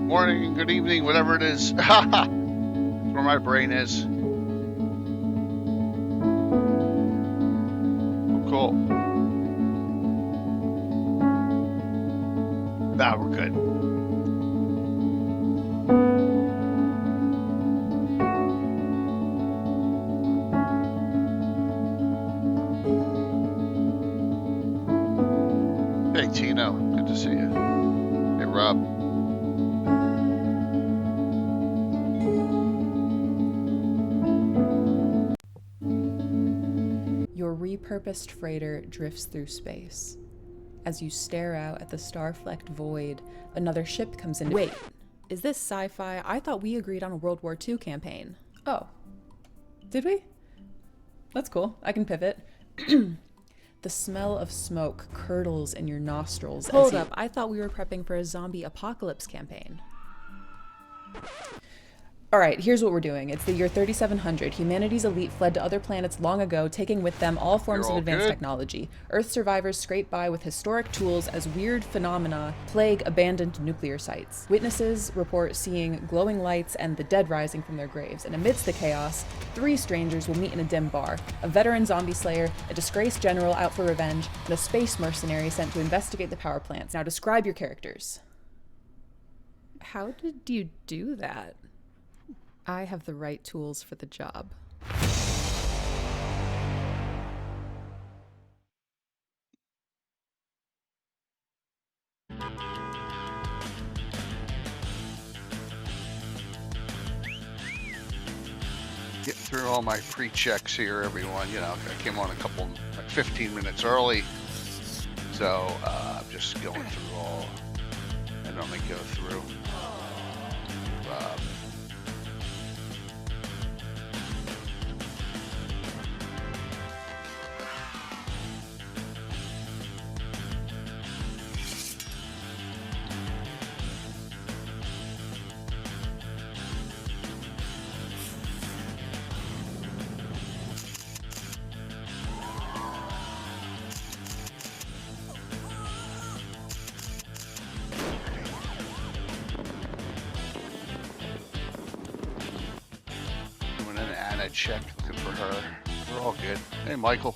morning, good evening, whatever it is. That's where my brain is. Oh, cool. Nah, we're good. Hey, Tino. Good to see you. Hey, Rob. Your repurposed freighter drifts through space. As you stare out at the star-flecked void, another ship comes in. Wait, is this sci-fi? I thought we agreed on a World War II campaign. Oh, did we? That's cool. I can pivot. The smell of smoke curdles in your nostrils. Hold up, I thought we were prepping for a zombie apocalypse campaign. Alright, here's what we're doing. It's the year 3700. Humanity's elite fled to other planets long ago, taking with them all forms of advanced technology. Earth survivors scrape by with historic tools as weird phenomena plague abandoned nuclear sites. Witnesses report seeing glowing lights and the dead rising from their graves. And amidst the chaos, 3 strangers will meet in a dim bar. A veteran zombie slayer, a disgraced general out for revenge, and a space mercenary sent to investigate the power plants. Now describe your characters. How did you do that? I have the right tools for the job. Getting through all my pre-checks here, everyone. You know, I came on like 15 minutes early. So I'm just going through all. I normally go through. Check, looking for her. We're all good. Hey, Michael.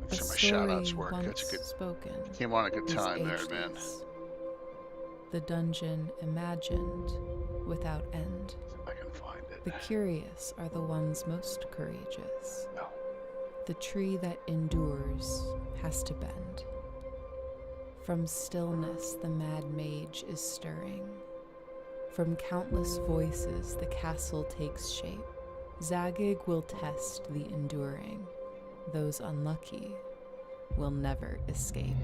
Make sure my shout-outs work. That's a good. Spoken. Came on a good time there, man. The dungeon imagined without end. If I can find it. The curious are the ones most courageous. No. The tree that endures has to bend. From stillness, the mad mage is stirring. From countless voices, the castle takes shape. Zagig will test the enduring. Those unlucky will never escape.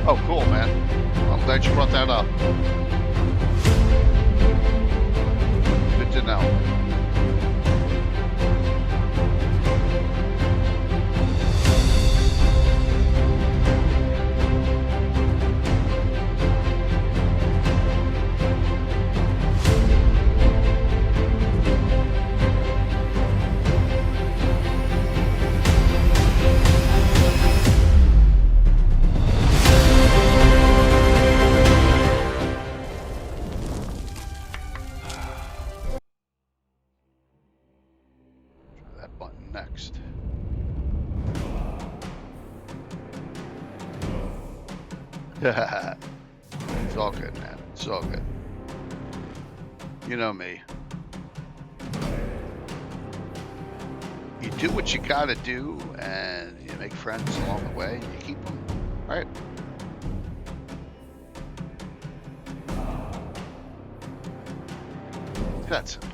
Oh, cool, man. I'm glad you brought that up. Good to know. It's all good, man. It's all good. You know me. You do what you gotta do, and you make friends along the way, and you keep them, right? That's it.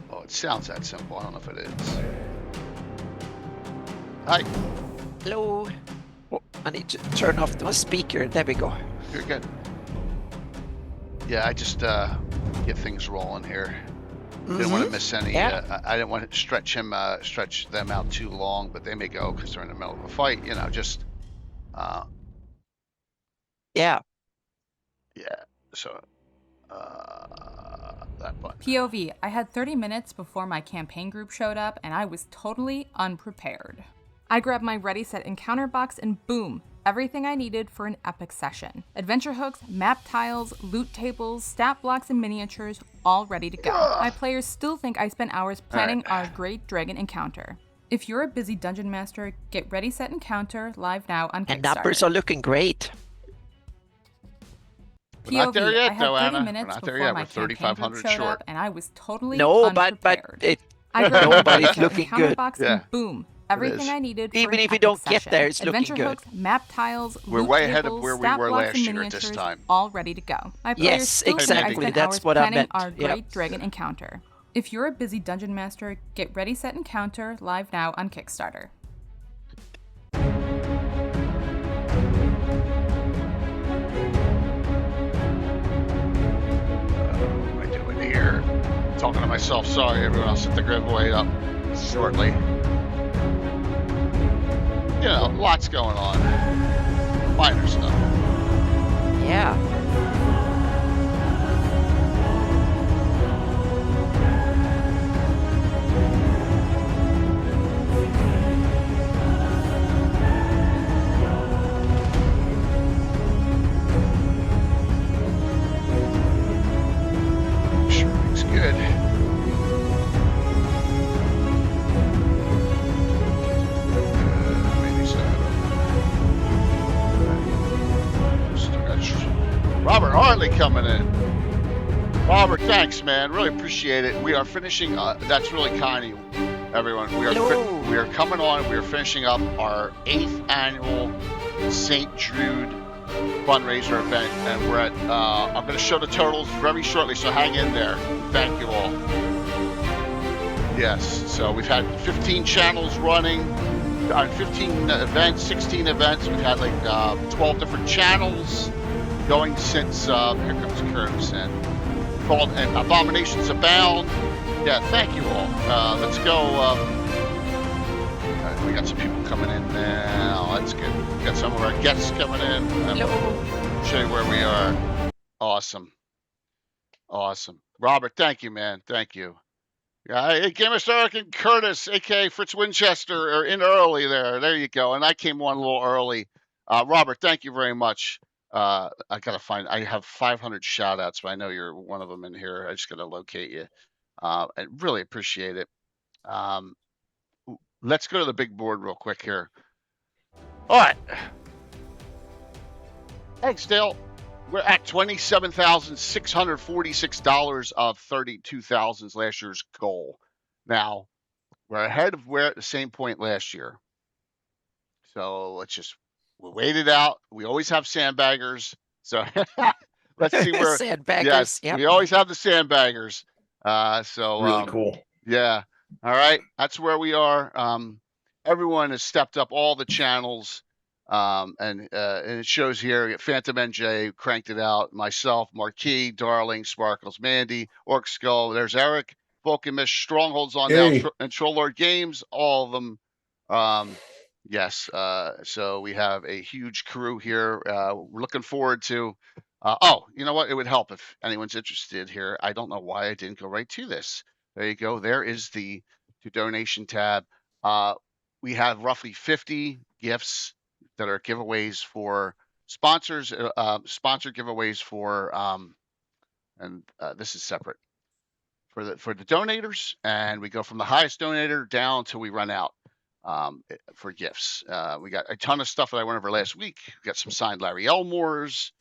Oh, it sounds that simple. I don't know if it is. Hi. Hello. Oh, I need to turn off my speaker. There we go. You're good. Yeah, I just get things rolling here. Didn't want to miss any. Yeah. I didn't want to stretch them out too long, but they may go because they're in the middle of a fight. You know, just. Yeah. Yeah. So that button. POV, I had 30 minutes before my campaign group showed up, and I was totally unprepared. I grabbed my Ready Set Encounter box and boom, everything I needed for an epic session. Adventure hooks, map tiles, loot tables, stat blocks, and miniatures, all ready to go. My players still think I spent hours planning our great dragon encounter. If you're a busy dungeon master, get Ready Set Encounter live now on Kickstarter. And numbers are looking great. We're not there yet, I had though, 30 Anna. minutes We're not there before yet. my We're campaign group 3,500 showed short. up, and I was totally No, but unprepared. I grabbed but my it's looking encounter good. box Yeah. and boom, everything I needed for Even an if you epic don't get session. there, it's looking Adventure good. hooks, map tiles, We're loot way ahead of tables, where we stat were blocks, last and year at this miniatures, time. all ready to go. My players Yes, still think I exactly. spent That's hours what I planning meant. our Yep. great dragon encounter. If you're a busy dungeon master, get Ready Set Encounter live now on Kickstarter. What am I doing here? Talking to myself. Sorry, everyone. I'll set the giveaway up shortly. You know, lots going on. Minor stuff. Yeah. Sure, looks good. Maybe so. Still got Robert Hartley coming in. Robert, thanks, man. Really appreciate it. We are finishing. That's really kind of you, everyone. We are coming on. We are finishing up our 8th annual St. Jude fundraiser event, and we're at. I'm going to show the totals very shortly, so hang in there. Thank you all. Yes, so we've had 15 channels running, 15 events, 16 events. We've had like 12 different channels going since. Here comes Curtis and called and Abominations Abound. Yeah, thank you all. Let's go. We got some people coming in now. That's good. We got some of our guests coming in. Hello. Show you where we are. Awesome. Awesome. Robert, thank you, man. Thank you. Yeah, hey, Gamer Stark and Curtis, aka Fritz Winchester, are in early there. There you go. And I came on a little early. Robert, thank you very much. I have 500 shout outs, but I know you're one of them in here. I just got to locate you. I really appreciate it. Let's go to the big board real quick here. All right. Thanks, Dale. We're at $27,646 of $32,000 last year's goal. Now, we're ahead of where at the same point last year. So we'll wait it out. We always have sandbaggers. So let's see where. Sandbaggers. Yes, Yep. we always have the sandbaggers. Really cool. Yeah. All right. That's where we are. Everyone has stepped up all the channels. And it shows here, Phantom NJ cranked it out. Myself, Marquis, Darling, Sparkles, Mandy, Orc Skull. There's Eric, Vulcanmish, Strongholds on Hey. down, and Troll Lord Games. All of them. Yes. So we have a huge crew here. We're looking forward to. You know what? It would help if anyone's interested here. I don't know why I didn't go right to this. There you go. There is the to donation tab. We have roughly 50 gifts that are giveaways for sponsors, sponsor giveaways for, and this is separate for the donators, and we go from the highest donator down till we run out for gifts. We got a ton of stuff that I went over last week. We got some signed Larry Elmore's,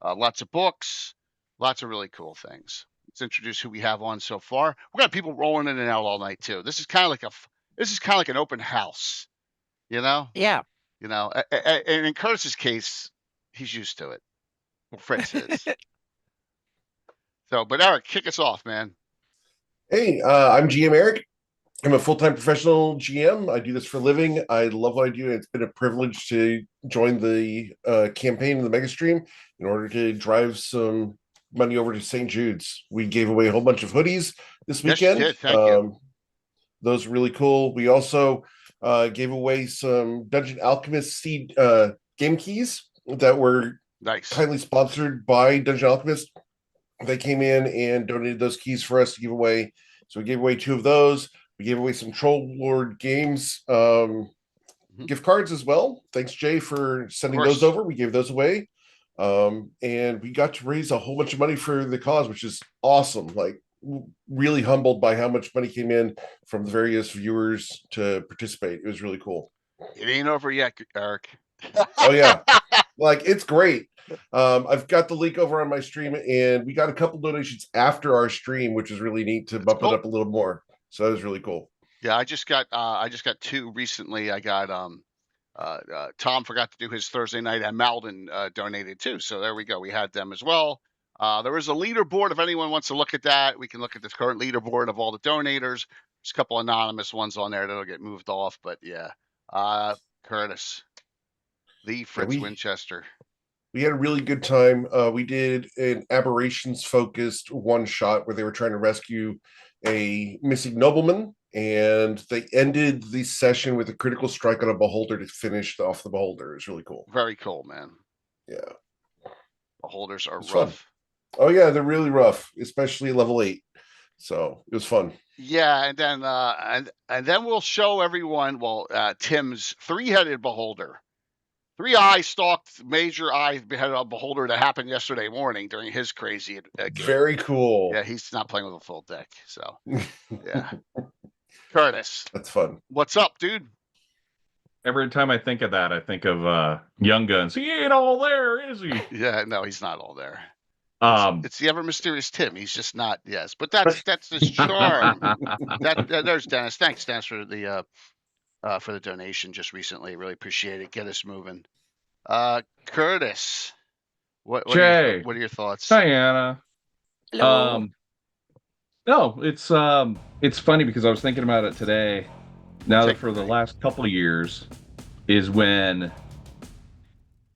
lots of books, lots of really cool things. Let's introduce who we have on so far. We got people rolling in and out all night too. This is kind of like an open house, you know? Yeah. You know, and in Curtis's case, he's used to it. Well, Fritz is. So, but Eric, kick us off, man. Hey, I'm GM Eric. I'm a full-time professional GM. I do this for a living. I love what I do. It's been a privilege to join the campaign in the Mega Stream in order to drive some money over to St. Jude's. We gave away a whole bunch of hoodies this weekend. Yes, you did. Thank you. Those are really cool. We also gave away some Dungeon Alchemist seed game keys that were Nice. kindly sponsored by Dungeon Alchemist. they came in and donated those keys for us to give away. So we gave away 2 of those. We gave away some Troll Lord Games gift cards as well. Thanks, Jay, for sending those over. We gave those away. And we got to raise a whole bunch of money for the cause, which is awesome. Like, really humbled by how much money came in from the various viewers to participate. It was really cool. It ain't over yet, Eric. Oh yeah, like, it's great. I've got the link over on my stream, and we got a couple donations after our stream, which is really neat to bump it up a little more. So that was really cool. Yeah, I just got 2 recently. I got Tom forgot to do his Thursday night, and Malden donated too. So there we go. We had them as well. There is a leaderboard. If anyone wants to look at that, we can look at this current leaderboard of all the donators. There's a couple anonymous ones on there that'll get moved off, but yeah. Curtis, the Fritz Winchester. We had a really good time. We did an aberrations focused one shot where they were trying to rescue a missing nobleman, and they ended the session with a critical strike on a beholder to finish off the beholder. It was really cool. Very cool, man. Yeah. Beholders are rough. Fun. Oh yeah, they're really rough, especially level 8. So it was fun. Yeah, and then and then we'll show everyone Tim's 3-headed beholder. 3-eye stalked major eye beheaded beholder that happened yesterday morning during his crazy game. Very cool. Yeah, he's not playing with a full deck. So yeah. Curtis. That's fun. What's up, dude? Every time I think of that, I think of Young Guns. He ain't all there, is he? Yeah, no, he's not all there. It's the ever mysterious Tim. He's just not. Yes, but that's his charm. There's Dennis. Thanks, Dennis, for the donation just recently. Really appreciate it. Get us moving. Curtis, what are your thoughts? Hi, Anna. Hello. No, it's funny because I was thinking about it today. Now that for the last couple of years is when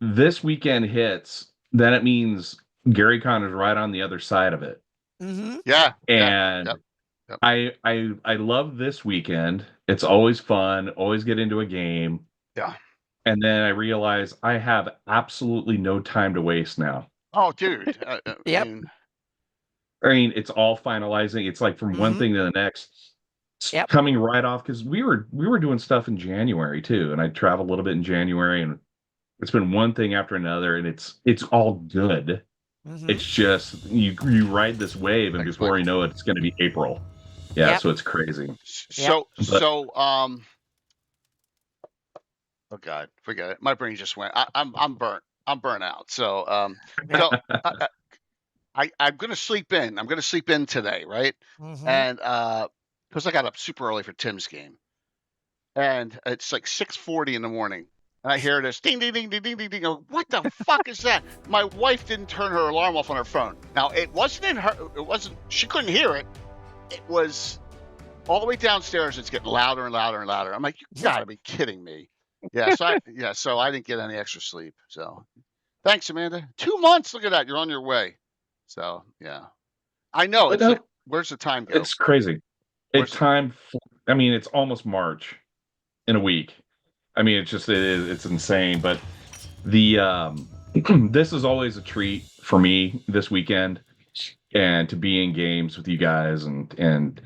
this weekend hits, then it means Gary Con is right on the other side of it. Mm-hmm. Yeah. And Yep. I love this weekend. It's always fun, always get into a game. Yeah. And then I realize I have absolutely no time to waste now. Oh, dude. Yep. I mean, it's all finalizing. It's like from one thing to the next. Yep. Coming right off, because we were doing stuff in January too, and I traveled a little bit in January, and it's been one thing after another, and it's all good. It's just you ride this wave, and before you know it, it's going to be April. Yeah, so it's crazy. So oh God, forget it. My brain just went. I'm burnt. I'm burnt out. So I'm gonna sleep in. I'm gonna sleep in today, right? And because I got up super early for Tim's game, and it's like 6:40 in the morning, and I hear this ding ding ding ding ding ding ding. What the fuck is that? My wife didn't turn her alarm off on her phone. Now it wasn't in her. It wasn't. She couldn't hear it. It was all the way downstairs. It's getting louder and louder and louder. I'm like, you gotta be kidding me. Yeah. So I didn't get any extra sleep. So thanks, Amanda. 2 months. Look at that. You're on your way. So yeah, I know. It's like, where's the time go? It's crazy. It's almost March in a week. I mean, it's insane. But the this is always a treat for me this weekend, and to be in games with you guys, and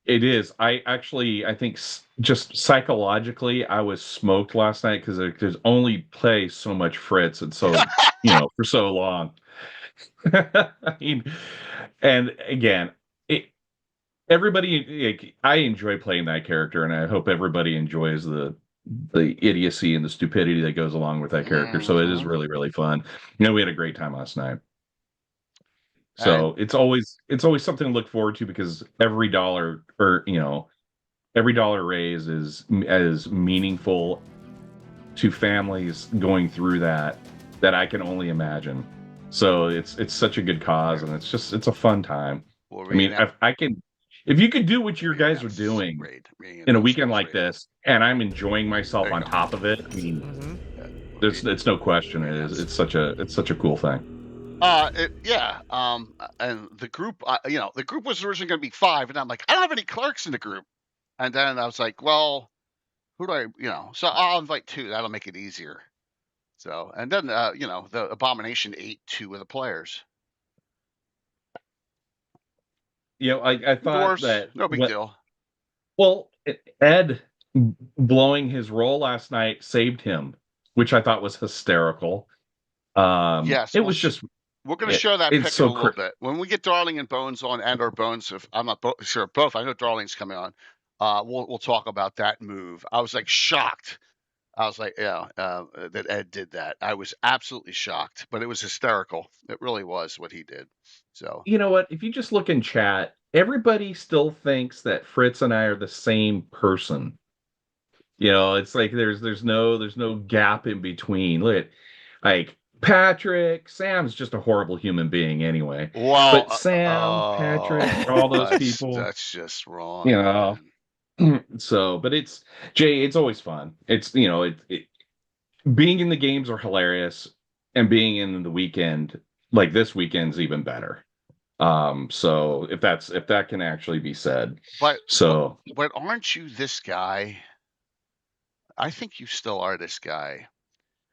it is. I think just psychologically, I was smoked last night because there's only play so much Fritz, and so for so long. I mean, and again, everybody. I enjoy playing that character, and I hope everybody enjoys the idiocy and the stupidity that goes along with that character. So it is really, really fun. We had a great time last night. So it's always something to look forward to, because every dollar raise is as meaningful to families going through that I can only imagine. So it's such a good cause, and it's a fun time. I mean, if you could do what your guys are doing in a weekend like this, and I'm enjoying myself on top of it, I mean, it's no question. It's such a cool thing. And the group, the group was originally going to be 5, and I'm like, I don't have any clerks in the group. And then I was like, well, who do I, so I'll invite 2. That'll make it easier. So, and then, the Abomination ate 2 of the players. I thought Dwarfs, that no big deal. Well, Ed blowing his roll last night saved him, which I thought was hysterical. Yes, It was just we're going to show that it's pic in so a little bit when we get Darling and Bones on, and or Bones. If I'm not sure both, I know Darling's coming on. We'll talk about that move. I was like shocked. I was like, yeah, that Ed did that. I was absolutely shocked, but it was hysterical. It really was what he did. So you know what? If you just look in chat, everybody still thinks that Fritz and I are the same person. It's like there's no gap in between. Look at like Patrick, Sam's just a horrible human being anyway. wow, But Sam, Patrick, all those people, that's just wrong. but it's Jay, it's always fun. It's being in the games are hilarious, and being in the weekend like this weekend's even better. So if that can actually be said. But but aren't you this guy? I think you still are this guy.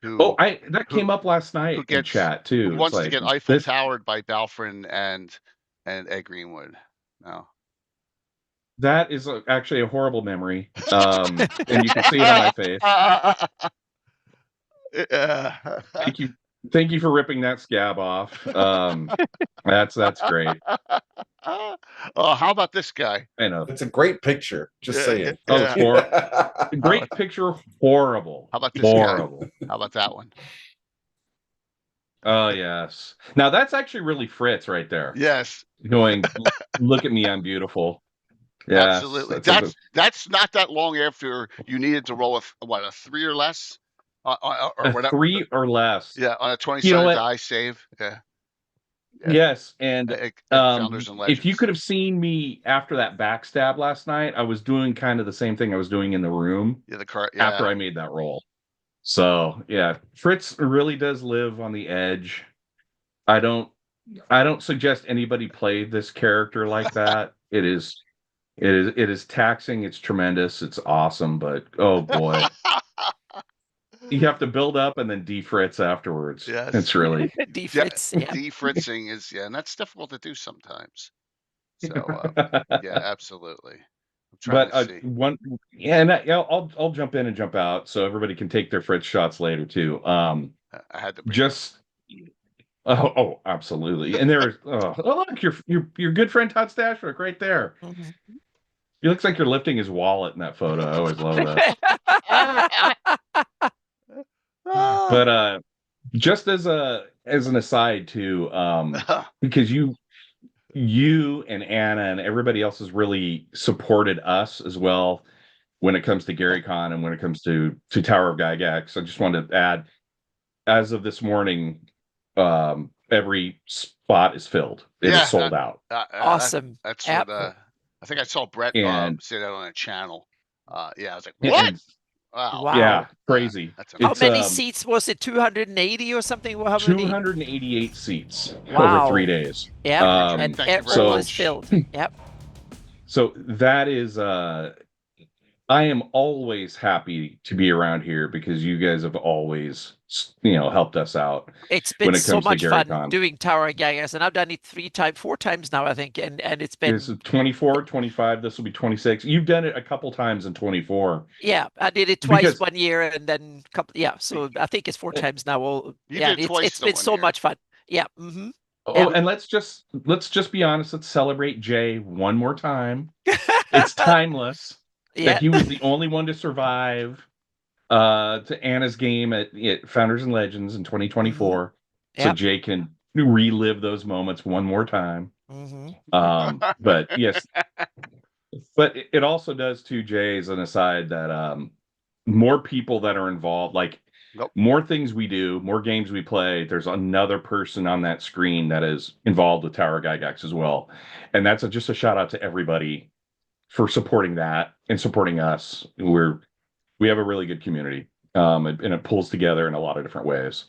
That came up last night in chat too. Who wants to get Eiffel Towered by Balfrin and Ed Greenwood? No. That is actually a horrible memory. And you can see it on my face. Thank you for ripping that scab off. That's great. How about this guy? I know. It's a great picture. Just saying. It's horrible. Great picture, horrible. How about this horrible. guy? How about that one? Oh, yes. Now, that's actually really Fritz right there. Yes. Going, look at me, I'm beautiful. Yes, absolutely. That's not that long after you needed to roll a 3 or less, or whatever. 3 or less. Yeah, on a 20-sided die save. Yeah. Yes, and if you could have seen me after that backstab last night, I was doing kind of the same thing I was doing in the room. After I made that roll. So yeah, Fritz really does live on the edge. I don't suggest anybody play this character like that. It is taxing. It's tremendous. It's awesome, but oh boy. You have to build up and then defritz afterwards. Yes. It's really defritz. Yeah. Defritzing is and that's difficult to do sometimes. So yeah, absolutely. But I'll jump in and jump out so everybody can take their Fritz shots later too. I had to just absolutely. And there's look, your good friend Todd Stashwick right there. Mm-hmm. He looks like you're lifting his wallet in that photo. I always love that. But just as an aside too, because you and Anna and everybody else has really supported us as well when it comes to GaryCon and when it comes to Tower of Gygax. I just wanted to add, as of this morning, every spot is filled. It is sold out. Awesome. That's what I think I saw Brett say that on a channel. I was like, what? Wow. Yeah, crazy. How many seats was it? 280 or something? How many? 288 seats over 3 days. Yeah, and everyone was filled. Yep. So that is I am always happy to be around here because you guys have always, helped us out. It's been so much fun doing Tower of Gygax, and I've done it 4 times now, I think, and it's been. This is 24, 25. This will be 26. You've done it a couple times in 24. Yeah, I did it twice 1 year, and then a couple. Yeah, so I think it's 4 times now. It's been so much fun. Yeah. Mm-hmm. Oh, and let's just be honest. Let's celebrate Jay one more time. It's timeless. That he was the only one to survive to Anna's game at Founders and Legends in 2024. Mm-hmm. So Jay can relive those moments one more time. Mm-hmm. But yes, but it also does too, Jay, as an aside, that more people that are involved, like more things we do, more games we play, there's another person on that screen that is involved with Tower Gygax as well. And that's just a shout out to everybody for supporting that and supporting us. We have a really good community, and it pulls together in a lot of different ways.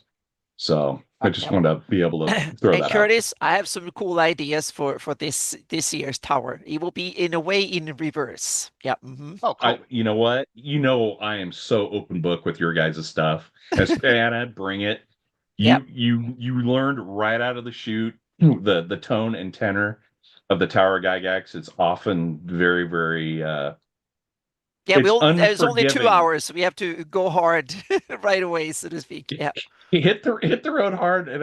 So I just want to be able to throw that Curtis, out. I have some cool ideas for this year's tower. It will be in a way in reverse. Yeah. Mm-hmm. Oh, cool. You know what? I am so open book with your guys' stuff. As Anna, bring it. You learned right out of the chute the tone and tenor of the Tower Gygax, it's often very, very yeah, there's only 2 hours. We have to go hard right away, so to speak. Yeah, hit the road hard, and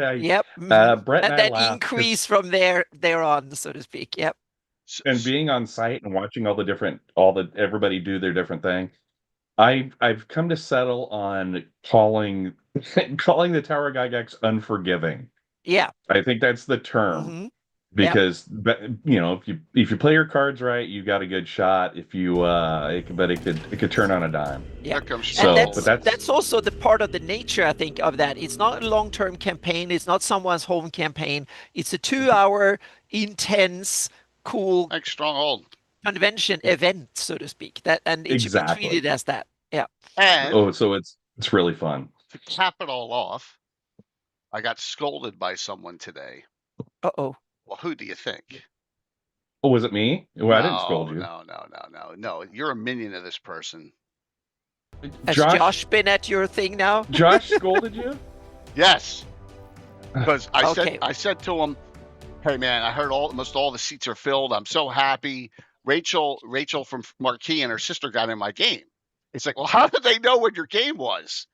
Brett and I then laughed increase from there on, so to speak. Yep. And being on site and watching everybody do their different thing, I've come to settle on calling the Tower Gygax unforgiving. Yeah, I think that's the term. Because if you play your cards right, you got a good shot. If you it could turn on a dime. Yeah, so that's also the part of the nature, I think, of that. It's not a long-term campaign. It's not someone's home campaign. It's a 2-hour intense, cool, like Stronghold convention event, so to speak. And it should be treated as that. Yeah. And so it's really fun. To cap it all off, I got scolded by someone today. Uh-oh. Well, who do you think? Oh, was it me? Well, I didn't scold you. No. You're a minion of this person. Has Josh been at your thing now? Josh scolded you? Yes. Because I said to him, "Hey man, I heard almost all the seats are filled. I'm so happy. Rachel from Marquee and her sister got in my game." It's like, well, how did they know when your game was?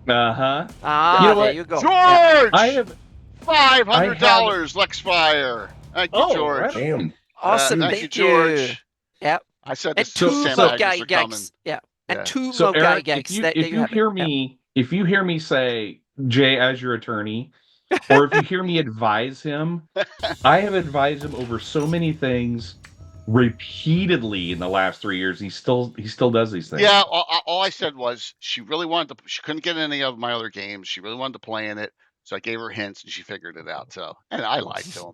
Uh-huh. You know what? You go. George! I have $500 Lexfire. Thank you, George. Damn. Awesome. Thank you, George. Yep. I said and the two Gygax. Yeah. And two so Eric, Gygax. If you hear me say, Jay, as your attorney, or if you hear me advise him, I have advised him over so many things repeatedly in the last 3 years. He still does these things. Yeah. All I said was she couldn't get any of my other games. She really wanted to play in it. So I gave her hints and she figured it out. So, and I lied to him.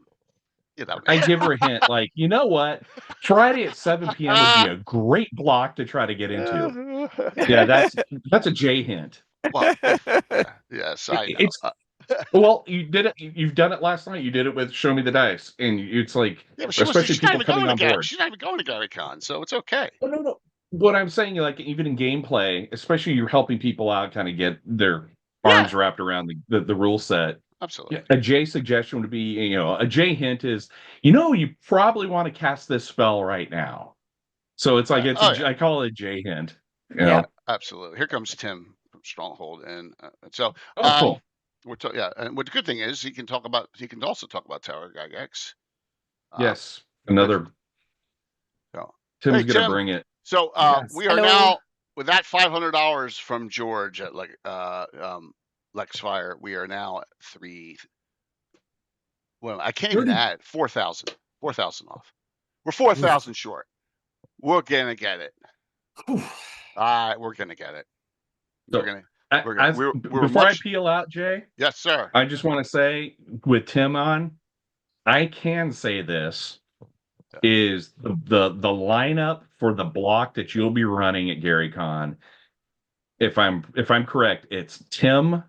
I give her a hint, like, you know what? Friday at 7 p.m. would be a great block to try to get into. Yeah, that's a J hint. Well, yes, I know. Well, you did it. You've done it last night. You did it with Show Me the Dice, and it's like, especially people coming on board. She's not even going to GaryCon, so it's okay. Oh, no. What I'm saying, like, even in gameplay, especially you're helping people out, kind of get their arms wrapped around the rule set. Absolutely. A J suggestion would be, a J hint is, you probably want to cast this spell right now. So it's like I call it a J hint. Yeah, absolutely. Here comes Tim from Stronghold, and so cool. And what the good thing is, he can also talk about Tower Gygax. Yes, another. Tim's gonna bring it. So we are now with that $500 from George at Lexfire. We are now at 3. Well, I can't even add 4,000. 4,000 off. We're 4,000 short. We're gonna get it. We're gonna get it. Before I peel out, Jay. Yes, sir. I just want to say, with Tim on, I can say this is the lineup for the block that you'll be running at GaryCon. If I'm correct, it's Tim,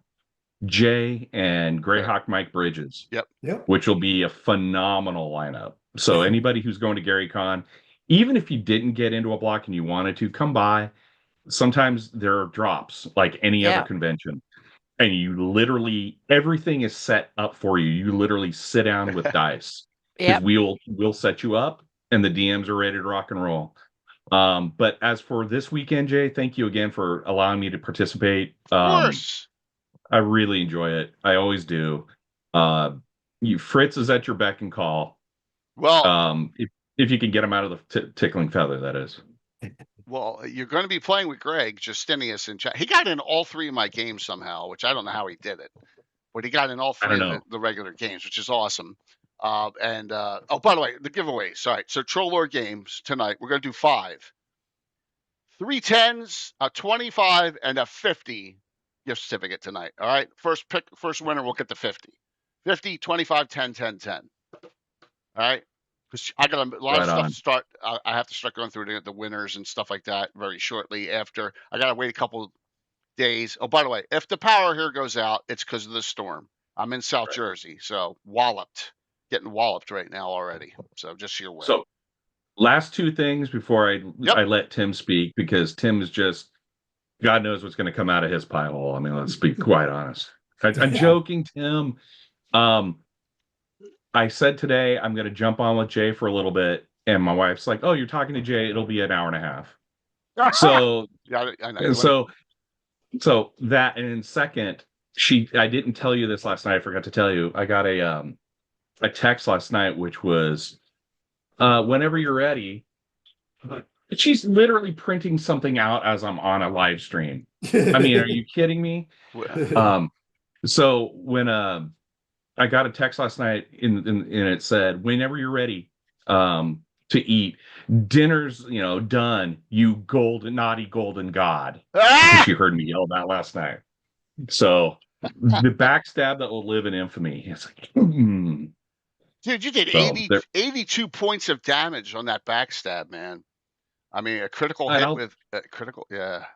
Jay, and Greyhawk Mike Bridges. Yep. Which will be a phenomenal lineup. So anybody who's going to GaryCon, even if you didn't get into a block and you wanted to, come by. Sometimes there are drops like any other convention, and you literally everything is set up for you. You literally sit down with dice. Because we'll set you up, and the DMs are ready to rock and roll. But as for this weekend, Jay, thank you again for allowing me to participate. Of course. I really enjoy it. I always do. Fritz is at your beck and call. Well, if you can get him out of the tickling feather, that is. Well, you're going to be playing with Greg Justinius in chat. He got in all 3 of my games somehow, which I don't know how he did it, but he got in all 3 of the regular games, which is awesome. By the way, the giveaway. Sorry. So Troll Lord games tonight. We're going to do 5, 3 10s, a 25, and a 50 gift certificate tonight. All right. First winner will get the 50, 50, 25, 10, 10, 10. All right. Because I got a lot of stuff to start. I have to start going through the winners and stuff like that very shortly after. I got to wait a couple days. Oh, by the way, if the power here goes out, it's because of the storm. I'm in South Jersey, so getting walloped right now already. So just so you're aware. So last 2 things before I let Tim speak, because Tim is just, God knows what's going to come out of his pie hole. I mean, let's be quite honest. I'm joking, Tim. I said today I'm going to jump on with Jay for a little bit, and my wife's like, "Oh, you're talking to Jay? It'll be an hour and a half." So, yeah, I know. so that, and in second, I didn't tell you this last night. I forgot to tell you. I got a text last night, which was, "Whenever you're ready." She's literally printing something out as I'm on a live stream. I mean, are you kidding me? So when I got a text last night and it said, "Whenever you're ready to eat, dinner's done, you naughty golden god." She heard me yell that last night. So the backstab that will live in infamy. It's like, dude, you did 82 points of damage on that backstab, man. I mean, a critical hit with critical, yeah.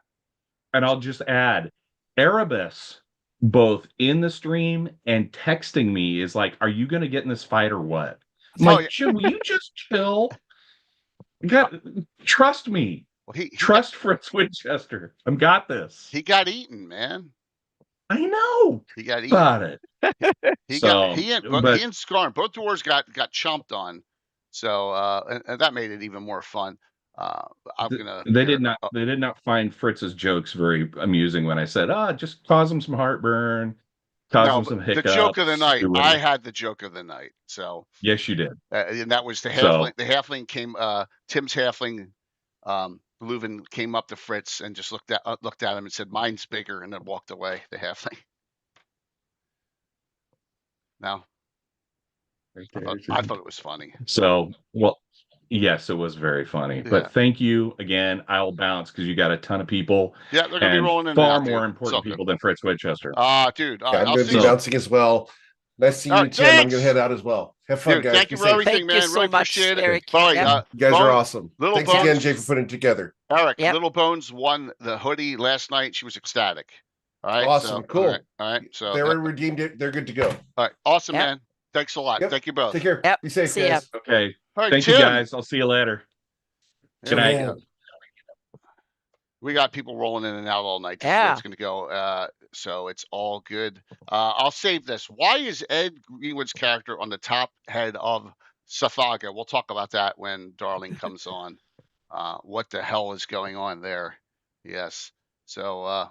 And I'll just add, Erebus, both in the stream and texting me, is like, "Are you going to get in this fight or what?" I'm like, "Will you just chill? Trust me." Well, trust Fritz Winchester. I've got this. He got eaten, man. I know. He got eaten. Got it. He and Scarn, both doors got chomped on. So and that made it even more fun. They did not find Fritz's jokes very amusing when I said, just cause him some heartburn, cause him some hiccups. The joke of the night. I had the joke of the night. So yes, you did. And that was the halfling. The halfling came. Tim's halfling, Leuven, came up to Fritz and just looked at him and said, "Mine's bigger," and then walked away. The halfling. Now, I thought it was funny. So, well, yes, it was very funny. Yeah. But thank you again. I'll bounce because you got a ton of people. Yeah, they're gonna be rolling in. Far more important people than Fritz Winchester. Dude, I'm going to be bouncing as well. Nice seeing you, Tim. I'm going to head out as well. Have fun, guys. Thank you for everything, man. Thank you so much, Eric. Bye. You guys are awesome. Thanks again, Jay, for putting it together. Eric, Little Bones won the hoodie last night. She was ecstatic. All right. Awesome. Cool. All right. So they already redeemed it. They're good to go. All right. Awesome, man. Thanks a lot. Yep. Thank you both. Take care. Be safe, See guys. ya. Okay. All right, thank you, guys. I'll see you later. Good night. We got people rolling in and out all night. Yeah. It's going to go. So it's all good. I'll save this. Why is Ed Greenwood's character on the top head of Sathaga? We'll talk about that when Darling comes on. What the hell is going on there? Yes. So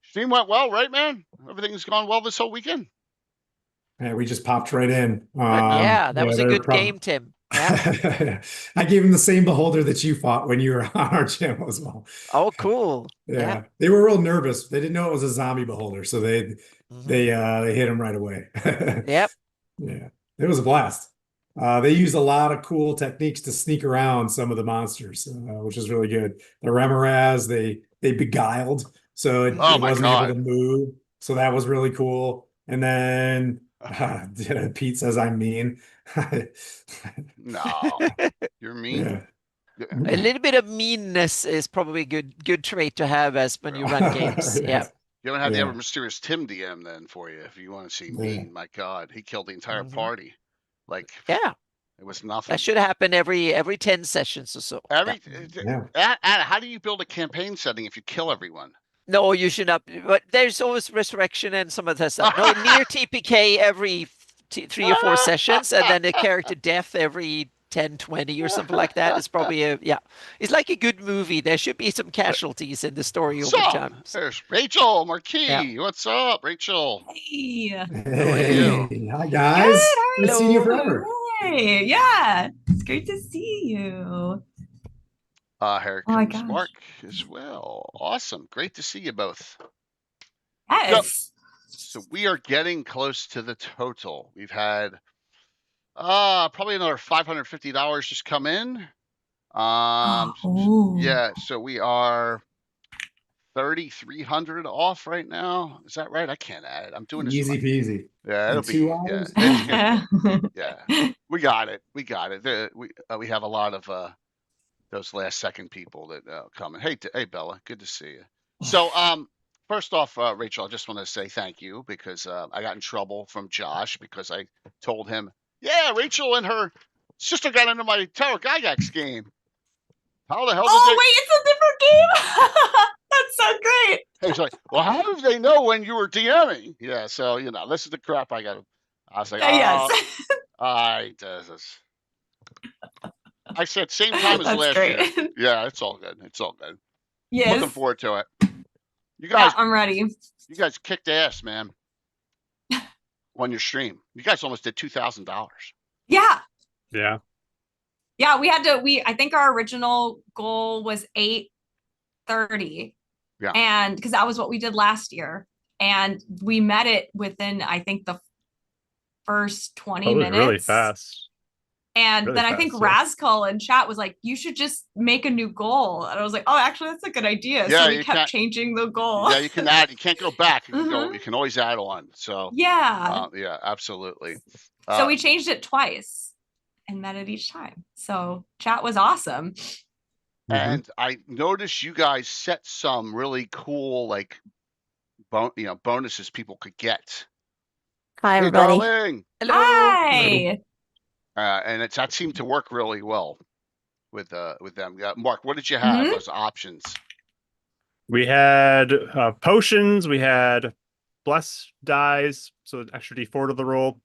stream went well, right, man? Everything's gone well this whole weekend. Yeah, we just popped right in. That was a good game, Tim. Yeah. I gave him the same beholder that you fought when you were on our channel as well. Oh, cool. Yeah. They were real nervous. They didn't know it was a zombie beholder, so they hit him right away. Yep. Yeah. It was a blast. They used a lot of cool techniques to sneak around some of the monsters, which is really good. The Remoraz, they beguiled, so it wasn't able to move. So that was really cool. And then Pete says I'm mean. No, you're mean. Yeah. A little bit of meanness is probably a good trait to have as when you run games. Yeah. You don't have the ever mysterious Tim DM then for you if you want to see mean. My God, he killed the entire party. Like it was nothing. That should happen every 10 sessions or so. How do you build a campaign setting if you kill everyone? No, you should not. But there's always resurrection and some of that stuff. No, near TPK every 3 or 4 sessions, and then a character death every 10, 20 or something like that. It's probably it's like a good movie. There should be some casualties in the story over time. There's Rachel Marquis. Yeah. What's up, Rachel? Hey. Hi, guys. Good seeing you forever. Hey, yeah. It's great to see you. Here comes Mark as well. Awesome. Great to see you both. Yes. So we are getting close to the total. We've had probably another $550 just come in. So we are 3,300 off right now. Is that right? I can't add it. I'm doing this easy peasy. Yeah, it'll be 2 hours. Yeah, we got it. We have a lot of those last second people that come in. Hey Bella, good to see you. So first off, Rachel, I just want to say thank you because I got in trouble from Josh because I told him, Rachel and her sister got into my Tower Gygax game. How the hell did wait, it's a different game? That's so great. He's like, well, how did they know when you were DMing? Yeah, so, this is the crap I was like, yes. I said same time as That's last great. year. Yeah, it's all good. It's all good. Yes. Looking forward to it. You Yeah, guys, I'm ready. you guys kicked ass, man. On your stream, you guys almost did $2,000. Yeah. Yeah. Yeah, I think our original goal was 830. Yeah. And because that was what we did last year. And we met it within, I think, the first 20 minutes. Really fast. And Really then I think fast, Razkul in chat was like, you should just make a new goal. And I was like, oh, actually, that's a good idea. Yeah, so we kept changing the goal. Yeah, you can add. You can't go back. You can always add on. So yeah. Yeah, absolutely. So we changed it twice and met it each time. So chat was awesome. And I noticed you guys set some really cool like bonuses people could get. Hi, Hey, everybody. darling. Hello. Hi. And that seemed to work really well with them. Mark, what did you have as options? We had potions. We had bless dies, so extra d4 to the roll.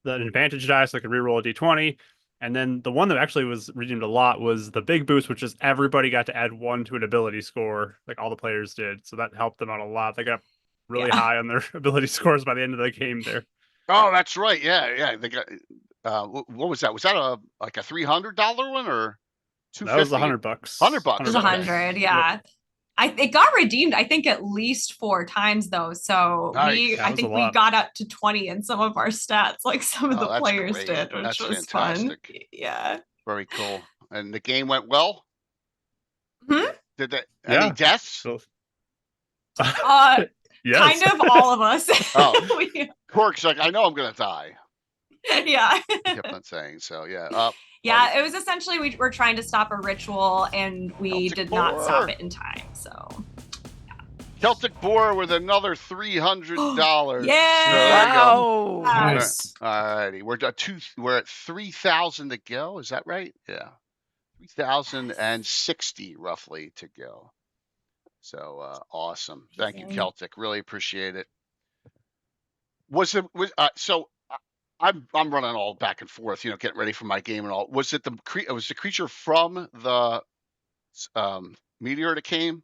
The advantage die, so I could reroll a d20. And then the one that actually was redeemed a lot was the big boost, which is everybody got to add 1 to an ability score, like all the players did. So that helped them out a lot. They got really high on their ability scores by the end of the game there. Oh, that's right. Yeah. They got. What was that? Was that a $300 one or $250? That was $100. $100. It was 100. Yeah. Yep. It got redeemed, I think, at least 4 times though. So nice. I think we got up to 20 in some of our stats, like some of the players did, which was fantastic. Fun. Yeah. Very cool. And the game went well. Did that any deaths? Yes. Kind of all of us. Cork's like, I know I'm gonna die. Yeah. Kept on saying so. Yeah. Yeah, it was essentially we were trying to stop a ritual and we did not stop it in time. So Celtic Boar with another $300. Yeah. Wow. Nice. All righty. We're at 3,000 to go. Is that right? Yeah. 3,060 roughly to go. So awesome. Thank you, Celtic. Really appreciate it. So I'm running all back and forth, getting ready for my game and all. Was it the creature from the meteor that came?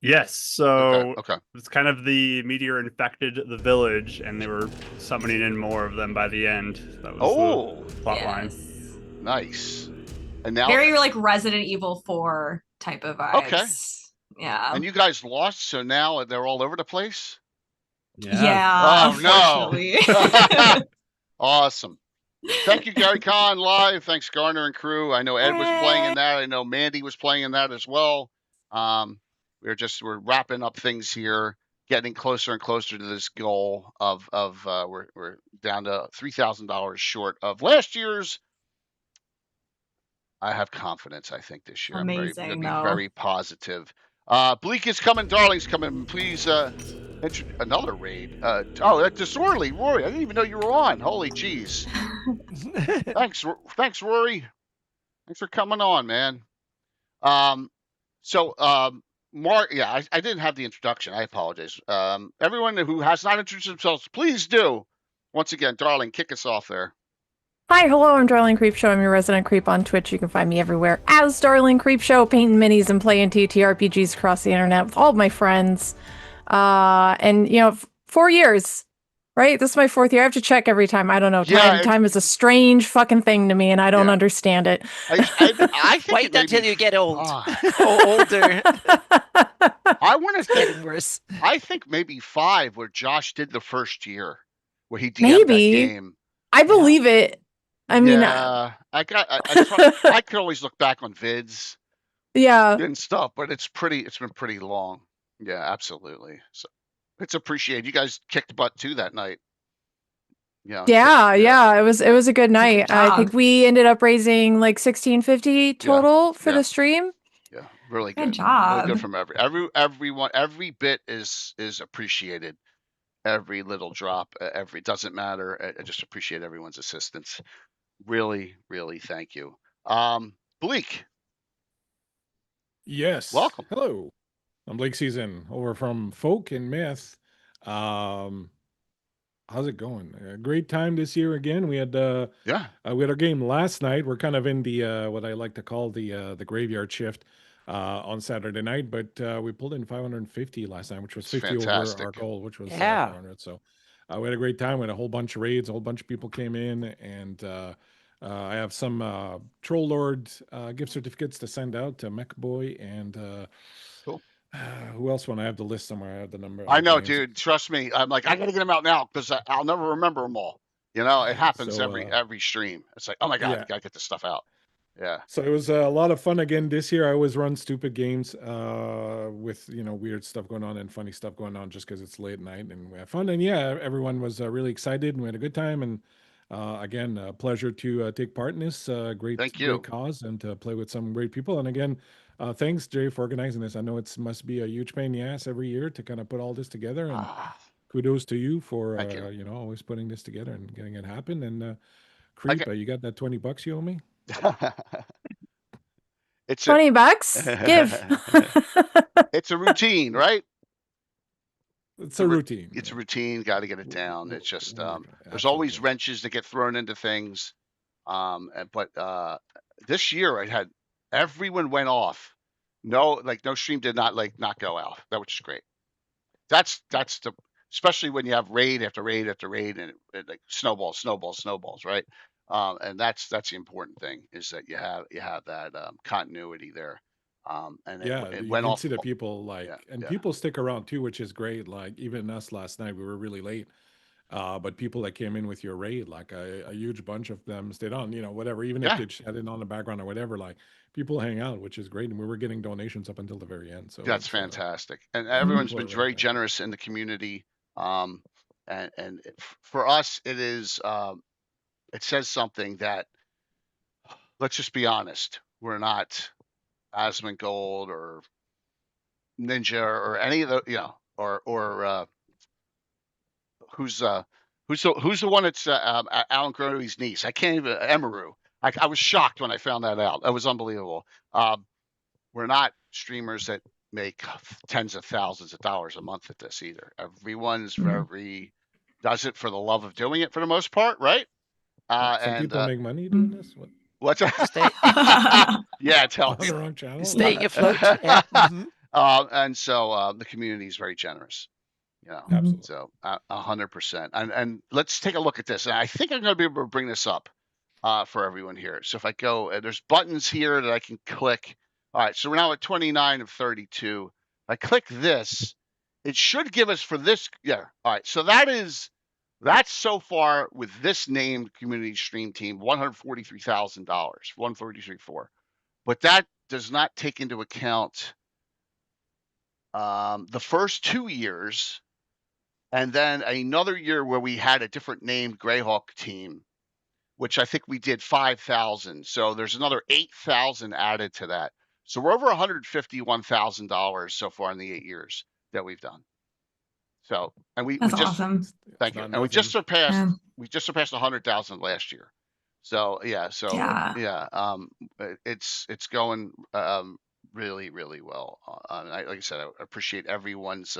Yes. So okay. It's kind of the meteor infected the village, and they were summoning in more of them by the end. That was the plot line. Nice. And now very like Resident Evil 4 type of vibes. Okay. Yeah. And you guys lost, so now they're all over the place? Yeah. Oh no. Awesome. Thank you, Gary Kahn live. Thanks, Garner and crew. I know Ed was playing in that. I know Mandy was playing in that as well. We're wrapping up things here, getting closer and closer to this goal of we're down to $3,000 short of last year's. I have confidence. I think this year Amazing, I'm going to be very positive. Bleak is coming, Darling's coming. Please another raid. Disorderly, Rory. I didn't even know you were on. Holy jeez. Thanks, Rory. Thanks for coming on, man. Mark, I didn't have the introduction. I apologize. Everyone who has not introduced themselves, please do. Once again, Darling, kick us off there. Hi, hello, I'm Darling Creepshow. I'm your resident creep on Twitch. You can find me everywhere as Darling Creepshow, painting minis and playing TTRPGs across the internet with all of my friends. 4 years, right? This is my 4th year. I have to check every time. I don't know. Time is a strange fucking thing to me, and I don't understand it. I think wait until you get old. Older. I want to getting worse. I think maybe 5, where Josh did the first year, where he DM'd that game. I believe it. I mean, I could always look back on vids, and stuff, but it's been pretty long. Yeah, absolutely. So it's appreciated. You guys kicked butt too that night. Yeah. It was a good night. I think we ended up raising like $1,650 total for the stream. Yeah, really good. Good job. Really good from everyone. Every bit is appreciated. Every little drop, doesn't matter. I just appreciate everyone's assistance. Really, really thank you. Bleak. Yes. Welcome. Hello. I'm Blake Season over from Folk and Myth. How's it going? Great time this year again. We had we had our game last night. We're kind of in the what I like to call the graveyard shift on Saturday night, but we pulled in 550 last night, which was It's 50 over our fantastic. goal, which was Yeah. 400. So we had a great time. We had a whole bunch of raids, a whole bunch of people came in, and I have some Troll Lord gift certificates to send out to Mech Boy and Cool. who else? When I have the list somewhere, I have the number. I know, the names. dude. Trust me. I'm like, I gotta get them out now because I'll never remember them all. You know, it happens So, every stream. It's like, oh my god, yeah. gotta get this stuff out. Yeah. So it was a lot of fun again this year. I always run stupid games with weird stuff going on and funny stuff going on just because it's late night and we have fun. And yeah, everyone was really excited and we had a good time. And again, a pleasure to take part in this great cause and to play with some great people. And again, thanks, Jay, for organizing this. I know it must be a huge pain in the ass every year to kind of put all this together. And kudos to you for always putting this together and getting it happen. And Creep, you got that $20 you owe me? It's $20. Give. It's a routine, right? It's a routine. It's a routine. Got to get it down. It's just there's always wrenches that get thrown into things. But this year I had everyone went off. No stream did not go out. That which is great. That's the especially when you have raid after raid after raid and it like snowballs, right? And that's the important thing is that you have that continuity there. And it went you can off. see that people people stick around too, which is great. Like even us last night, we were really late. But people that came in with your raid, like a huge bunch of them stayed on, whatever, even if they just had it on the background or whatever, like people hang out, which is great. And we were getting donations up until the very end. So that's fantastic. And everyone's been very generous in the community. And for us, it is, it says something that, let's just be honest, we're not Asmund Gold or Ninja or any of the, or who's the one that's Alan Grody's niece? I can't even Emaru. I was shocked when I found that out. That was unbelievable. We're not streamers that make tens of thousands of dollars a month at this either. Everyone's does it for the love of doing it for the most part, right? Some people make money doing this. What's that? Yeah, tell me. On the wrong channel. Staying afloat. Yeah. And so the community is very generous. Absolutely. So 100%. And let's take a look at this. And I think I'm going to be able to bring this up for everyone here. So if I go, there's buttons here that I can click. All right, so we're now at 29 of 32. If I click this, it should give us for this. Yeah. All right. So that's so far with this named community stream team, $143,000, $143,400. But that does not take into account the first 2 years, and then another year where we had a different named Greyhawk team, which I think we did 5,000. So there's another 8,000 added to that. So we're over $151,000 so far in the 8 years that we've done. So, and that's awesome. Thank you. And we just surpassed 100,000 last year. So it's going really, really well. Like I said, I appreciate everyone's.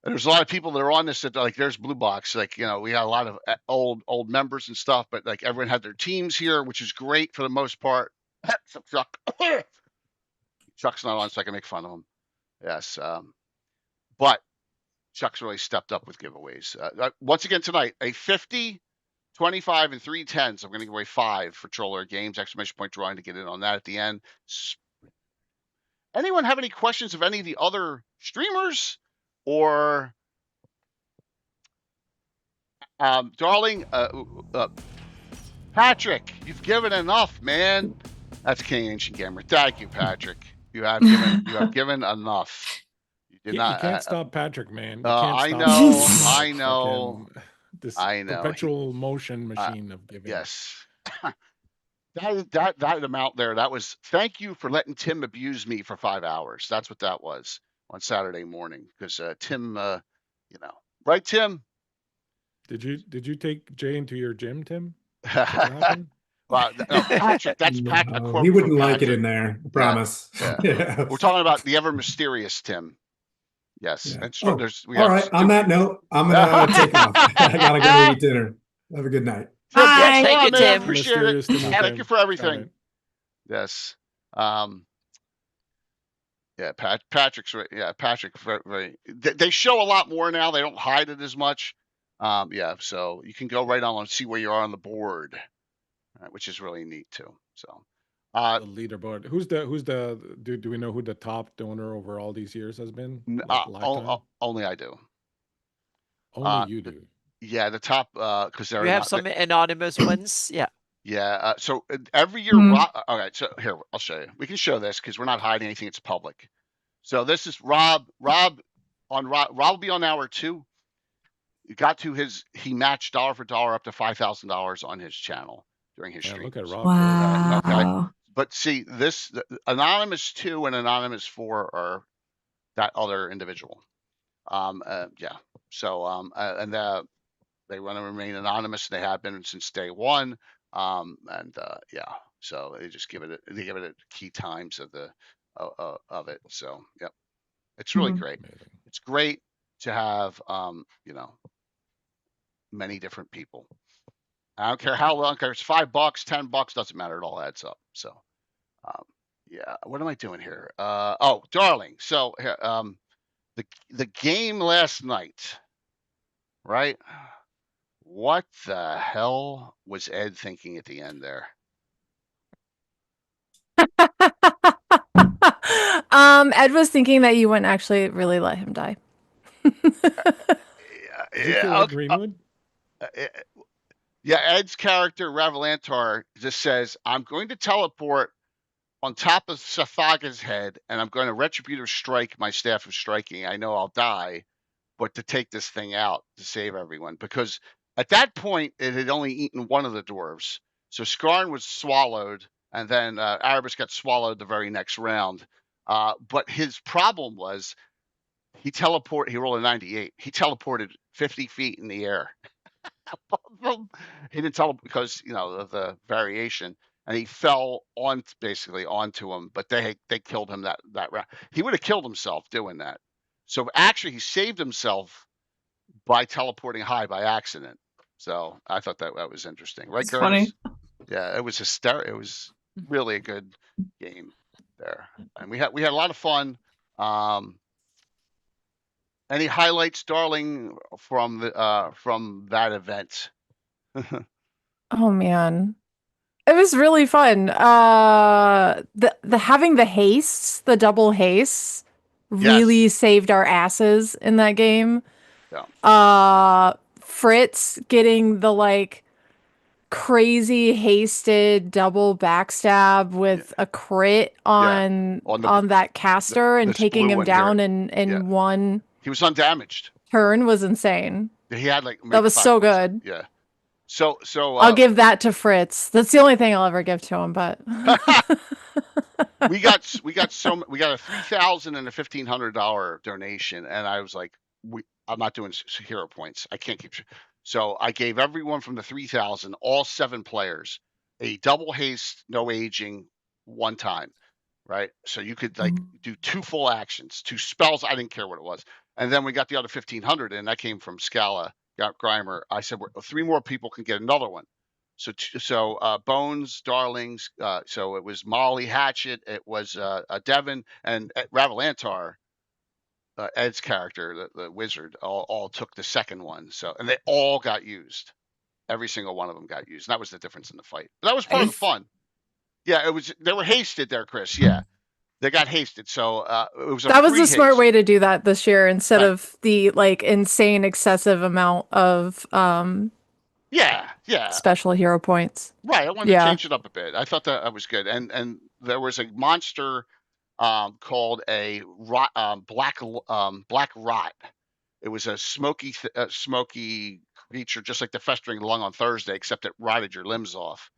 There's a lot of people that are on this that like there's Blue Box. Like we got a lot of old members and stuff, but like everyone had their teams here, which is great for the most part. Chuck's not on, so I can make fun of him. Yes, but Chuck's really stepped up with giveaways. Once again tonight, a 50, 25, and 3 10s. I'm going to give away 5 for Troller Games, exclamation point drawing to get in on that at the end. Anyone have any questions of any of the other streamers or darling Patrick, you've given enough, man. That's King Ancient Gamer. Thank you, Patrick. You have given enough. You did not. You can't stop Patrick, man. I know. This I know. perpetual motion machine of giving. Yes. That amount there, that was thank you for letting Tim abuse me for 5 hours. That's what that was on Saturday morning. Because Tim, right, Tim? Did you take Jay into your gym, Tim? Well, no, Patrick, that's Patrick. He wouldn't like it in there. I promise. Yeah. We're talking about the ever mysterious Tim. Yes. Yeah. And All right. On that note, I'm gonna take off. I gotta go eat dinner. Have a good night. Yes, Bye. thank you, man. Tim. Appreciate it. Thank you for everything. Yes. Yeah, Patrick's right. Yeah, Patrick. They show a lot more now. They don't hide it as much. Yeah, so you can go right on and see where you are on the board, which is really neat too. So, the leaderboard. Who's the? Do we know who the top donor over all these years has been? Lifetime? Only I do. Only you do. Yeah, the top because they're You have some anonymous ones. Yeah. Yeah. So every year, all right. So here, I'll show you. We can show this because we're not hiding anything. It's public. So this is Rob. Rob will be on hour 2. He matched dollar for dollar up to $5,000 on his channel during his stream. Look at Rob. Wow. Okay. But see, the Anonymous 2 and Anonymous 4 are that other individual. Yeah. So and they want to remain anonymous. They have been since day one. Yeah. So they just give it at key times of it. So yep. It's really great. Amazing. It's great to have many different people. I don't care how long. It's $5, $10, doesn't matter. It all adds up. So, yeah. What am I doing here? Oh, darling. So, the game last night, right? What the hell was Ed thinking at the end there? Ed was thinking that you wouldn't actually really let him die. Yeah. Greenwood? Yeah, Ed's character, Ravalantar, just says, I'm going to teleport on top of Sathaga's head, and I'm going to retributive strike my staff of striking. I know I'll die, but to take this thing out to save everyone. Because at that point, it had only eaten one of the dwarves. So Skarn was swallowed, and then Erebus got swallowed the very next round. But his problem was he rolled a 98. He teleported 50 feet in the air. He didn't tell him because of the variation, and he fell basically onto him. But they killed him that round. He would have killed himself doing that. So actually, he saved himself by teleporting high by accident. So I thought that was interesting, right, Curtis? Funny. Yeah, it was hysterical. It was really a good game there, and we had a lot of fun. Any highlights, darling, from that event? Oh man. It was really fun. The having the hastes, the double hastes, really saved our asses in that game. Yeah. Fritz getting the crazy hasted double backstab with a crit on that caster and taking him down in one. He was undamaged. Turn was insane. He had that was so good. Yeah. So I'll give that to Fritz. That's the only thing I'll ever give to him. But we got a $3,000 and a $1,500 donation, and I was like, I'm not doing hero points. I can't keep. So I gave everyone from the 3,000, all 7 players, a double haste, no aging, 1 time, right? So you could do 2 full actions, 2 spells. I didn't care what it was. And then we got the other 1,500, and that came from Scala, Grimer. I said 3 more people can get another one. So Bones, Darlings. So it was Molly Hatchet. It was Devin and Ravalantar. Ed's character, the wizard, all took the second one. So, and they all got used. Every single one of them got used. And that was the difference in the fight. But that was part of the fun. Yeah, they were hasted there, Chris. Yeah, they got hasted. So it was. That was the smart way to do that this year instead of the insane excessive amount of special hero points. Right. I wanted to change it up a bit. I thought that was good. And there was a monster called a black rot. It was a smoky creature, just like the festering lung on Thursday, except it rotted your limbs off.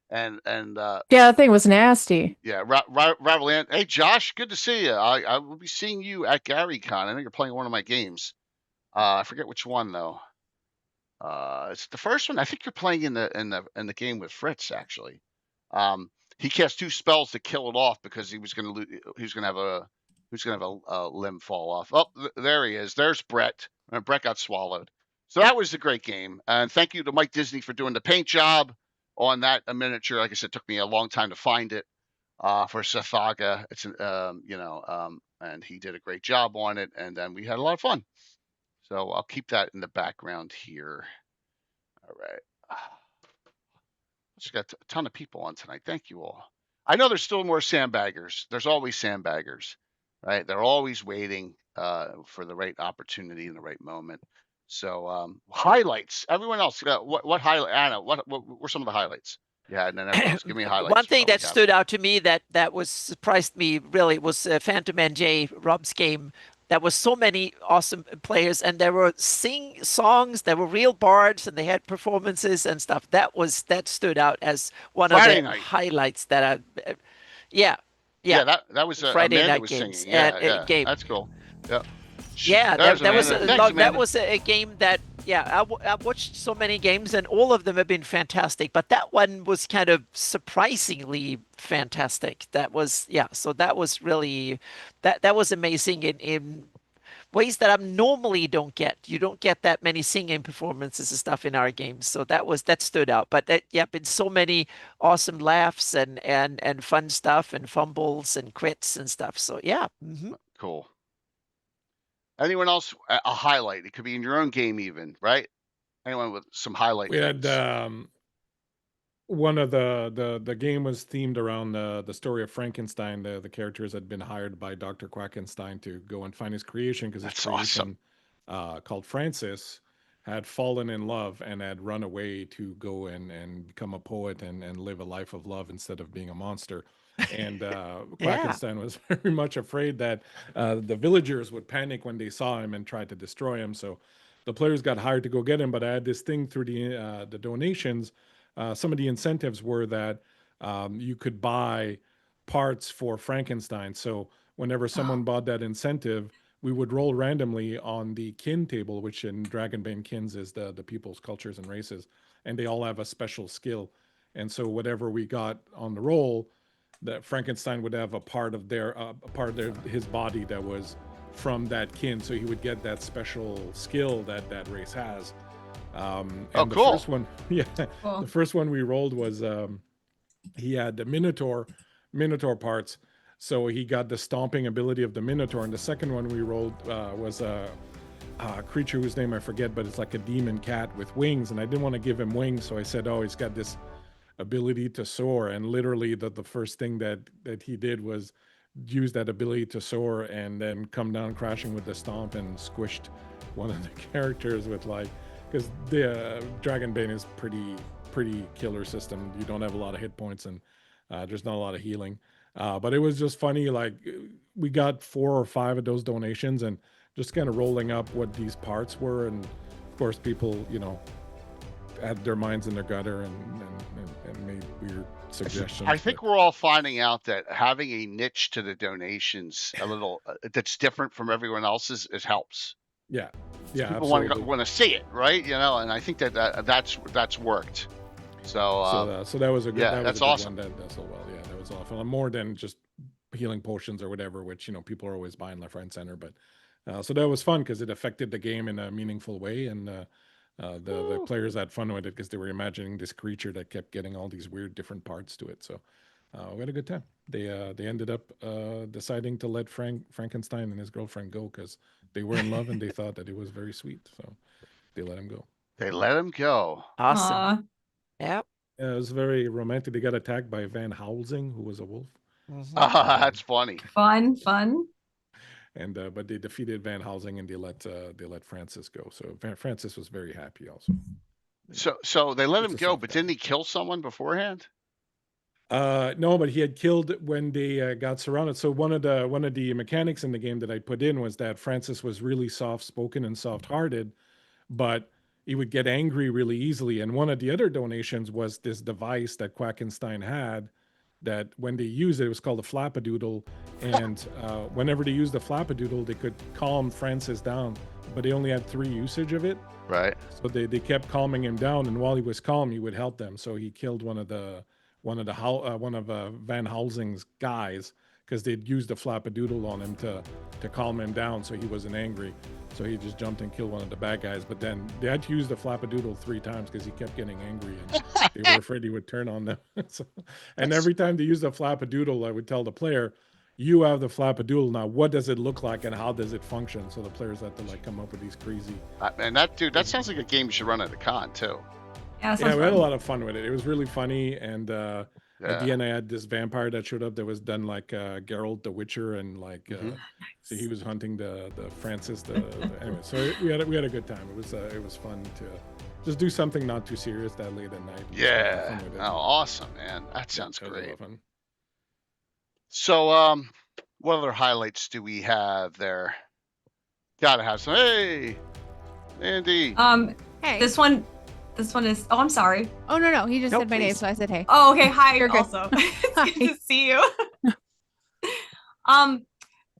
And that thing was nasty. Yeah, Ravalant. Hey, Josh, good to see you. I will be seeing you at GaryCon. I know you're playing one of my games. I forget which one though. It's the first one. I think you're playing in the game with Fritz actually. He cast 2 spells to kill it off because he was going to have who's going to have a limb fall off. Oh, there he is. There's Brett. Brett got swallowed. So that was a great game. And thank you to Mike Disney for doing the paint job on that miniature. Like I said, it took me a long time to find it for Sathaga. It's and he did a great job on it. And then we had a lot of fun. So I'll keep that in the background here. All right. Just got a ton of people on tonight. Thank you all. I know there's still more sandbaggers. There's always sandbaggers, right? They're always waiting for the right opportunity and the right moment. So highlights. Everyone else, what highlight? Anna, what were some of the highlights? Yeah, and then everyone else, give me highlights. One thing that stood out to me that was surprised me really was Phantom NJ Rob's game. There was so many awesome players, and there were songs, there were real bards, and they had performances and stuff. That stood out as one Friday of the night highlights that yeah. That was Friday Amanda night was games singing. Yeah, game. that's cool. Yeah. Yeah, There's that was Amanda. that was a game that I've watched so many games and all of them have been fantastic, but that one was kind of surprisingly fantastic. That was so that was really that was amazing in ways that I normally don't get. You don't get that many singing performances and stuff in our games, so that stood out. But been so many awesome laughs and fun stuff and fumbles and crits and stuff. So cool. Anyone else a highlight? It could be in your own game even, right? Anyone with some highlight? We had one of the game was themed around the story of Frankenstein. The characters had been hired by Dr. Quackenstein to go and find his creation because his creation, called Francis, had fallen in love and had run away to go and become a poet and live a life of love instead of being a monster. And Quackenstein was very much afraid that the villagers would panic when they saw him and tried to destroy him. So the players got hired to go get him. But I had this thing through the donations. Some of the incentives were that you could buy parts for Frankenstein. So whenever someone bought that incentive, we would roll randomly on the kin table, which in Dragonbane kins is the people's cultures and races, and they all have a special skill. And so whatever we got on the roll, that Frankenstein would have a part of his body that was from that kin, so he would get that special skill that race has. And the cool. First one, cool. The first one we rolled was he had the Minotaur parts, so he got the stomping ability of the Minotaur. And the second one we rolled was a creature whose name I forget, but it's like a demon cat with wings. And I didn't want to give him wings, so I said, he's got this ability to soar. And literally the first thing that he did was use that ability to soar and then come down crashing with the stomp and squished one of the characters with because the Dragonbane is pretty killer system. You don't have a lot of hit points and there's not a lot of healing. But it was just funny. We got 4 or 5 of those donations and just kind of rolling up what these parts were. And of course people, had their minds in their gutter and made weird suggestions. I think we're all finding out that having a niche to the donations a little that's different from everyone else's helps. Yeah, people want to see it, right? And I think that's worked. So that was a good. Yeah, that's awesome. That's well. Yeah, that was awesome. More than just healing potions or whatever, which people are always buying left, right, and center. But so that was fun because it affected the game in a meaningful way, and the players had fun with it because they were imagining this creature that kept getting all these weird different parts to it. So we had a good time. They ended up deciding to let Frankenstein and his girlfriend go because they were in love and they thought that it was very sweet. So they let him go. They let him go. Awesome. Yep. It was very romantic. They got attacked by Van Helsing, who was a wolf. That's funny. Fun. And but they defeated Van Helsing and they let Francis go. So Francis was very happy also. So they let him go, but didn't he kill someone beforehand? No, but he had killed when they got surrounded. So one of the mechanics in the game that I put in was that Francis was really soft-spoken and soft-hearted, but he would get angry really easily. And one of the other donations was this device that Quackenstein had that when they used it was called a flappadoodle. And whenever they used the flappadoodle, they could calm Francis down, but they only had 3 usage of it. Right. So they kept calming him down, and while he was calm, he would help them. So he killed one of Van Helsing's guys, because they'd used the flappadoodle on him to calm him down so he wasn't angry. So he just jumped and killed one of the bad guys. But then they had to use the flappadoodle 3 times because he kept getting angry and they were afraid he would turn on them. And every time they used the flappadoodle, I would tell the player, you have the flappadoodle now. What does it look like and how does it function? So the players had to like come up with these crazy. And that sounds like a game you should run at a con too. Yeah, we had a lot of fun with it. It was really funny. And at the end, I had this vampire that showed up that was done like Geralt the Witcher, and like so he was hunting the Francis. Anyway, so we had a good time. It was fun to just do something not too serious that late at night. Yeah. Oh, awesome, man. That sounds great. Fun. So, what other highlights do we have there? Gotta have some. Hey, Andy. Hey. This one is. Oh, I'm sorry. Oh no, he just said my name, so I said hey. Oh, okay. Hi. You're good. Also, it's good to see you.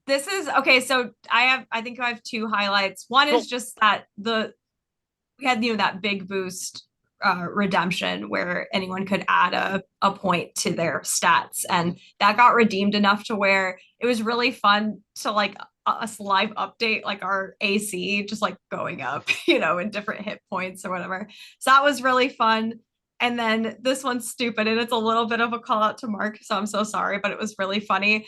This is okay. So I think I have 2 highlights. One is just that we had that big boost redemption where anyone could add a point to their stats, and that got redeemed enough to where it was really fun to like us live update like our AC just like going up, in different hit points or whatever. So that was really fun. And then this one's stupid and it's a little bit of a call out to Mark, so I'm so sorry, but it was really funny.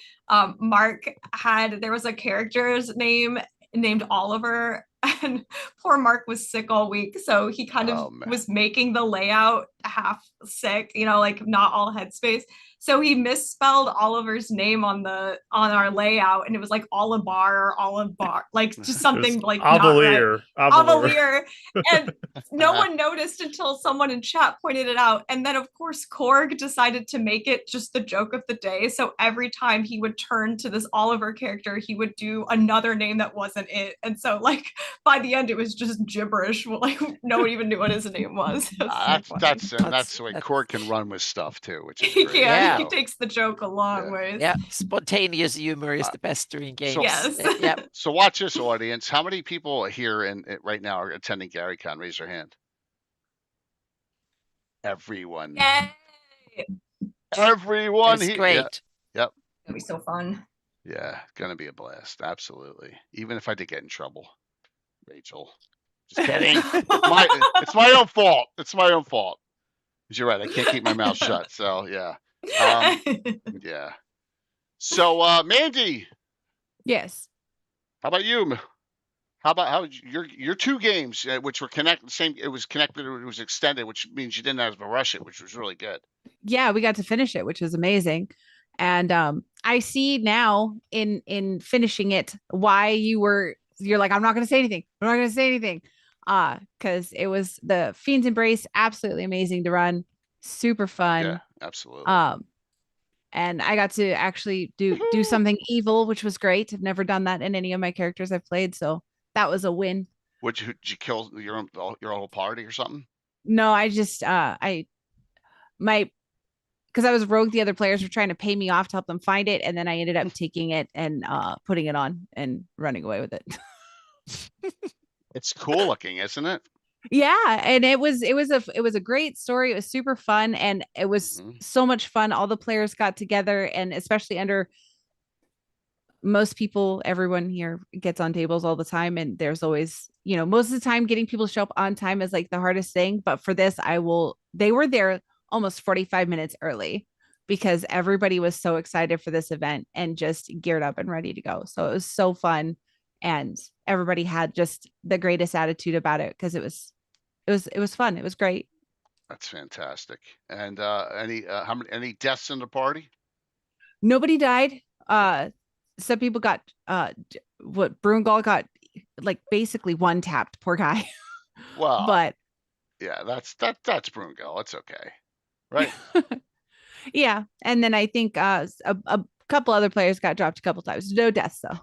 Mark there was a character's name named Oliver, and poor Mark was sick all week, so he kind of was making the layout half sick, like not all headspace. So he misspelled Oliver's name on our layout, and it was like Olibar, like just something like Avalier. Avalier. And no one noticed until someone in chat pointed it out. And then of course Korg decided to make it just the joke of the day. So every time he would turn to this Oliver character, he would do another name that wasn't it. And so like by the end it was just gibberish. Like no one even knew what his name was. That's the way Korg can run with stuff too, which is great. He takes the joke a long ways. Yeah, spontaneous humor is the best during games. Yes. Yep. So watch this, audience. How many people here right now are attending GaryCon? Raise your hand. Everyone. Yay! Everyone. It's great. Yep. It's gonna be so fun. Yeah, gonna be a blast. Absolutely. Even if I did get in trouble, Rachel. Just kidding. It's my own fault. It's my own fault. You're right. I can't keep my mouth shut. So yeah. Yeah. So Mandy. Yes. How about you? How your 2 games, which were connected, it was connected, it was extended, which means you didn't have to rush it, which was really good. Yeah, we got to finish it, which was amazing. And I see now in finishing it why you're like, I'm not going to say anything. I'm not going to say anything. Because it was the Fiend's Embrace, absolutely amazing to run, super fun. Yeah, absolutely. And I got to actually do something evil, which was great. I've never done that in any of my characters I've played, so that was a win. Did you kill your whole party or something? No, I just because I was rogue, the other players were trying to pay me off to help them find it, and then I ended up taking it and putting it on and running away with it. It's cool looking, isn't it? Yeah, and it was a great story. It was super fun, and it was so much fun. All the players got together, and especially under most people, everyone here gets on tables all the time, and there's always, most of the time getting people to show up on time is like the hardest thing. But for this, they were there almost 45 minutes early because everybody was so excited for this event and just geared up and ready to go. So it was so fun. And everybody had just the greatest attitude about it because it was fun. It was great. That's fantastic. And any deaths in the party? Nobody died. Some people got Brungal got like basically one tapped. Poor guy. Well, but yeah, that's Brungal. It's okay, right? Yeah, and then I think a couple other players got dropped a couple times. No deaths though.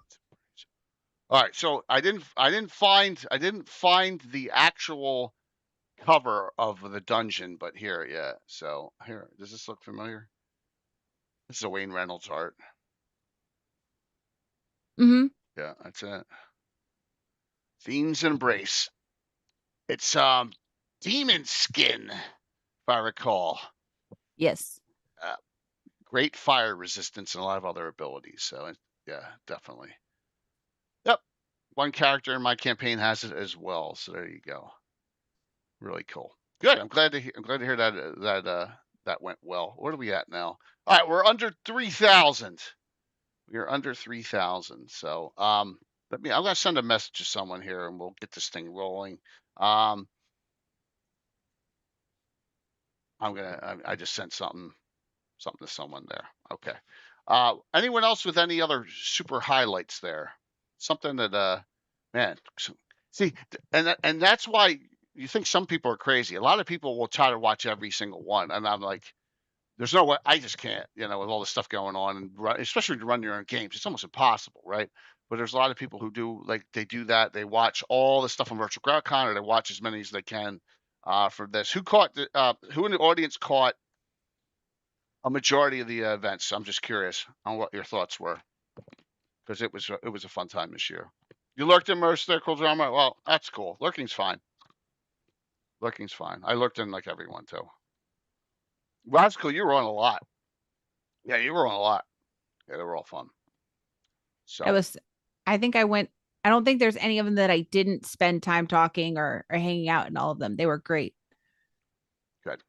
All right, so I didn't find the actual cover of the dungeon, but here, yeah. So here, does this look familiar? This is a Wayne Reynolds art. Mm-hmm. Yeah, that's it. Fiend's Embrace. It's demon skin, if I recall. Yes. great fire resistance and a lot of other abilities. So yeah, definitely. Yep, one character in my campaign has it as well. So there you go. Really cool. Good. I'm glad to hear that went well. What are we at now? All right, we're under 3,000. We are under 3,000. So I'm gonna send a message to someone here, and we'll get this thing rolling. I just sent something to someone there. Okay. Anyone else with any other super highlights there? Something that man, see, and that's why you think some people are crazy. A lot of people will try to watch every single one, and I'm like, there's no way. I just can't, with all the stuff going on, and especially to run your own games, it's almost impossible, right? But there's a lot of people who do, like, they do that. They watch all the stuff on Virtual GrowdCon, or they watch as many as they can for this. Who in the audience caught a majority of the events? I'm just curious on what your thoughts were, because it was a fun time this year. You lurked in most there, Cool Drama. Well, that's cool. Lurking's fine. I lurked in like everyone too. Well, that's cool. You were on a lot. Yeah, you were on a lot. Yeah, they were all fun. So I think I went. I don't think there's any of them that I didn't spend time talking or hanging out in all of them. They were great. Good.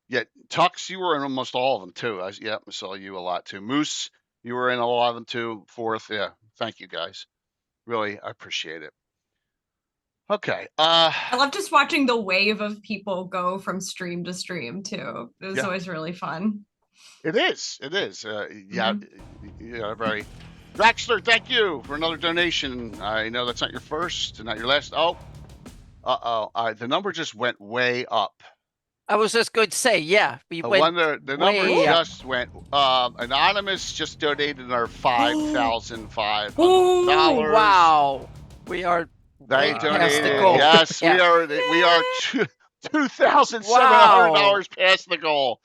Yeah, Tux, you were in almost all of them too. I saw you a lot too. Moose, you were in a lot of them too. Fourth, yeah. Thank you guys. Really, I appreciate it. Okay. I love just watching the wave of people go from stream to stream too. It was always really fun. It is. Yeah, very. Draxler, thank you for another donation. I know that's not your first and not your last. Oh, the number just went way up. I was just going to say, the number just went. Anonymous just donated another $5,500. Wow, we are. They donated. Yes, we are. We are $2,700 past the goal.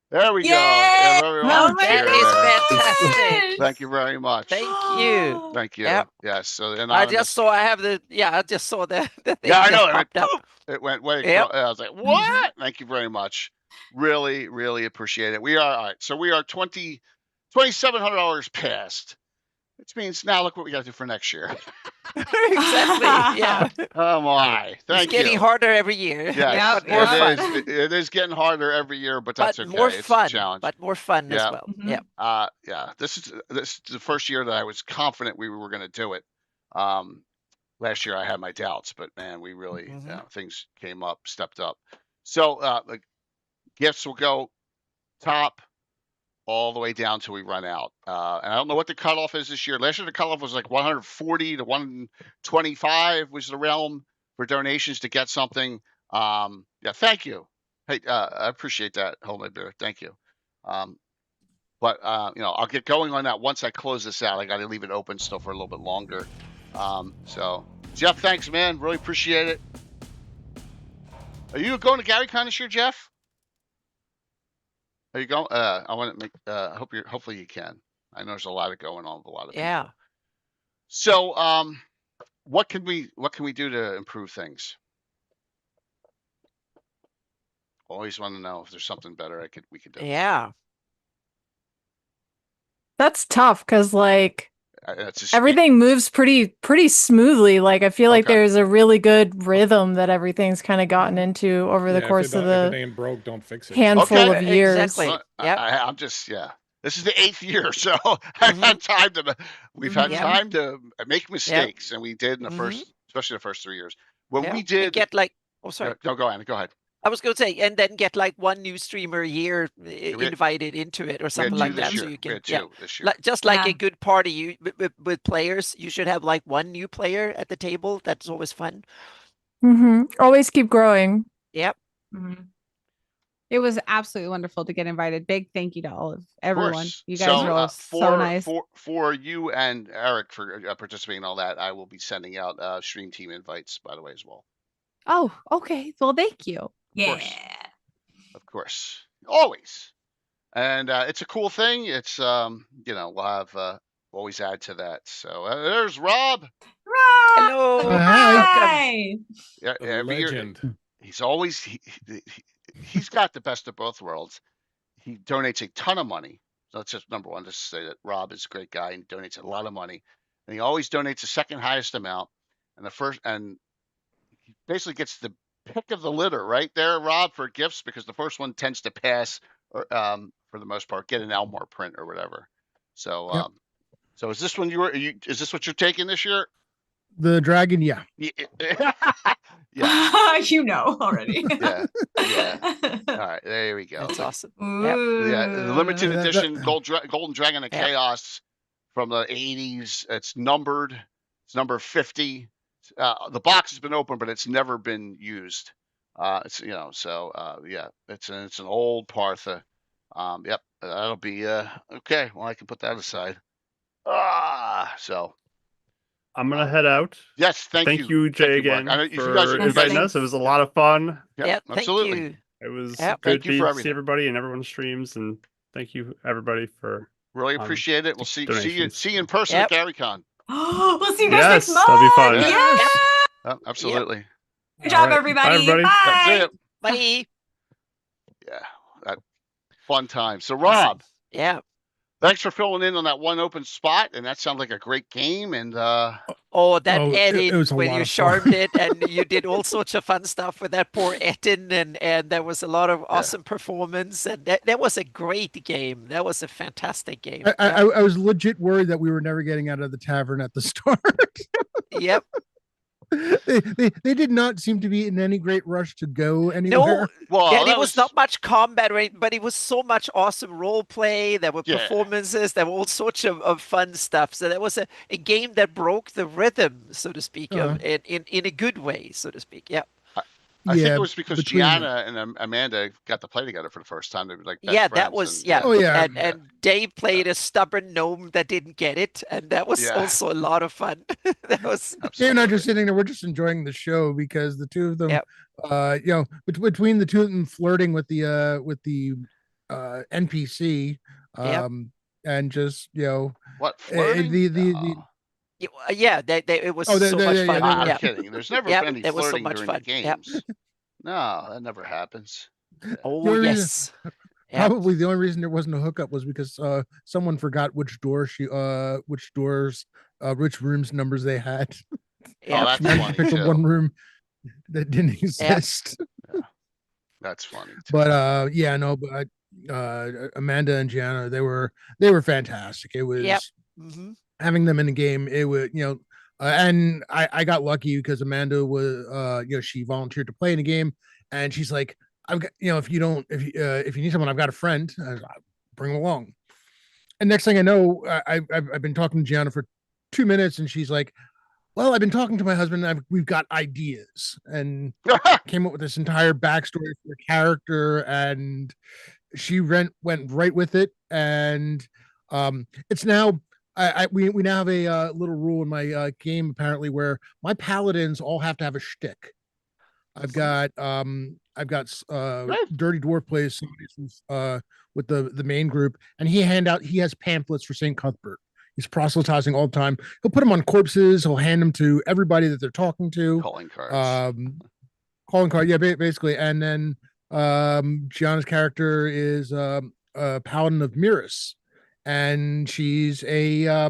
There we go. Yeah, that is fantastic. Thank you very much. Thank you. Thank you. Yep. Yes. So I just saw. I just saw that. Yeah, I know. It went way. Yep. I was like, what? Thank you very much. Really, really appreciate it. We are all right. So we are $2,700 past. Which means now look what we got to do for next year. Exactly. Yeah. Oh my! Thank you. It's getting harder every year. Yeah, it is getting harder every year, but that's okay. More fun. It's a challenge. But more fun as well. Mm-hmm. Yeah. Yeah. This is the first year that I was confident we were going to do it. Last year I had my doubts, but man, we really things came up, stepped up. So the gifts will go top all the way down till we run out. And I don't know what the cutoff is this year. Last year the cutoff was like 140 to 125 was the realm for donations to get something. Yeah, thank you. Hey, I appreciate that. Hold my beer. Thank you. But I'll get going on that once I close this out. I got to leave it open still for a little bit longer. So Jeff, thanks, man. Really appreciate it. Are you going to GaryCon this year, Jeff? Are you going? I want to make. Hopefully you can. I know there's a lot going on with a lot of people. Yeah. So, what can we do to improve things? Always want to know if there's something better we could do. Yeah. That's tough because everything moves pretty smoothly. Like I feel like there's a really good rhythm that everything's kind of gotten into over the course of the if it ain't broke, don't fix it. Handful of years. Exactly. Yep. I'm just This is the 8th year, so I've had time to. We've had time to make mistakes, and we did in the first, especially the first 3 years. When we did get sorry. No, go ahead. Go ahead. I was going to say, and then get one new streamer a year invited into it or something like that. So you can, this year. Just like a good party with players, you should have one new player at the table. That's always fun. Always keep growing. Yep. It was absolutely wonderful to get invited. Big thank you to everyone. You guys are all so nice. For you and Eric for participating in all that, I will be sending out stream team invites, by the way, as well. Oh, okay. Well, thank you. Of course. Always. And it's a cool thing. It's we'll have always add to that. So there's Rob. Hello. Hi. Yeah, legend. He's always he's got the best of both worlds. he donates a ton of money. So that's just number one, just to say that Rob is a great guy and donates a lot of money. And he always donates the second highest amount. And he basically gets the pick of the litter right there, Rob, for gifts, because the first one tends to pass, or for the most part, get an Elmore print or whatever. So, so is this one is this what you're taking this year? The dragon, yeah. Yeah. You know already. Yeah. All right, there we go. That's awesome. Yeah, the limited edition Golden Dragon of Yep. Chaos from the 80s. It's numbered. It's number 50. The box has been opened, but it's never been used. It's yeah, it's an old Partha. Yep, that'll be okay. Well, I can put that aside. So I'm gonna head out. yes, thank you, Jay, Mark. again If you for guys are inviting us. It was a lot of fun. Yeah, absolutely. Thank you. It was Yep. good Thank you for to everything. see everybody and everyone's streams, and thank you everybody for Really appreciate it. We'll see you donations. in person at GaryCon. We'll see you guys Yes, next month. that'd be fun. Yes. Absolutely. Good job, All right. everybody. Bye, everybody. That's Bye. it. Bye. Yeah, fun time. So, Rob, Yeah. thanks for filling in on that one open spot, and that sounds like a great game. And Oh, that Oh, edit it was a when lot you of fun. charmed it, and you did all sorts of fun stuff with that poor Etin, and there was a lot of awesome performance, and that was a great game. That was a fantastic game. I was legit worried that we were never getting out of the tavern at the start. Yep. They did not seem to be in any great rush to go anywhere. well, Yeah, that it was not much combat, right? But it was so much awesome role play. There were performances. There were all sorts of fun stuff. So that was a game that broke the rhythm, so to speak, in a good way, so to speak. Yeah. I think it was because Gianna and Amanda got to play together for the first time. They were like best that friends was and, Oh, yeah. And Dave played a stubborn gnome that didn't get it, and that was also a lot of fun. That was. They're not just sitting there. We're just enjoying the show because the two of them, between the two of them flirting with the NPC, and just what flirting? It was so much fun. I'm kidding. There's never been any it was so flirting much during fun. the games. No, that never happens. Oh yes. Probably the only reason there wasn't a hookup was because someone forgot which rooms numbers they had. Oh, that's funny picked too. One room that didn't exist. Yeah. That's funny too. But Amanda and Gianna, they were fantastic. It was having them in the game. It would and I got lucky because Amanda was she volunteered to play in the game, and she's like, I've got, if you need someone, I've got a friend, bring them along. And next thing I know, I've been talking to Gianna for 2 minutes, and she's like, well, I've been talking to my husband, and we've got ideas, and came up with this entire backstory for the character, and she went right with it. And it's now we now have a little rule in my game, apparently, where my paladins all have to have a shtick. I've got Dirty Dwarf plays with the main group, and he has pamphlets for St. Cuthbert. He's proselytizing all the time. He'll put them on corpses. He'll hand them to everybody that they're talking to. Calling cards. Calling card. Yeah, basically. And then Gianna's character is a paladin of Miras, and she's a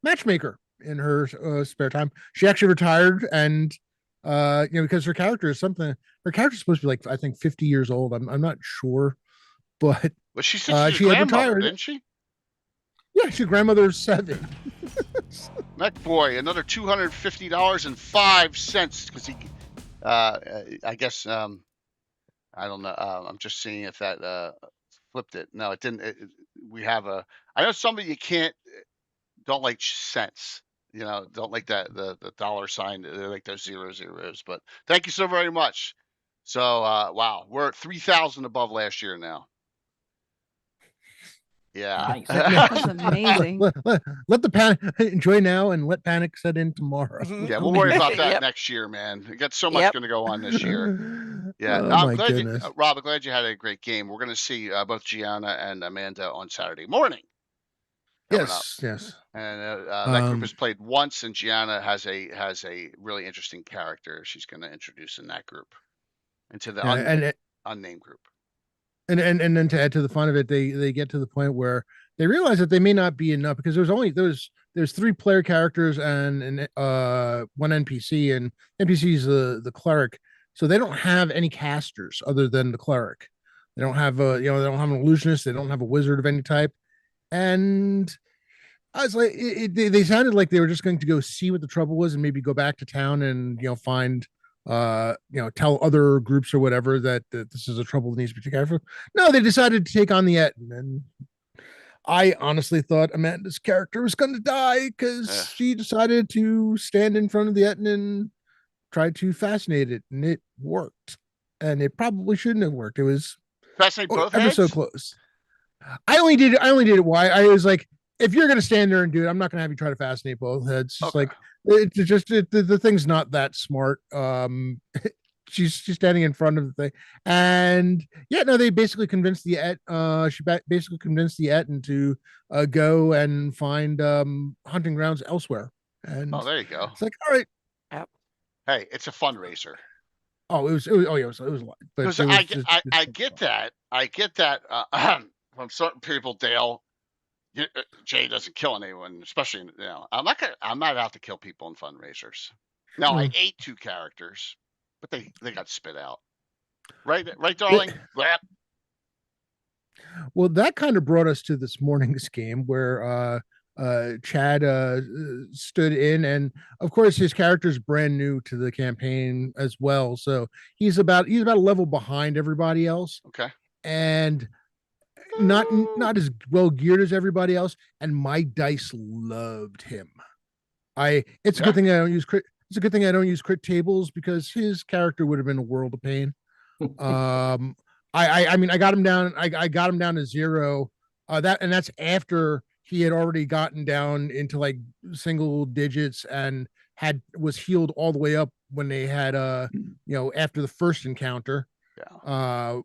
matchmaker in her spare time. She actually retired, and because her character is something. Her character's supposed to be like, I think, 50 years old. I'm not sure, but she said she had retired, didn't she? Yeah, she's grandmother's 7. That boy, another $250.05 because he, I guess, I don't know. I'm just seeing if that flipped it. No, it didn't. I know somebody you don't like cents. Don't like that the dollar sign. They like those zeros. But thank you so very much. So wow, we're at 3,000 above last year now. Yeah, nice. That's amazing. Let the panic enjoy now, and let panic set in tomorrow. Yeah, we'll worry about that next year, man. We got so much going to go on this year. Yeah, I'm glad Rob, I'm glad you had a great game. We're going to see both Gianna and Amanda on Saturday morning. Yes. And that group has played once, and Gianna has a really interesting character she's going to introduce in that group, into the unnamed group. and then to add to the fun of it, they get to the point where they realize that they may not be enough because there's 3 player characters and one NPC, and NPC is the cleric, so they don't have any casters other than the cleric. They don't have they don't have an illusionist, they don't have a wizard of any type, and I was like, they sounded like they were just going to go see what the trouble was and maybe go back to town and find tell other groups or whatever that this is a trouble that needs to be taken care of. No, they decided to take on the Etten, and I honestly thought Amanda's character was going to die because she decided to stand in front of the Etten and try to fascinate it, and it worked. And it probably shouldn't have worked. It was fascinate both ever heads? So close. I only did it. Why? I was like, if you're going to stand there and do it, I'm not going to have you try to fascinate both heads. Just like it's just the thing's not that smart. She's standing in front of the thing, and they basically convinced the basically convinced the Etten to go and find hunting grounds elsewhere. And there you go. It's like, all right. Yep. Hey, it's a fundraiser. Oh, it was a lot. Because I get that. I get that from certain people, Dale. Jay doesn't kill anyone, especially I'm not out to kill people in fundraisers. Now I ate 2 characters, but they got spit out. Right, darling. Well, that kind of brought us to this morning's game where Chad stood in, and of course his character's brand new to the campaign as well, so he's about a level behind everybody else. Okay, and not as well geared as everybody else, and my dice loved him. It's a good thing I don't use crit. It's a good thing I don't use crit tables because his character would have been a world of pain. I got him down. I got him down to 0. That's after he had already gotten down into like single digits and was healed all the way up when they had after the first encounter.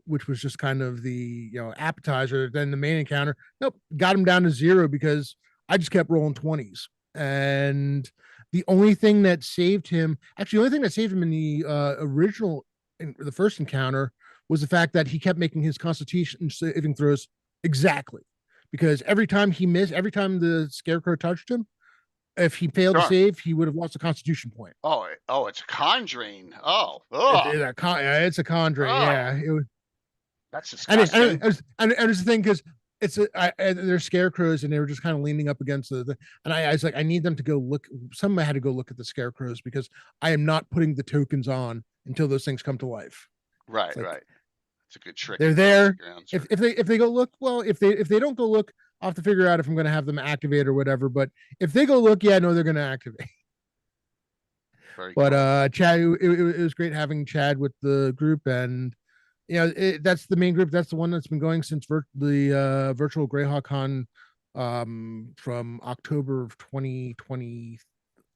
Which was just kind of the appetizer. Then the main encounter, nope, got him down to 0 because I just kept rolling 20s. And the only thing that saved him in the first encounter was the fact that he kept making his Constitution saving throws exactly, because every time the Scarecrow touched him, if he failed to save, he would have lost a Constitution point. Oh, it's a con drain. It's a con drain. Yeah, that's disgusting. And it's the thing because they're scarecrows and they were just kind of leaning up against and I was like, I need them to go look. Somebody had to go look at the scarecrows because I am not putting the tokens on until those things come to life. Right. It's a good trick. They're there. If they go look, well, if they don't go look, I'll have to figure out if I'm going to have them activate or whatever. But if they go look, they're going to activate. Chad, it was great having Chad with the group, and that's the main group. That's the one that's been going since the virtual Greyhawk Con from October of 2020.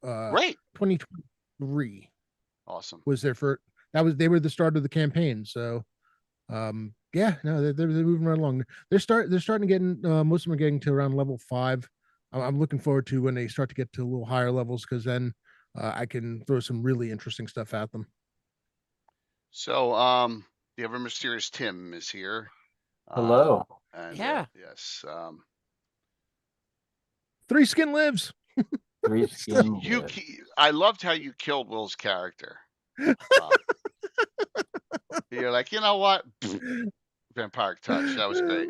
2023. Awesome. Was their first. They were the start of the campaign. So, they're moving right along. They're starting to get most of them are getting to around level 5. I'm looking forward to when they start to get to a little higher levels, because then I can throw some really interesting stuff at them. So, the ever mysterious Tim is here. Hello. Yes. 3 skin lives. 3 skin. I loved how you killed Will's character. You're like, you know what? Vampire touch. That was great.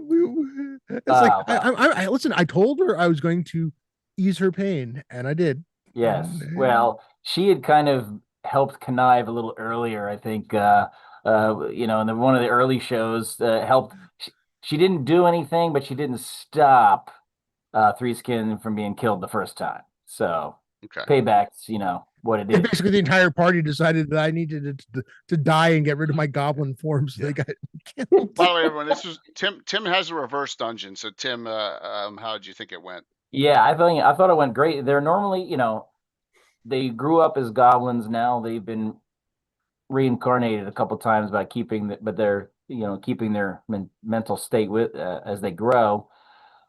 It's like I listen. I told her I was going to ease her pain, and I did. Yes. Well, she had kind of helped connive a little earlier, I think. In one of the early shows, helped. She didn't do anything, but she didn't stop 3 skin from being killed the first time. So paybacks, what it is. Basically, the entire party decided that I needed to die and get rid of my goblin form, so they got killed. By the way, everyone, this is Tim. Tim has a reverse dungeon. So, Tim, how did you think it went? Yeah, I thought it went great. They're normally, they grew up as goblins. Now they've been reincarnated a couple times by keeping their mental state with as they grow.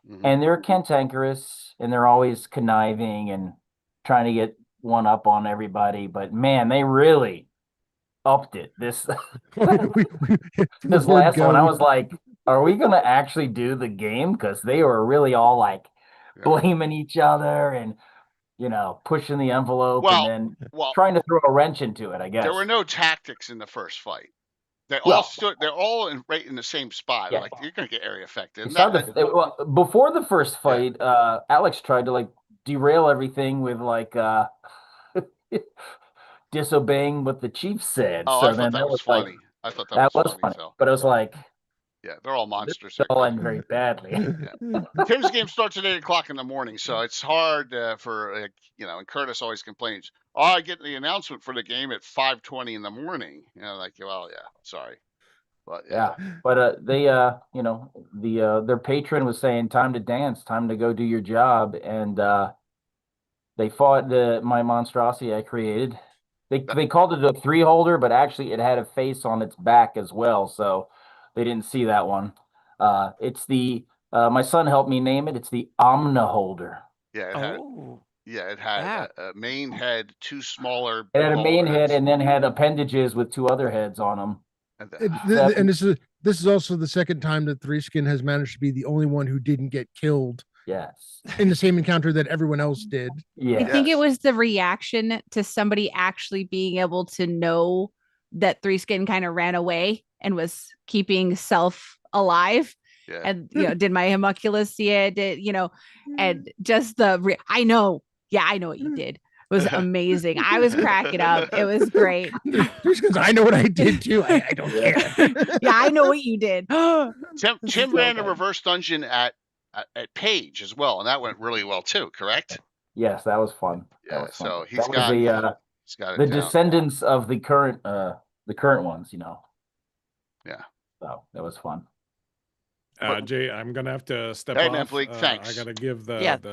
Mm-hmm. And they're cantankerous, and they're always conniving and trying to get one up on everybody. But man, they really upped it. This last one, I was like, are we gonna actually do the game? Because they were really all like blaming each other and pushing the envelope and then trying to throw a wrench into it, I guess. There were no tactics in the first fight. They all stood. They're all right in the same spot. Like you're gonna get area affected. Before the first fight, Alex tried to derail everything with disobeying what the chief said. Oh, I thought that was funny. I thought that was funny. But it was like, yeah, they're all monsters. They'll end very badly. Tim's game starts at 8:00 in the morning, so it's hard for and Curtis always complains. Oh, I get the announcement for the game at 5:20 in the morning. Sorry, but they their patron was saying time to dance, time to go do your job, and they fought my monstrosity I created. They called it a 3-holder, but actually it had a face on its back as well, so they didn't see that one. It's the my son helped me name it. It's the Omna holder. Yeah, it had a main head, 2 smaller. It had a main head and then had appendages with 2 other heads on them. And this is also the second time that Threeskin has managed to be the only one who didn't get killed. Yes. In the same encounter that everyone else did. I think it was the reaction to somebody actually being able to know that Threeskin kind of ran away and was keeping self alive. Yeah. And did my homunculus see it? And just I know what you did. It was amazing. I was cracking up. It was great. Because I know what I did too. I don't care. Yeah, I know what you did. Tim ran a reverse dungeon at Page as well, and that went really well too. Correct? Yes, that was fun. Yeah, so he's got the descendants of the current ones. Yeah. So that was fun. Jay, I'm gonna have to step off. Hey, man, Blake, thanks. I gotta give the thank you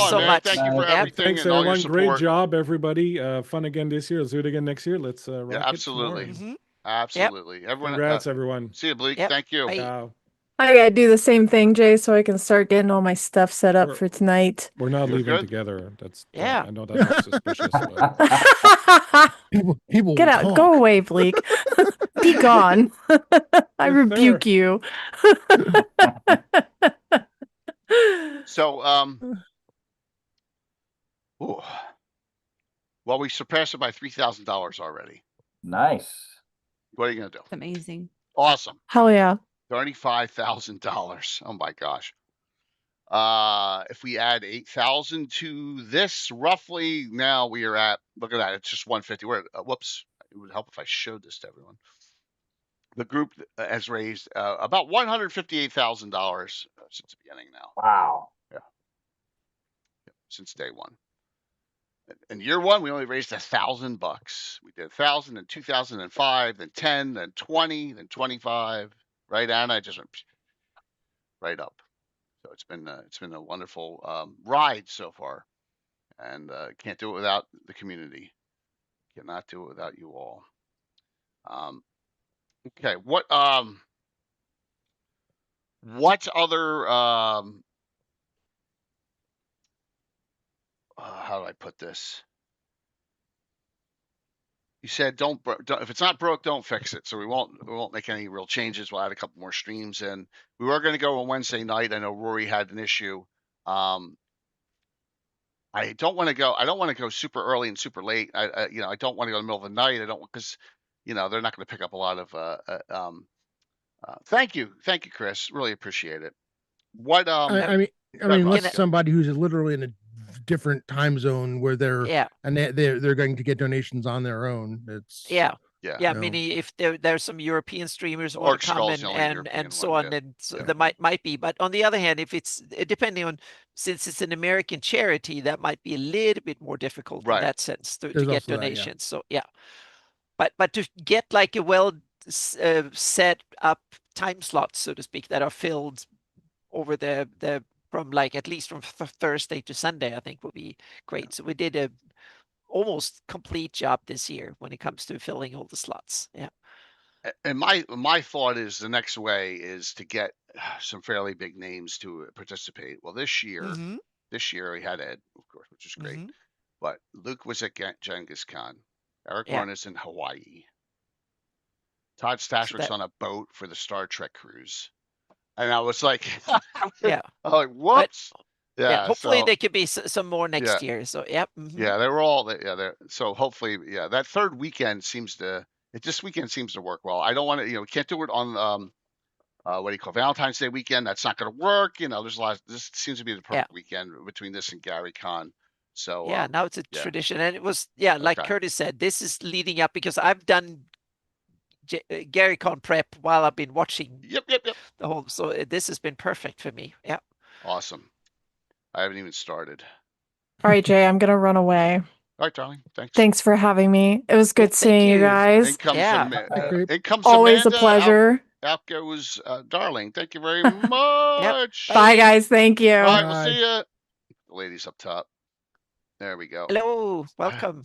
so much. Thank you for everything. Thanks, and all everyone. your Great job, everybody. Fun again this year. Let's do it again next year. Let's rock absolutely. It Absolutely. Yep. Everyone. Congrats, everyone. See you, Blake. Thank you. I gotta do the same thing, Jay, so I can start getting all my stuff set up for tonight. We're not leaving together. That's I know that's suspicious. People get out. Go away, Bleak. Be gone. I rebuke you. So, well, we surpassed it by $3,000 already. Nice. What are you gonna do? It's amazing. Awesome. Hell yeah. $35,000. Oh my gosh. If we add 8,000 to this, roughly now we are at. Look at that. It's just 150. We're at, whoops. It would help if I showed this to everyone. The group has raised about $158,000 since the beginning now. Wow. Yeah. Since day one. In year one, we only raised $1,000. We did 1,000 in 2005, then 10, then 20, then 25. Right, Anna? I just went right up. So it's been a wonderful ride so far, and can't do it without the community. Cannot do it without you all. Okay, what other how do I put this? You said don't if it's not broke, don't fix it. So we won't make any real changes. We'll add a couple more streams, and we were going to go on Wednesday night. I know Rory had an issue. I don't want to go. I don't want to go super early and super late. I don't want to go in the middle of the night. I don't because they're not going to pick up a lot of. Thank you, Chris. Really appreciate it. What I mean, unless somebody who's literally in a different time zone where they're and they're going to get donations on their own. It's meaning if there's some European streamers or come and so on, and so there might be. But on the other hand, if it's depending on, since it's an American charity, that might be a little bit more difficult in that sense to get donations. So but to get like a well set up time slots, so to speak, that are filled over the from like at least from Thursday to Sunday, I think would be great. So we did a almost complete job this year when it comes to filling all the slots. Yeah. And my thought is the next way is to get some fairly big names to participate. Well, this year we had Ed, of course, which is great. But Luke was at Genghis Khan. Eric Warren is in Hawaii. Todd Stashwick's on a boat for the Star Trek cruise, and I was like, yeah, I'm like, whoops. Yeah, hopefully so, there could be some more next yeah. year. So yep. Yeah, they were all they're so hopefully that third weekend this weekend seems to work well. I don't want to we can't do it on what do you call Valentine's Day weekend. That's not going to work. There's a lot. This seems to be the perfect weekend between this and Gary Con. So yeah, now it's a tradition, and it was like Curtis said, this is leading up because I've done Gary Con prep while I've been watching. Yep. The whole. So this has been perfect for me. Yeah. Awesome. I haven't even started. All right, Jay, I'm gonna run away. All right, darling. Thanks. Thanks for having me. It was good seeing you guys. It comes always Amanda, a pleasure. Out goes darling. Thank you very much. Bye, guys. Thank you. All right, we'll see you. The ladies up top. There we go. Hello, welcome.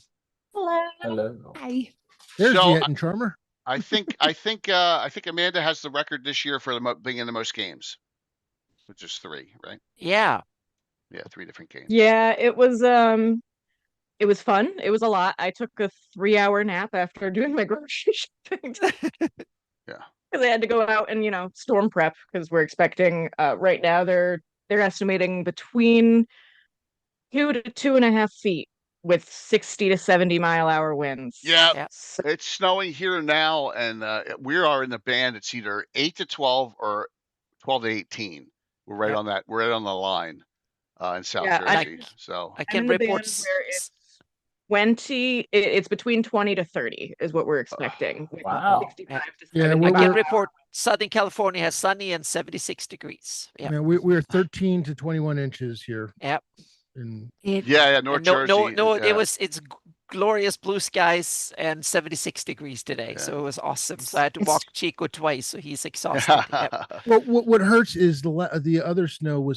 Hello. Hi. There's So, the Charmer. I think Amanda has the record this year for being in the most games, which is 3, right? Yeah. Yeah, 3 different games. Yeah, it was fun. It was a lot. I took a 3-hour nap after doing my grocery shopping. Yeah. Because I had to go out and, storm prep because we're expecting right now they're estimating between 2 to 2.5 feet with 60 to 70-mile-hour winds. Yeah. It's snowing here now, and we are in the band. It's either 8 to 12 or 12 to 18. We're right on that. We're right on the line in South Jersey. So I can report where it's 20. It's between 20 to 30 is what we're expecting. Wow. 65 to Yeah, 70. I can report Southern California has sunny and 76 degrees. Yeah. Yeah, we're 13 to 21 inches here. Yep. North Jersey. No, it's glorious blue skies and 76 degrees today. So it was awesome. So I had to walk Chico twice, so he's exhausted. Well, what hurts is the other snow we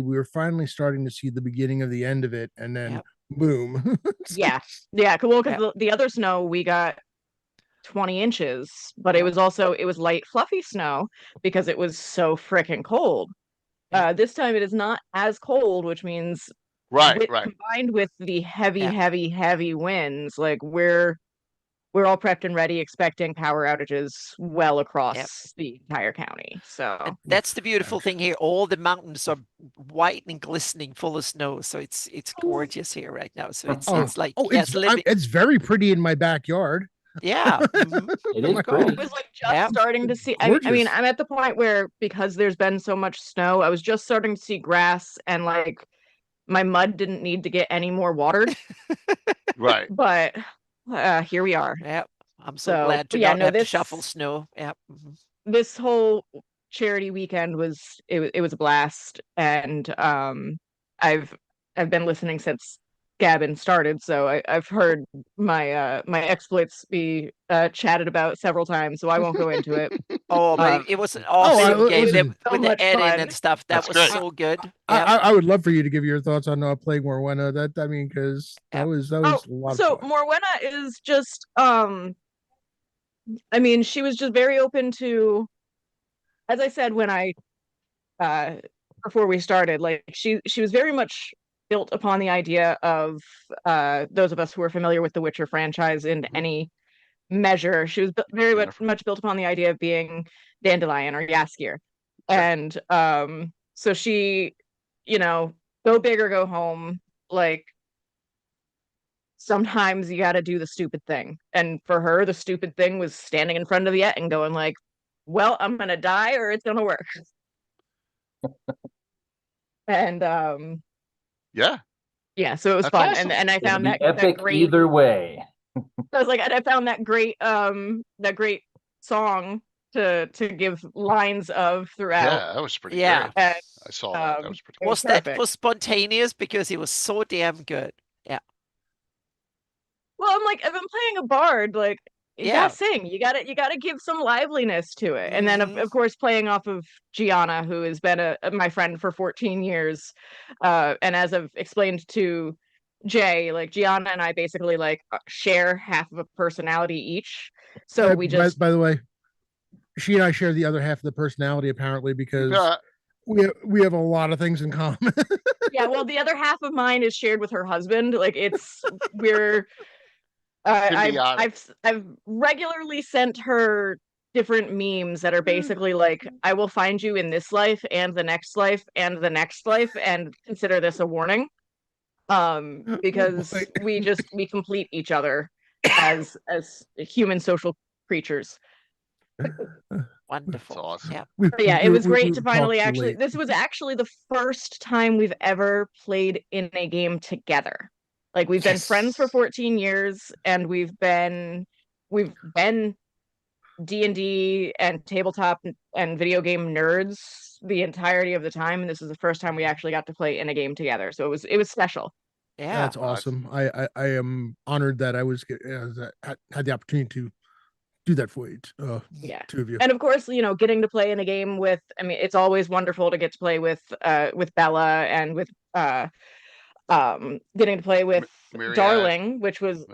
were finally starting to see the beginning of the end of it, and then boom. Yeah. Well, because the other snow we got 20 inches, but it was light, fluffy snow because it was so freaking cold. This time it is not as cold, which means combined with the heavy winds, like we're all prepped and ready, expecting power outages well across the entire county. So and that's the beautiful thing here. All the mountains are white and glistening, full of snow. So it's gorgeous here right now. So it's very pretty in my backyard. Yeah, it is pretty. It was like just starting to see. I mean, I'm at the point where because there's been so much snow, I was just starting to see grass, and like my mud didn't need to get any more watered. Right. But here we are. Yep. I'm so glad to not have to shuffle snow. Yep. This whole charity weekend was a blast, and I've been listening since Gabbin started, so I've heard my exploits be chatted about several times, so I won't go into it. But it was an awesome game with the editing and stuff. That was great. so good. I would love for you to give your thoughts on playing Morwenna. Because that was a lot of so fun. Morwenna is just I mean, she was just very open to, as I said when I before we started, like she was very much built upon the idea of those of us who are familiar with the Witcher franchise in any measure. She was very much built upon the idea of being Dandelion or Yaskir. And so she, go big or go home. Like, sometimes you got to do the stupid thing. And for her, the stupid thing was standing in front of the and going like, well, I'm going to die or it's going to work. And so it was fun. Awesome. And I found that epic that great either way. I was like, and I found that great song to give lines of throughout. Yeah, that was pretty good. I saw that. That was pretty good. That was spontaneous because it was so damn good. Yeah. Well, I'm like, I've been playing a bard, like you gotta sing. You gotta give some liveliness to it. And then of course playing off of Gianna, who has been my friend for 14 years. And as I've explained to Jay, like Gianna and I basically like share half of a personality each. So we just by the way, she and I share the other half of the personality apparently because we have a lot of things in common. Yeah, well, the other half of mine is shared with her husband. Like we're I've regularly sent her different memes that are basically like, I will find you in this life and the next life and the next life, and consider this a warning. Because we complete each other as human social creatures. Wonderful. Awesome. Yeah. It was great to finally this was actually the first time we've ever played in a game together. Like, we've been friends for 14 years, and we've been D&D and tabletop and video game nerds the entirety of the time, and this is the first time we actually got to play in a game together. So it was special. Yeah, that's awesome. I am honored that I was had the opportunity to do that for you. Two of you. And of course, getting to play in a game with, it's always wonderful to get to play with Bella, and with getting to play with Myriad. Darling, which was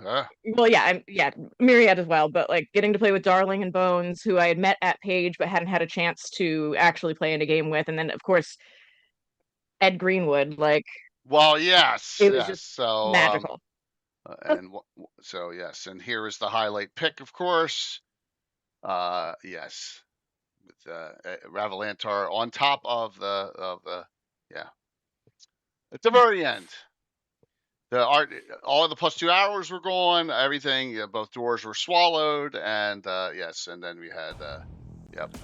Myriad as well, but like getting to play with Darling and Bones, who I had met at Page but hadn't had a chance to actually play in a game with, and then of course Ed Greenwood, like, well, yes, it was just so magical. Yes, and here is the highlight pick, of course. Yes, with Ravalantar on top of the at the very end. The art, all of the +2 hours were gone. Everything, both doors were swallowed, and yes, and then we had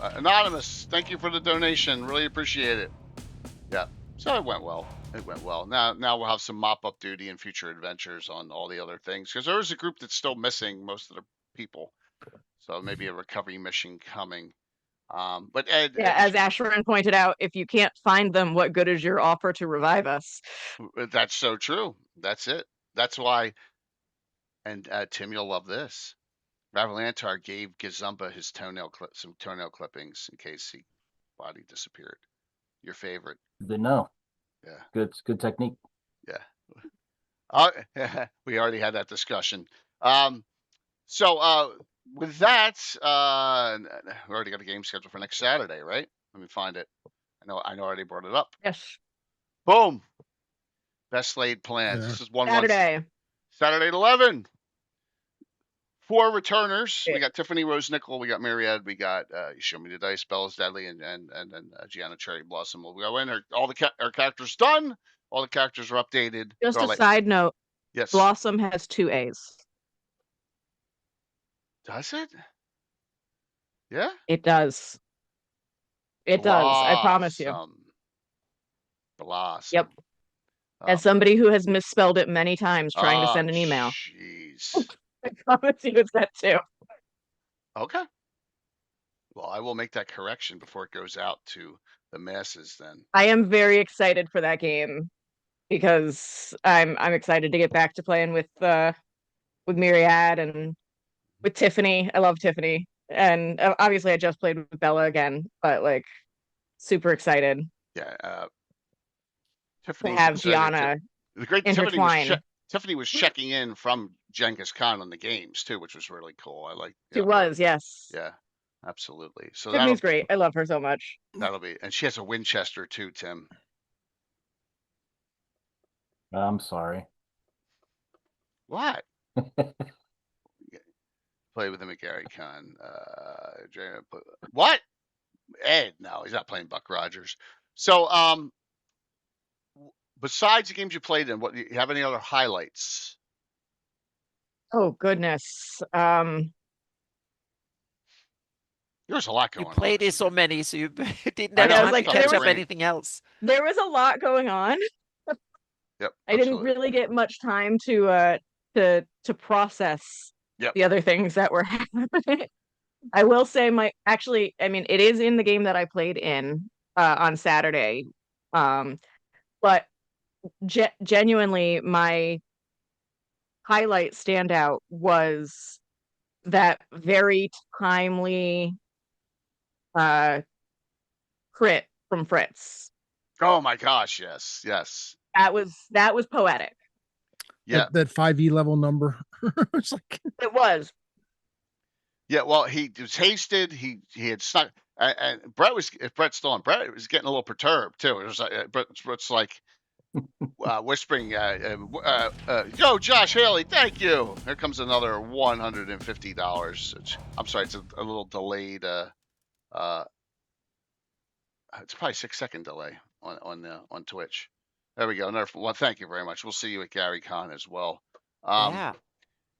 Anonymous. Thank you for the donation. Really appreciate it. Yeah, so it went well. Now we'll have some mop-up duty in future adventures on all the other things, because there is a group that's still missing most of the people. So maybe a recovery mission coming. But Ed, as Ashburn pointed out, if you can't find them, what good is your offer to revive us? That's so true. That's it. That's why. And Tim, you'll love this. Ravalantar gave Gazumba his some toenail clippings in case his body disappeared. Your favorite. Good know. Yeah. Good technique. Yeah. We already had that discussion. So with that, we already got a game scheduled for next Saturday, right? Let me find it. I know I already brought it up. Yes. Boom. Best laid plans. This is Saturday at 11. 4 returners. We got Tiffany Rose Nickel. We got Myriad. We got You Show Me the Dice, Bella's Deadly, and Gianna Cherry Blossom. We'll go in. All our characters done. All the characters are updated. Just a side note. Yes. Blossom has 2 A's. Does it? Yeah? It does. It does. I promise you. Blossom. Yep. As somebody who has misspelled it many times trying to send an email. Jeez. I promise you it's that too. Okay. Well, I will make that correction before it goes out to the masses then. I am very excited for that game, because I'm excited to get back to playing with Myriad and with Tiffany. I love Tiffany, and obviously I just played with Bella again, but like, super excited. Yeah, Tiffany to have Gianna the great intertwine. Tiffany was checking in from Genghis Khan on the games too, which was really cool. I like. She was, yes. Yeah, absolutely. So Tiffany's great. I love her so much. That'll be, and she has a Winchester too, Tim. I'm sorry. What? Play with him at Gary Khan. What? Ed? No, he's not playing Buck Rogers. So, besides the games you played in, what do you have any other highlights? Oh goodness. There's a lot going on. You played it so many, so you didn't have time to catch up anything else. There was a lot going on. Yep. I didn't really get much time to process the other things that were happening. I will say it is in the game that I played in on Saturday. But genuinely, my highlight standout was that very timely crit from Fritz. Oh my gosh, yes. That was poetic. Yeah. That 5e level number. It's like, it was. Yeah, well, he was hasted. He had stuck, and Brett's still on. Brett was getting a little perturbed too. It was like Brett's like, whispering, yo, Josh Haley, thank you. Here comes another $150. I'm sorry, it's a little delayed. It's probably 6-second delay on Twitch. There we go. Another one. Thank you very much. We'll see you at Gary Con as well. Yeah.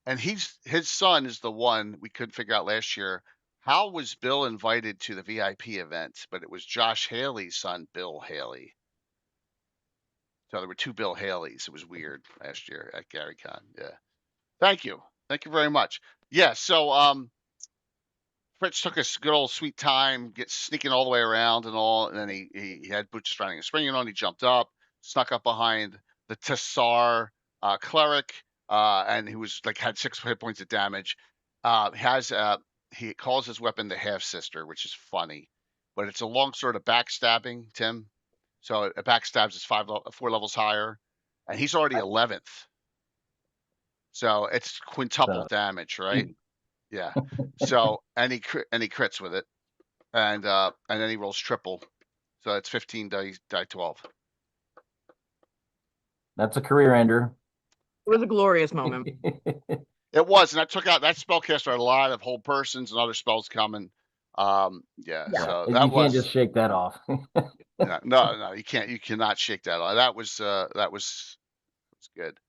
And his son is the one we couldn't figure out last year. How was Bill invited to the VIP event? But it was Josh Haley's son, Bill Haley. So there were 2 Bill Haleys. It was weird last year at Gary Con. Yeah. Thank you. Thank you very much. Yeah. So Fritz took a good old sweet time, sneaking all the way around and all. And then he had boots running and springing on. He jumped up, snuck up behind the Tassar cleric, and he was had 6 hit points of damage. He calls his weapon the half sister, which is funny, but it's a long sword of backstabbing, Tim. So it backstabs is 4 levels higher, and he's already 11th. So it's quintuple damage, right? Yeah. So and he crits with it, and then he rolls triple, so it's 15 die 12. That's a career ender. It was a glorious moment. It was, and I took out that spellcaster had a lot of hold persons and other spells coming. Yeah. So that you can't just shake that off. No, you can't. You cannot shake that off. That was good.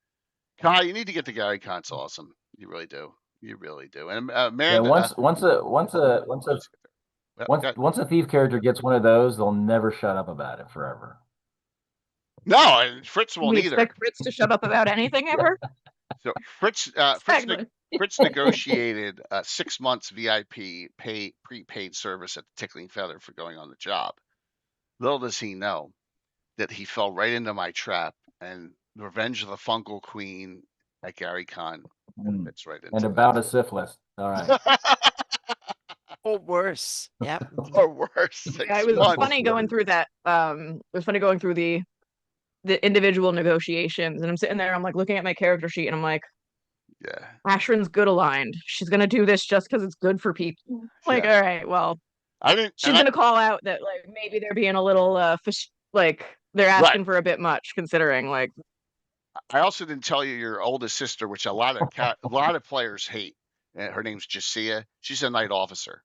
Kai, you need to get the Gary Con. It's awesome. You really do. You really do. And Amanda, once a thief character gets one of those, they'll never shut up about it forever. No, and Fritz won't either. Expect Fritz to shut up about anything ever. So Fritz negotiated 6 months VIP prepaid service at the Tickling Feather for going on the job. Little does he know that he fell right into my trap, and Revenge of the Fungal Queen at Gary Con fits right into and about a syphilis. All right. Or worse. Yep. Or worse. Yeah, it was funny going through that. It was funny going through the individual negotiations, and I'm sitting there, I'm looking at my character sheet, and I'm like, yeah, Ashrin's good aligned. She's gonna do this just because it's good for people. All right, well, she's gonna call out that maybe they're being a little they're asking for a bit much, considering I also didn't tell you your oldest sister, which a lot of players hate. And her name's Jasia. She's a night officer,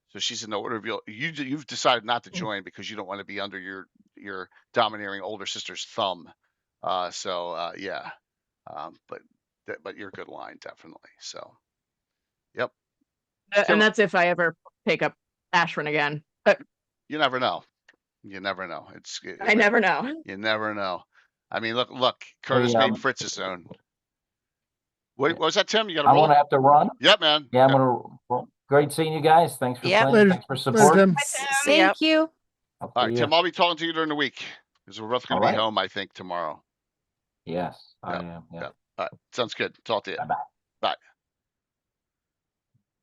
so she's in the order of you've decided not to join because you don't want to be under your domineering older sister's thumb. Yeah, but you're a good line, definitely. So, yep. And that's if I ever take up Ashrin again. You never know. You never know. I never know. You never know. I mean, look. Curtis made Fritz his own. What was that, Tim? You got to roll? I'm gonna have to run. Yep, man. Yeah, I'm gonna. Great seeing you guys. Thanks for playing. Thanks for support. Thank you. All right, Tim. I'll be talking to you during the week because we're both gonna be home, I think, tomorrow. Yes, I am. Yeah. All right, sounds good. Talk to you. Bye. Bye.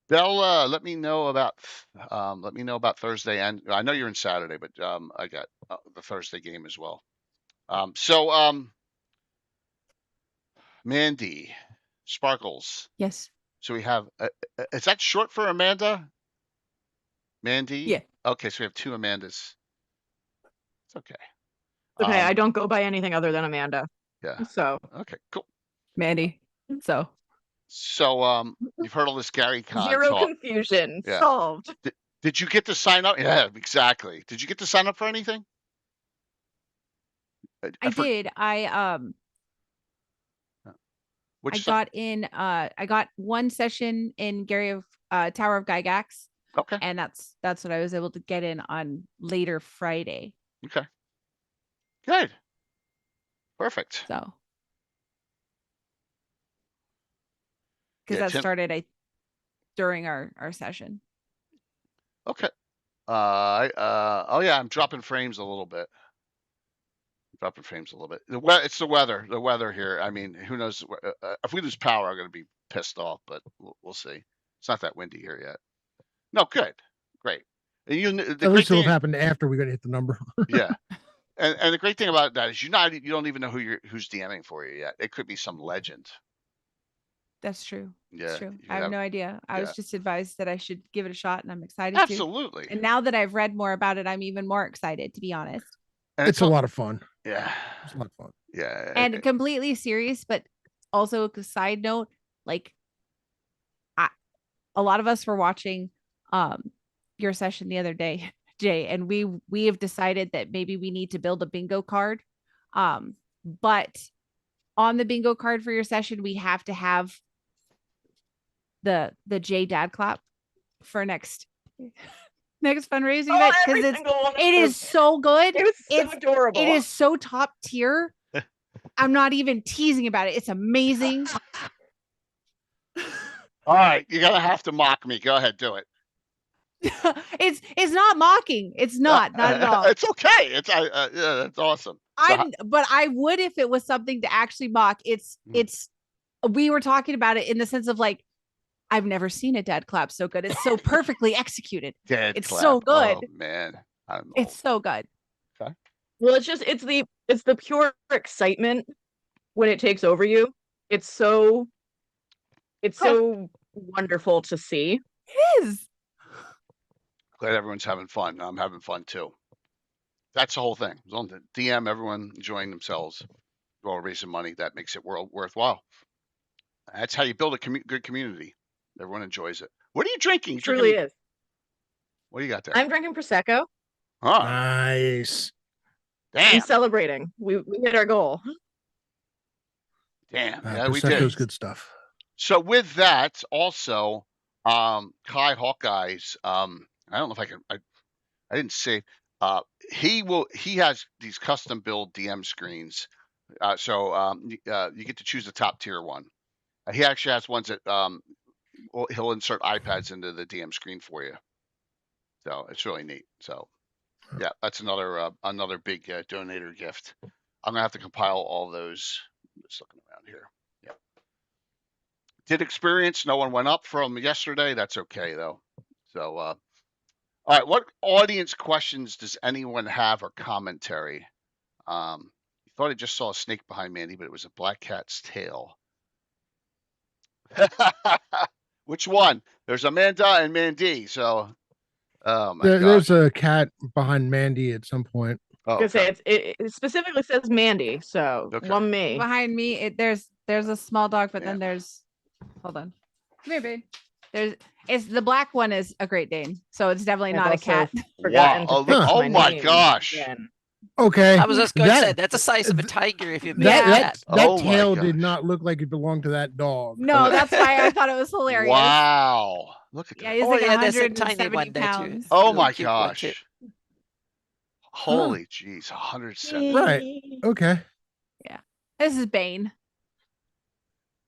Bell, let me know about Thursday, and I know you're in Saturday, but I got the Thursday game as well. Mandy, Sparkles. Yes. So we have. Is that short for Amanda? Mandy. Yeah. Okay, so we have 2 Amandas. It's okay. Okay, I don't go by anything other than Amanda. Yeah. So. Okay, cool. Mandy. So you've heard all this Gary Con Zero talk. confusion. Yeah. Solved. Did you get to sign up? Yeah, exactly. Did you get to sign up for anything? I did. I got one session in Tower of Gygax. Okay. And that's what I was able to get in on later Friday. Okay. Good. Perfect. So. Because that started during our session. Okay. I'm dropping frames a little bit. It's the weather. The weather here. I mean, who knows? If we lose power, I'm going to be pissed off, but we'll see. It's not that windy here yet. No, good. Great. At least it'll happen after we're going to hit the number. Yeah. And the great thing about that is you don't even know who's DMing for you yet. It could be some legend. That's true. Yeah, that's true. I have no idea. I was just advised that I should give it a shot, and I'm excited Absolutely. to. And now that I've read more about it, I'm even more excited, to be honest. And it's a lot of fun. Yeah. It was a lot of fun. Yeah. And completely serious, but also a side note, like a lot of us were watching your session the other day, Jay, and we have decided that maybe we need to build a bingo card. But on the bingo card for your session, we have to have the Jay Dad clap for next fundraising event, because it is so good. It's adorable. It is so top tier. I'm not even teasing about it. It's amazing. All right, you're gonna have to mock me. Go ahead, do it. It's not mocking. It's not at all. It's okay. Yeah, that's awesome. But I would if it was something to actually mock. It's we were talking about it in the sense of like, I've never seen a dad clap so good. It's so perfectly executed. It's clap. so good. Oh man, it's so good. Okay. Well, it's the pure excitement when it takes over you. It's so wonderful to see. It is. Glad everyone's having fun. I'm having fun too. That's the whole thing. As long as the DM, everyone enjoying themselves, while raising money, that makes it worthwhile. That's how you build a good community. Everyone enjoys it. What are you drinking? It truly is. What do you got there? I'm drinking Prosecco. Oh. Nice. Damn. I'm celebrating. We hit our goal. Damn. Yeah, Prosecco's we did. good stuff. So with that, also, Kai Hawkeyes, I don't know if I didn't say, he has these custom build DM screens. So you get to choose the top tier one. He actually has ones that he'll insert iPads into the DM screen for you. So it's really neat. So yeah, that's another big donator gift. I'm gonna have to compile all those. I'm just looking around here. Yeah. Did experience, no one went up from yesterday. That's okay though. So all right, what audience questions does anyone have or commentary? You thought I just saw a snake behind Mandy, but it was a black cat's tail. Which one? There's Amanda and Mandy. So, oh my God. There's a cat behind Mandy at some point. Oh, I was gonna say it specifically says Mandy, so one me. Behind me, there's a small dog, but then there's hold on. Come here, babe. It's the black one is a Great Dane, so it's definitely not a cat. Forgotten wow. Oh my gosh. Okay. I was just going to say that's the size of a tiger if you that oh tail did not look like it belonged to that dog. No, that's why I thought it was hilarious. Wow. Look at that. Yeah, he's like 170 pounds. Oh my gosh. Holy jeez, 170. Right. Okay. Yeah. This is Bane.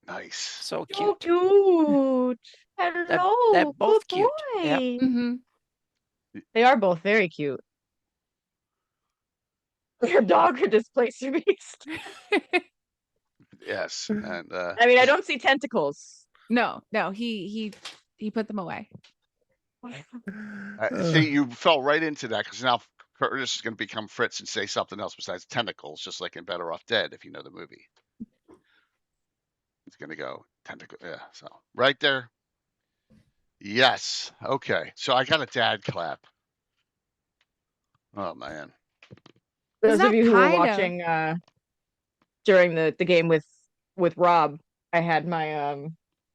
Nice. So cute. Cute. Hello. They're both good cute. boy. Yep. Mm-hmm. They are both very cute. Your dog or displacer beast. Yes. And I mean, I don't see tentacles. No, he put them away. See, you fell right into that because now Curtis is going to become Fritz and say something else besides tentacles, just like in Better Off Dead, if you know the movie. He's going to go tentacle. Yeah. So right there. Yes. Okay. So I got a dad clap. Oh man. Those of you who were watching during the game with Rob, I had my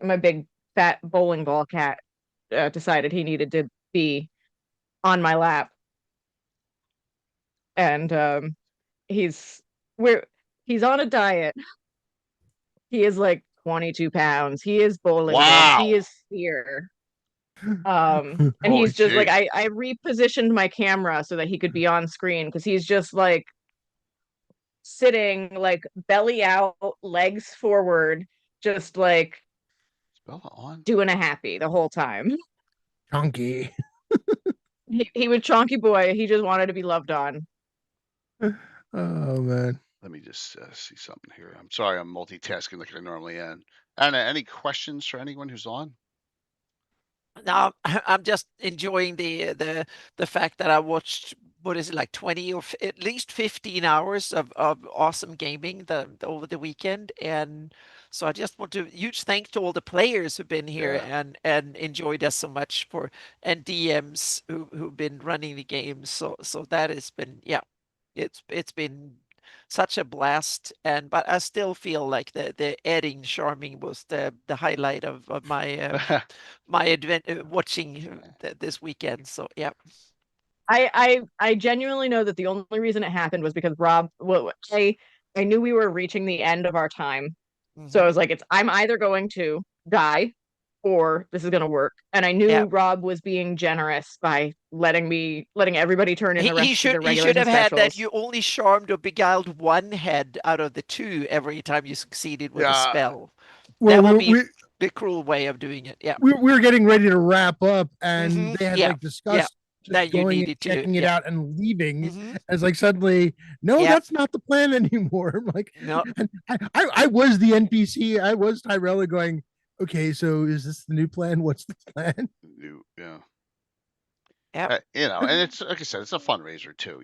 my big fat bowling ball cat decided he needed to be on my lap, and he's on a diet. He is like 22 pounds. He is bowling. Wow. He is here. And he's just like I repositioned my camera so that he could be on screen because he's just like sitting like belly out, legs forward, just like doing a happy the whole time. Chunky. He was chonky boy. He just wanted to be loved on. Oh man. Let me just see something here. I'm sorry, I'm multitasking like I normally am. Anna, any questions for anyone who's on? No, I'm just enjoying the fact that I watched, what is it, like 20 or at least 15 hours of awesome gaming over the weekend. And so I just want to huge thanks to all the players who've been here and enjoyed us so much and DMs who've been running the games. So that has been, yeah, it's been such a blast. But I still feel like the Edding charming was the highlight of my my advent watching this weekend. So yeah. I genuinely know that the only reason it happened was because Rob. Well, I knew we were reaching the end of our time, so I was like, I'm either going to die or this is going to work. And I knew Rob was being generous by letting everybody turn in the rest of the regulars. He should have and had specials. that you only charmed or beguiled one head out of the two every time you succeeded with a spell. Well, that would be the cruel way of doing it. Yeah. We were getting ready to wrap up, and they had like discussed that going and checking it out and leaving. As like suddenly, no, that's not the plan anymore. I'm like, no. I was the NPC. I was Tyrella going, okay, so is this the new plan? What's the plan? Yeah. Yeah. And it's like I said, it's a fundraiser too.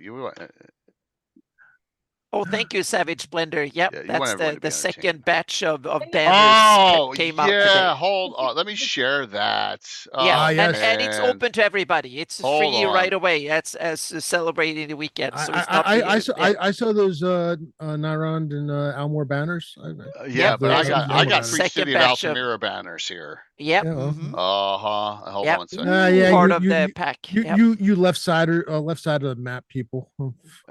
Oh, thank you, Savage Splendor. Yep, that's the second batch of banners came out today. Hold on. Let me share that. And it's open to everybody. It's free right away. That's as celebrating the weekend. So it's not I saw those Nyrond and Almore banners. But I got Free City of Altamira banners here. Yep. Hold on a second. Part of the pack. You left side of the map, people.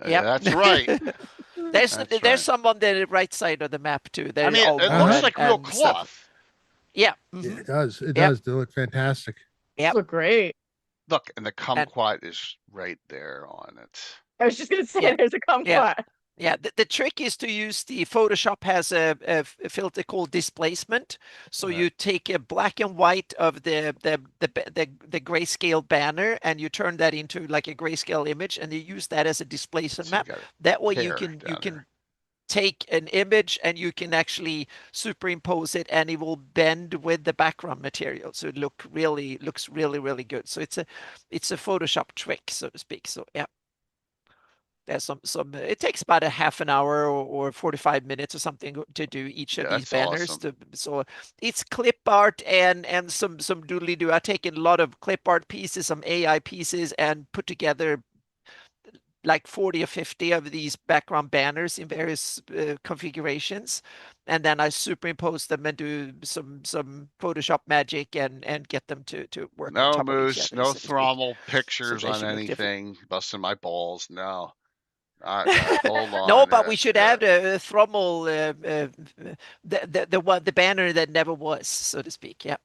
That's right. There's some on the right side of the map too. I mean, it looks like real cloth. Stuff. Yeah. It does. It does. They look fantastic. Yeah. Look great. Look, and the kumquat is right there on it. I was just gonna say there's a kumquat. Yeah, the trick is to use the Photoshop has a filter called displacement. So you take a black and white of the grayscale banner and you turn that into like a grayscale image, and you use that as a displacement map. That way you can take an image and you can actually superimpose it, and it will bend with the background material, so it looks really good. So it's a Photoshop trick, so to speak. So yeah. There's some it takes about a half an hour or 45 minutes or something to do each of these banners. Awesome. So it's clip art and some doodly do. I've taken a lot of clip art pieces, some AI pieces, and put together like 40 or 50 of these background banners in various configurations, and then I superimpose them and do some Photoshop magic and get them to work. No on top moose, of each other, no so to speak. Thrommel pictures So they on should look different. anything, busting my balls. No. All right, hold on. No, but we should have the Thrommel, the banner that never was, so to speak. Yeah.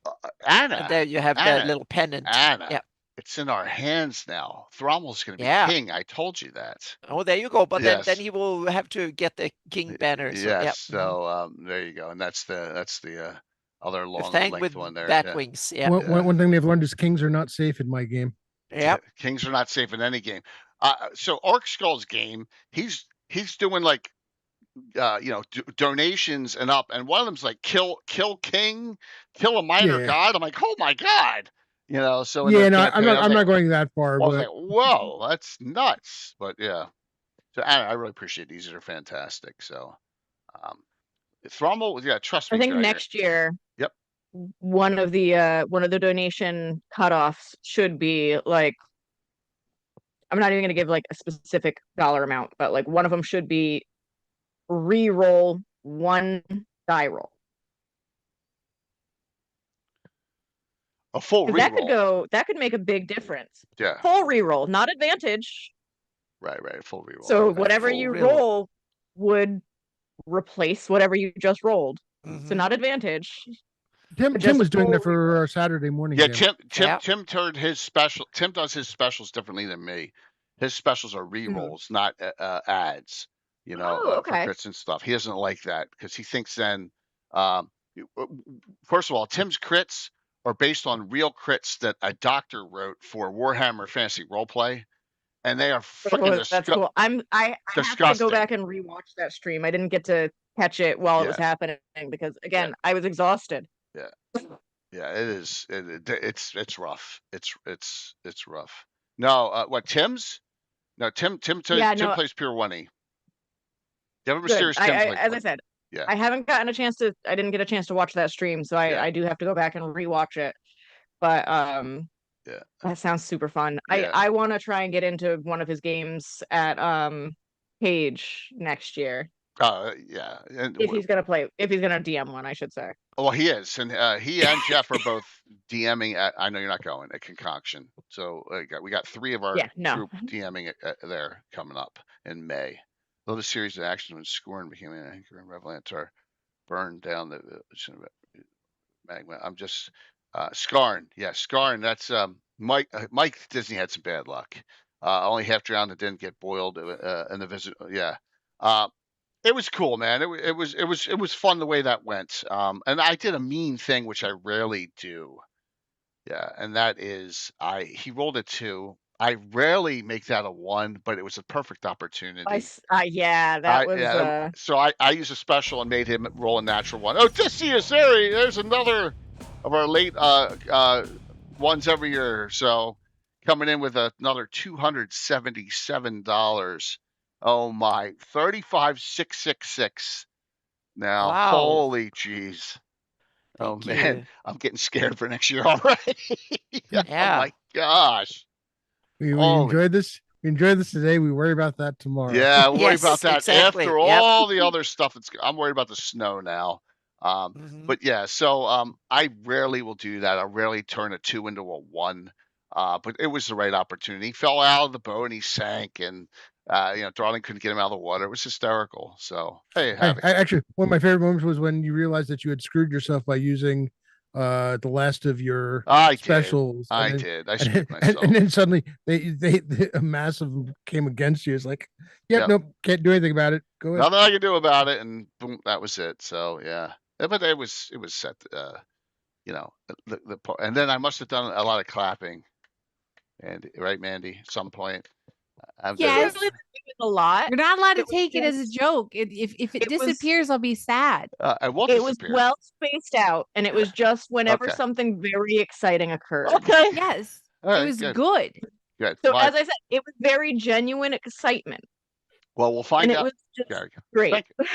Anna. And there you have that little pennant. Anna. Yeah. It's in our hands now. Thrommel's going to be king. I told you that. Oh, there you go. But then he will have to get the king banner. So, yes. So there you go. And that's the other long length one there. Bat wings. Yeah. One thing they've learned is kings are not safe in my game. Yeah. Kings are not safe in any game. So Orc Skull's game, he's doing like donations and up, and one of them's like kill king, kill a minor god. I'm like, oh my god, So I'm not going that far. I was like, whoa, that's nuts. But yeah, so I really appreciate these. Are fantastic. So, Thrommel, trust me. I think next year. Yep. One of the donation cutoffs should be like, I'm not even going to give like a specific dollar amount, but like one of them should be re-roll one die roll. A full re-roll. That could make a big difference. Yeah. Full re-roll, not advantage. Right. Full re-roll. So whatever you roll would replace whatever you just rolled. So not advantage. Tim was doing that for our Saturday morning. Yeah, game. Tim turned his special. Tim does his specials differently than me. His specials are re-rolls, not ads. For crits and stuff. He doesn't like that because he thinks then. First of all, Tim's crits are based on real crits that a doctor wrote for Warhammer Fantasy Roleplay, and they are freaking that's cool. I have to go back and rewatch that stream. I didn't get to catch it while it was happening because again, I was exhausted. Yeah, it is. It's rough. It's rough. No, what Tim's? No, Tim plays pure 1E. You have a mysterious Tim. As I said, I haven't gotten a chance to. I didn't get a chance to watch that stream, so I do have to go back and rewatch it. But that sounds super fun. I want to try and get into one of his games at Cage next year. Yeah. And if he's gonna DM one, I should say. Well, he is, and he and Jeff are both DMing at. I know you're not going at Concoction, so we got 3 of our group DMing there coming up in May. Though the series of actions when scoring became an anchor and Revelantar burned down the magma. I'm just Scarn. Yeah, Scarn. That's Mike. Mike Disney had some bad luck. Only half drowned and didn't get boiled in the visit. Yeah. It was cool, man. It was fun the way that went. And I did a mean thing, which I rarely do. Yeah, and that is he rolled a 2. I rarely make that a 1, but it was a perfect opportunity. So I used a special and made him roll a natural 1. Oh, Disney, there's another of our late ones every year. So coming in with another $277. Oh my, 35,666. Now, wow. Holy jeez. Oh man, I'm getting scared for next year already. Yeah. Oh my gosh. We enjoyed this. We enjoyed this today. We worry about that tomorrow. Yeah, we'll worry about that after all the other stuff. I'm worried about the snow now. But yeah, so I rarely will do that. I rarely turn a 2 into a 1. But it was the right opportunity. He fell out of the boat and he sank, and Darling couldn't get him out of the water. It was hysterical. So hey, actually, one of my favorite moments was when you realized that you had screwed yourself by using the last of your specials. I did. I screwed myself. And then suddenly a mass of them came against you. It's like, nope, can't do anything about it. Go ahead. Nothing I can do about it, and boom, that was it. So yeah, but it was set. And then I must have done a lot of clapping. And right, Mandy, at some point. Yes, it was a lot. You're not allowed to take it as a joke. If it disappears, I'll be sad. It was well spaced out, and it was just whenever something very exciting occurred. Okay. Yes. Right, it was good. Good. So as I said, it was very genuine excitement. Well, we'll find out. And it was just great. Thank you.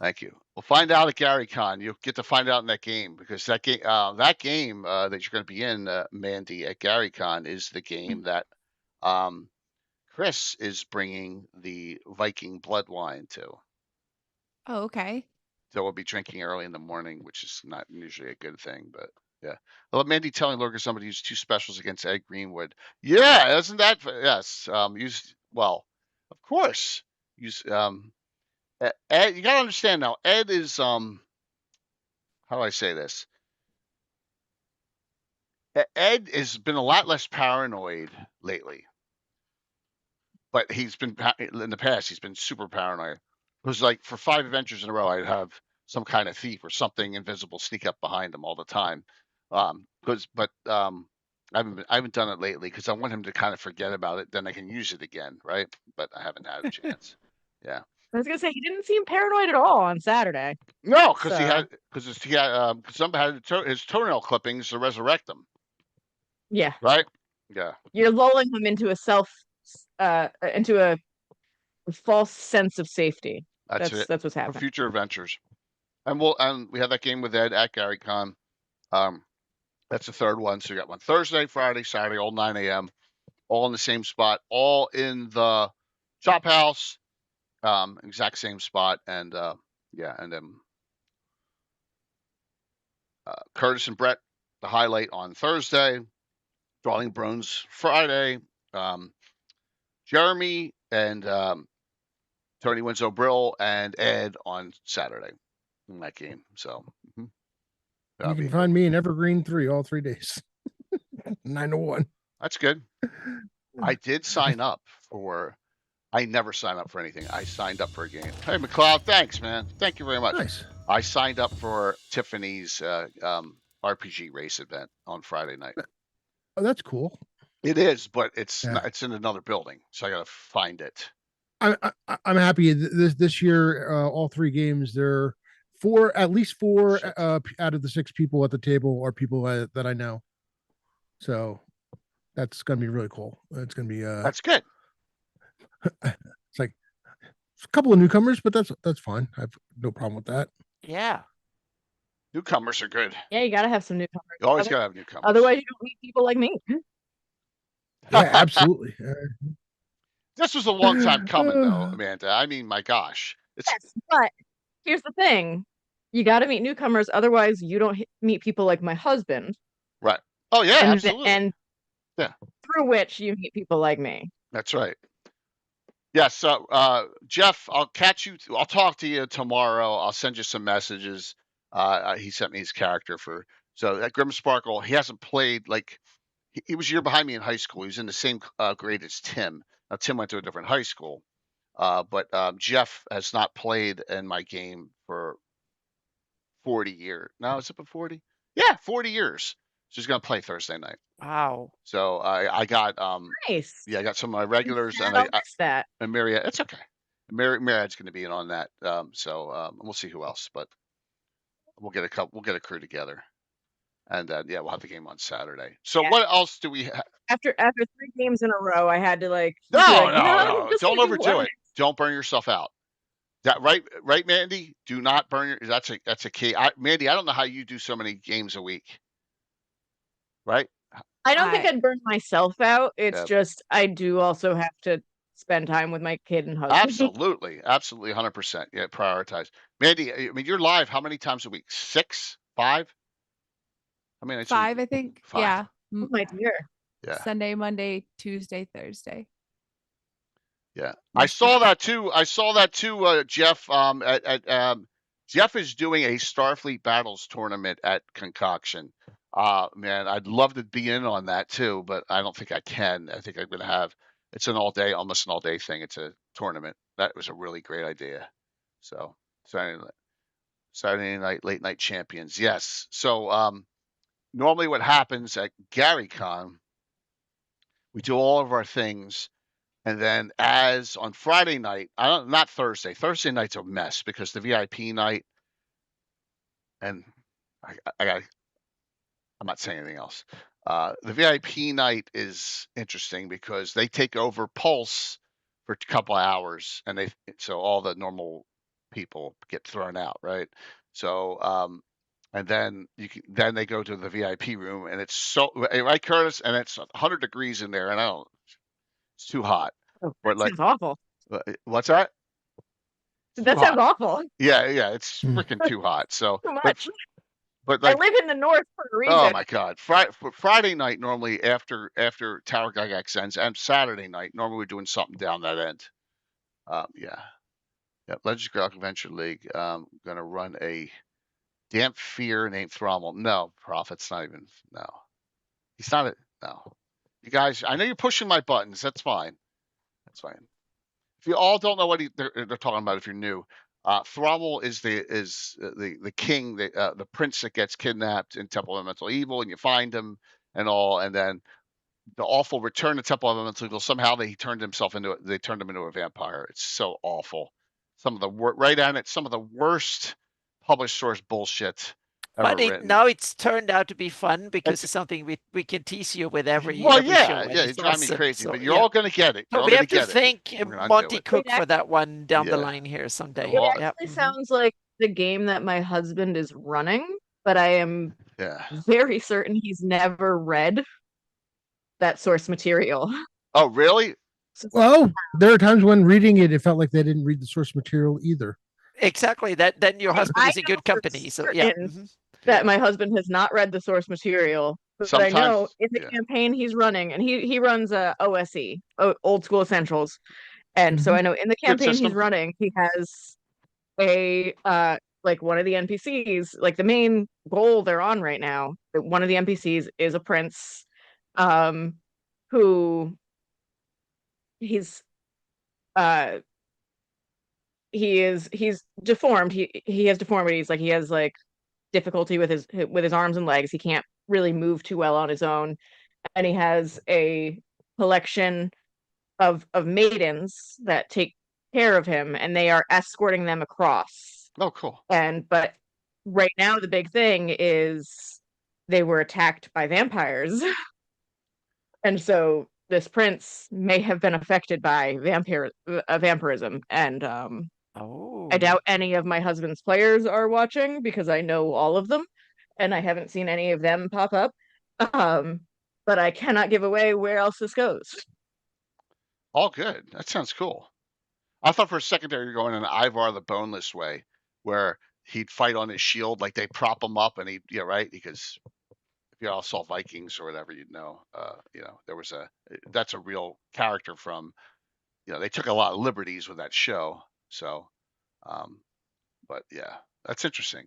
Thank you. We'll find out at GaryCon. You'll get to find out in that game, because that game that you're going to be in, Mandy, at GaryCon is the game that Chris is bringing the Viking blood wine to. Oh, okay. So we'll be drinking early in the morning, which is not usually a good thing, but yeah. Well, Mandy telling Lurker somebody used 2 specials against Ed Greenwood. Yeah, isn't that yes? Of course. Ed, you gotta understand now. Ed is how do I say this? Ed has been a lot less paranoid lately, but he's been in the past. He's been super paranoid. It was like for 5 adventures in a row, I'd have some kind of thief or something invisible sneak up behind him all the time. I haven't done it lately because I want him to kind of forget about it. Then I can use it again, right? But I haven't had a chance. Yeah. I was gonna say, he didn't seem paranoid at all on Saturday. No, because some had his toenail clippings to resurrect them. Yeah. Right. Yeah. You're lulling him into a false sense of safety. That's what's happening. For future adventures, and we have that game with Ed at GaryCon. That's the 3rd one. So you got one Thursday, Friday, Saturday, all 9 a.m., all in the same spot, all in the Chop House. Exact same spot, and and then Curtis and Brett, the highlight on Thursday, Darling Brones Friday, Jeremy and Tony Winslow Brill and Ed on Saturday in that game. So you can find me in Evergreen 3 all 3 days, 9 to 1. That's good. I did sign up for. I never sign up for anything. I signed up for a game. Hey, McLeod, thanks, man. Thank you very much. Nice. I signed up for Tiffany's RPG race event on Friday night. Oh, that's cool. It is, but it's in another building, so I got to find it. I'm happy this year. All 3 games, there are at least 4 out of the 6 people at the table are people that I know. So that's gonna be really cool. It's gonna be that's good. It's like a couple of newcomers, but that's fine. I have no problem with that. Yeah. Newcomers are good. Yeah, you gotta have some newcomers. You always gotta have newcomers. Otherwise, you don't meet people like me. Yeah, absolutely. This was a long time coming, though, Amanda. I mean, my gosh. Yes, but here's the thing. You got to meet newcomers. Otherwise, you don't meet people like my husband. Right. Oh, yeah, absolutely. And yeah, through which you meet people like me. That's right. Yes. So, Jeff, I'll catch you. I'll talk to you tomorrow. I'll send you some messages. He sent me his character so that Grim Sparkle, he hasn't played he was a year behind me in high school. He was in the same grade as Tim. Now, Tim went to a different high school. But Jeff has not played in my game for 40 years. No, is it been 40? Yeah, 40 years. So he's going to play Thursday night. Wow. So I got nice. Yeah, I got some of my regulars and I missed that. And Myriad. It's okay. Myriad's going to be in on that. We'll see who else, but we'll get a crew together. And we'll have the game on Saturday. So what else do we have? After 3 games in a row, I had to no. Don't overdo it. Don't burn yourself out. That right, Mandy? Do not burn your. That's a key. Mandy, I don't know how you do so many games a week. Right? I don't think I'd burn myself out. It's just I do also have to spend time with my kid and husband. Absolutely, 100%. Yeah, prioritize. Mandy, I mean, you're live how many times a week? 6, 5? I mean, 5, I think. 5. Yeah. Oh, my dear. Yeah. Sunday, Monday, Tuesday, Thursday. Yeah, I saw that too. Jeff. Jeff is doing a Starfleet Battles tournament at Concoction. Man, I'd love to be in on that too, but I don't think I can. I think I'm gonna have. It's almost an all day thing. It's a tournament. That was a really great idea. So Saturday night, late night champions. Yes. So normally what happens at GaryCon, we do all of our things. And then as on Friday night, not Thursday. Thursday night's a mess because the VIP night, and I'm not saying anything else. The VIP night is interesting because they take over Pulse for a couple of hours, and so all the normal people get thrown out, right? So and then then they go to the VIP room, and it's so right, Curtis, and it's 100 degrees in there, and it's too hot. Oh, that sounds awful. What's that? That sounds awful. Yeah, it's freaking too hot. So, too much. But I live in the north for a reason. Oh my God! Friday night normally after Tower Gygax ends, and Saturday night normally we're doing something down that end. Legends Galactic Adventure League. Gonna run a Damp Fear named Thrommel. No, Prophet's not even. No, he's not. No, you guys. I know you're pushing my buttons. That's fine. That's fine. If you all don't know what they're talking about, if you're new, Thrommel is the king, the prince that gets kidnapped in Temple of Elemental Evil, and you find him and all, and then the awful return to Temple of Elemental Evil. Somehow they turned him into a vampire. It's so awful. Some of the worst published source bullshit. But now it's turned out to be fun because it's something we can tease you with every show. It drives me crazy, but you're all going to get it. So we have to thank Monty Cook for that one down the line here someday. It actually sounds like the game that my husband is running, but I am very certain he's never read that source material. Oh, really? Well, there are times when reading it felt like they didn't read the source material either. Exactly. Then your husband is in good company. So that my husband has not read the source material, but I know in the campaign he's running, and he runs a OSE, Old School Essentials, and so I know in the campaign he's running, he has a one of the NPCs, like the main goal they're on right now. One of the NPCs is a prince, who he's deformed. He has deformities. Like he has difficulty with his arms and legs. He can't really move too well on his own, and he has a collection of maidens that take care of him, and they are escorting them across. Oh, cool. But right now the big thing is they were attacked by vampires, and so this prince may have been affected by vampirism, and I doubt any of my husband's players are watching because I know all of them, and I haven't seen any of them pop up. But I cannot give away where else this goes. All good. That sounds cool. I thought for a second there you're going an Ivar the Boneless way, where he'd fight on his shield, like they prop him up and right? Because if you all saw Vikings or whatever, there was that's a real character from, they took a lot of liberties with that show. So, but yeah, that's interesting.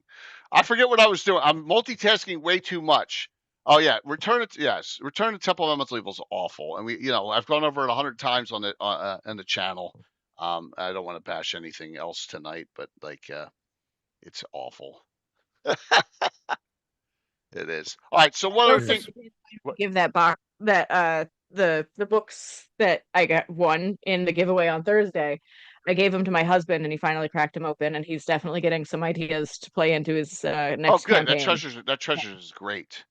I forget what I was doing. I'm multitasking way too much. Oh yeah, Return to Temple of Elemental Evil is awful, and I've gone over it 100 times on the channel. I don't want to bash anything else tonight, but it's awful. It is. All right. So what other things? Give that box the books that I got won in the giveaway on Thursday. I gave them to my husband, and he finally cracked them open, and he's definitely getting some ideas to play into his next good. campaign. That treasures is great.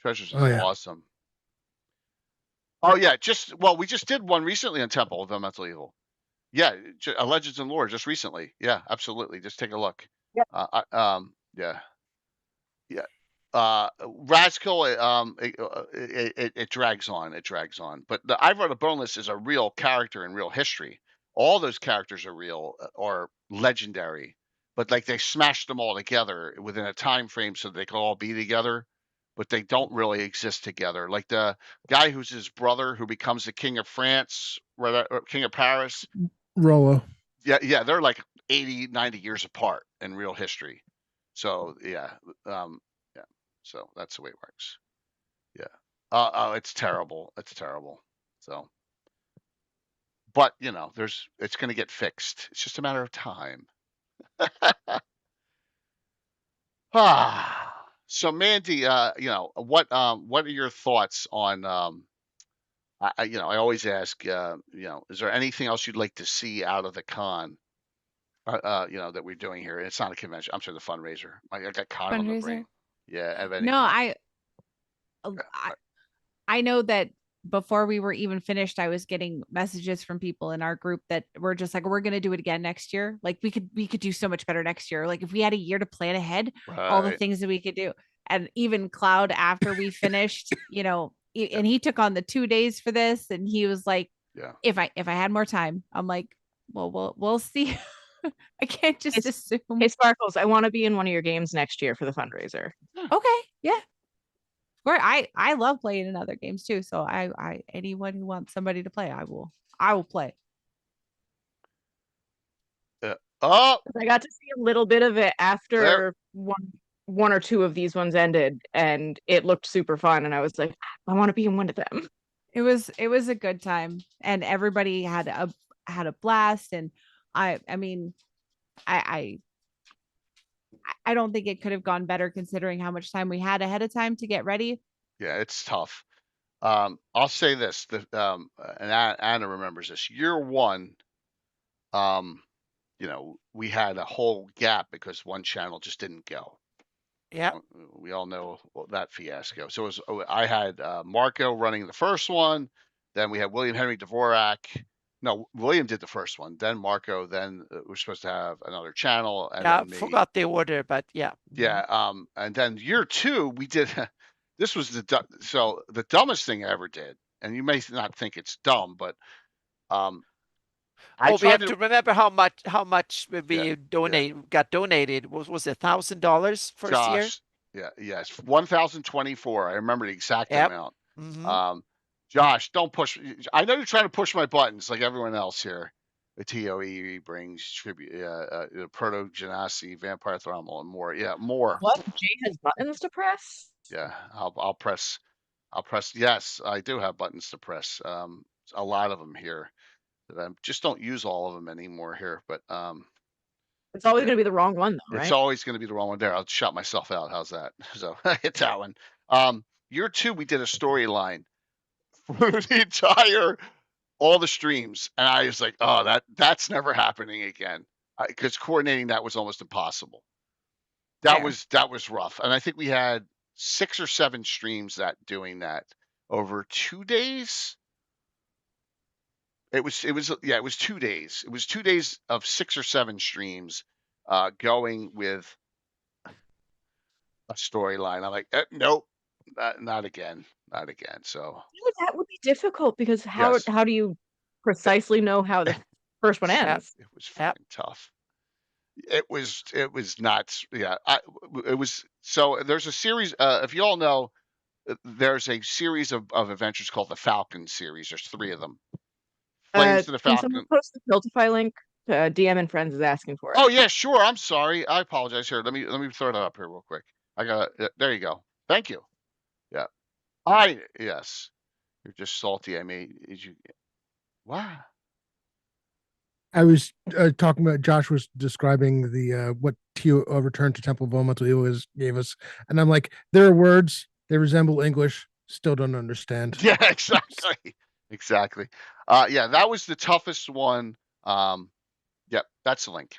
Treasures is yeah. awesome. Oh yeah, we just did one recently on Temple of Elemental Evil. Yeah, Legends and Lore just recently. Yeah, absolutely. Just take a look. Yeah. Yeah. Yeah. Raskill, it drags on. It drags on. But the Ivar the Boneless is a real character in real history. All those characters are real or legendary. But they smashed them all together within a time frame so they could all be together. But they don't really exist together. Like the guy who's his brother who becomes the king of France, or king of Paris. Rollo. Yeah, they're like 80, 90 years apart in real history. So yeah, so that's the way it works. Yeah. It's terrible. It's terrible. So, but it's going to get fixed. It's just a matter of time. So Mandy, what are your thoughts on I always ask, is there anything else you'd like to see out of the con? That we're doing here. It's not a convention. I'm sorry, the fundraiser. I got con on the brain. Yeah. No, I know that before we were even finished, I was getting messages from people in our group that were just like, we're going to do it again next year. Like we could do so much better next year. Like if we had a year to plan ahead, all the things that we could do. And even Cloud, after we finished, and he took on the 2 days for this, and he was like, if I had more time, I'm like, well, we'll see. I can't just assume. Hey, Sparkles, I want to be in one of your games next year for the fundraiser. Okay, yeah. Or I love playing in other games too. So I anyone who wants somebody to play, I will play. I got to see a little bit of it after one or two of these ones ended, and it looked super fun. And I was like, I want to be in one of them. It was a good time, and everybody had a blast. And I mean, I don't think it could have gone better considering how much time we had ahead of time to get ready. Yeah, it's tough. I'll say this, and Anna remembers this. Year one, we had a whole gap because one channel just didn't go. Yeah. We all know that fiasco. So I had Marco running the first one. Then we had William Henry Dvorak. No, William did the first one. Then Marco. Then we're supposed to have another channel. And I forgot the order, but yeah. Yeah. And then year two, we did. This was the dumbest thing I ever did. And you may not think it's dumb, but we have to remember how much we got donated. Was it $1,000 first year? Yeah, yes, 1,024. I remember the exact amount. Mm-hmm. Josh, don't push. I know you're trying to push my buttons like everyone else here. The TOE brings tribute, Proto Genasi, Vampire Thrummel, and more. Yeah, more. What? Jay has buttons to press? Yeah, I'll press. Yes, I do have buttons to press. A lot of them here. I just don't use all of them anymore here, but it's always going to be the wrong one, though, right? It's always going to be the wrong one. There, I'll shut myself out. How's that? So it's that one. Year two, we did a storyline for the entire all the streams, and I was like, oh, that's never happening again, because coordinating that was almost impossible. That was rough, and I think we had 6 or 7 streams doing that over 2 days. It was 2 days. It was 2 days of 6 or 7 streams, going with a storyline. I'm like, nope, not again, not again. So that would be difficult because how do you precisely know how the first one ends. It was fucking tough. It was nuts. Yeah, it was. So there's a series. If you all know, there's a series of adventures called the Falcon series. There's 3 of them. Flames to the Can Falcon. someone post the Tiltify link? DM and Friends is asking for it. Oh yeah, sure. I'm sorry. I apologize. Here, let me throw it up here real quick. I got there. You go. Thank you. Yeah. Yes. You're just salty. I mean, you? Wow. I was talking about. Josh was describing the what Return to Temple of Elemental gave us, and I'm like, there are words they resemble English. Still don't understand. Yeah, exactly. Exactly. Yeah, that was the toughest one. Yep, that's the link.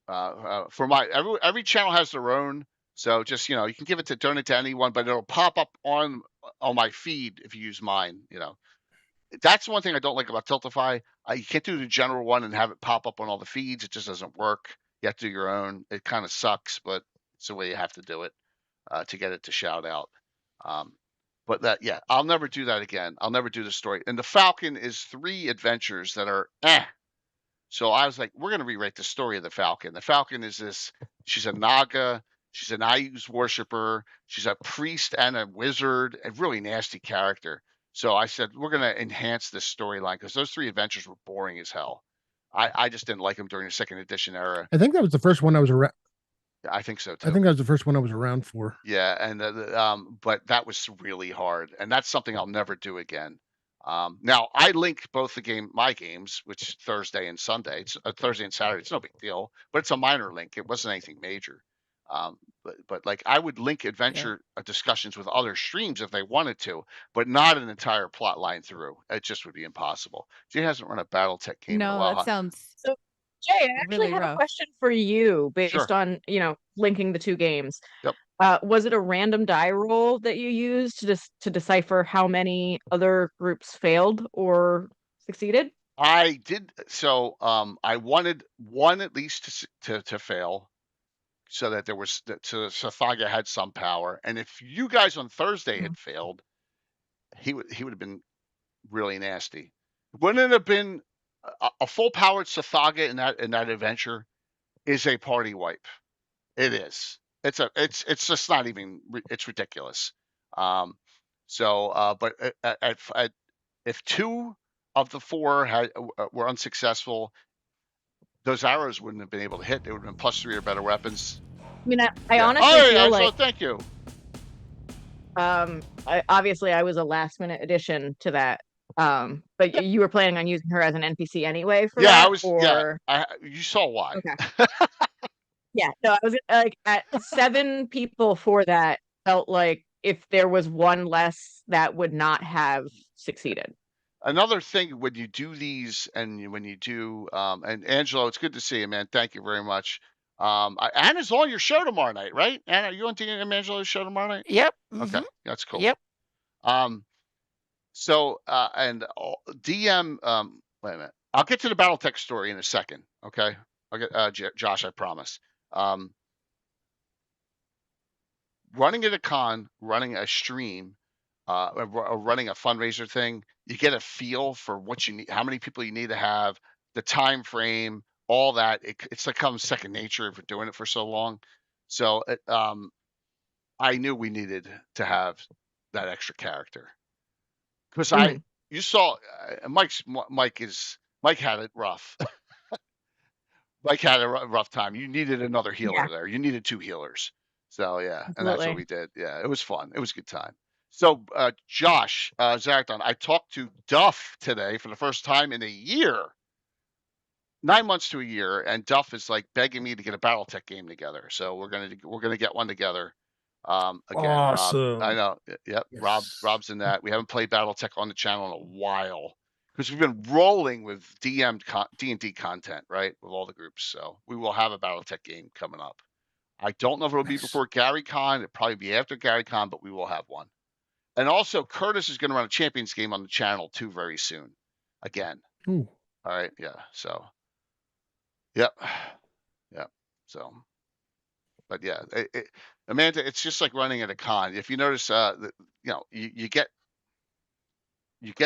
For my every channel has their own, so just you can give it to donate to anyone, but it'll pop up on my feed if you use mine. That's one thing I don't like about Tiltify. You can't do the general one and have it pop up on all the feeds. It just doesn't work. You have to do your own. It kind of sucks, but it's the way you have to do it to get it to shout out. But yeah, I'll never do that again. I'll never do the story. And the Falcon is 3 adventures that are So I was like, we're going to rewrite the story of the Falcon. The Falcon is she's a Naga. She's an Ayu's worshiper. She's a priest and a wizard, a really nasty character. So I said, we're going to enhance this storyline because those 3 adventures were boring as hell. I just didn't like them during the 2nd edition era. I think that was the first one I was around. I think so too. I think that was the first one I was around for. Yeah, and but that was really hard, and that's something I'll never do again. Now I link both my games, which Thursday and Sunday. It's Thursday and Saturday. It's no big deal, but it's a minor link. It wasn't anything major. But like I would link adventure discussions with other streams if they wanted to, but not an entire plot line through. It just would be impossible. Jay hasn't run a BattleTech game in a while. That sounds so. Jay, I actually have a question for you based on linking the 2 games. Yep. Was it a random die roll that you used to decipher how many other groups failed or succeeded? I did. So I wanted one at least to fail, so that there was so Sathaga had some power. And if you guys on Thursday had failed, he would have been really nasty. Wouldn't it have been a full powered Sathaga in that adventure is a party wipe. It is. It's just not even. It's ridiculous. But if 2 of the 4 were unsuccessful, those arrows wouldn't have been able to hit. They would have been +3 or better weapons. I mean, I honestly feel like. Thank you. Obviously, I was a last minute addition to that. But you were planning on using her as an NPC anyway for that? I was. Or... Yeah, you saw why. Okay. Yeah, no, I was like at 7 people for that. Felt like if there was 1 less, that would not have succeeded. Another thing when you do these, and when you do, and Angelo, it's good to see you, man. Thank you very much. Anna's on your show tomorrow night, right? Anna, are you on DM Angelo's show tomorrow night? Yep. Okay, that's cool. Yep. So and DM. Wait a minute. I'll get to the BattleTech story in a second. Okay. I'll get Josh. I promise. Running at a con, running a stream, running a fundraiser thing, you get a feel for what you need, how many people you need to have, the time frame, all that. It's become second nature for doing it for so long. So I knew we needed to have that extra character because you saw Mike had it rough. Mike had a rough time. You needed another healer there. You needed 2 healers. So yeah, Absolutely. and that's what we did. Yeah, it was fun. It was a good time. So Josh Zarakton, I talked to Duff today for the first time in a year, 9 months to a year, and Duff is like begging me to get a BattleTech game together. So we're gonna get one together. Again, awesome. Rob, I know. Yep, yes. Rob's in that. We haven't played BattleTech on the channel in a while because we've been rolling with D&D content, right, with all the groups. So we will have a BattleTech game coming up. I don't know if it'll be before GaryCon. It'll probably be after GaryCon, but we will have one. And also, Curtis is going to run a Champions game on the channel too very soon. Again. Ooh. All right. Yeah. So. Yep. So. But yeah, Amanda, it's just like running at a con. If you notice, you get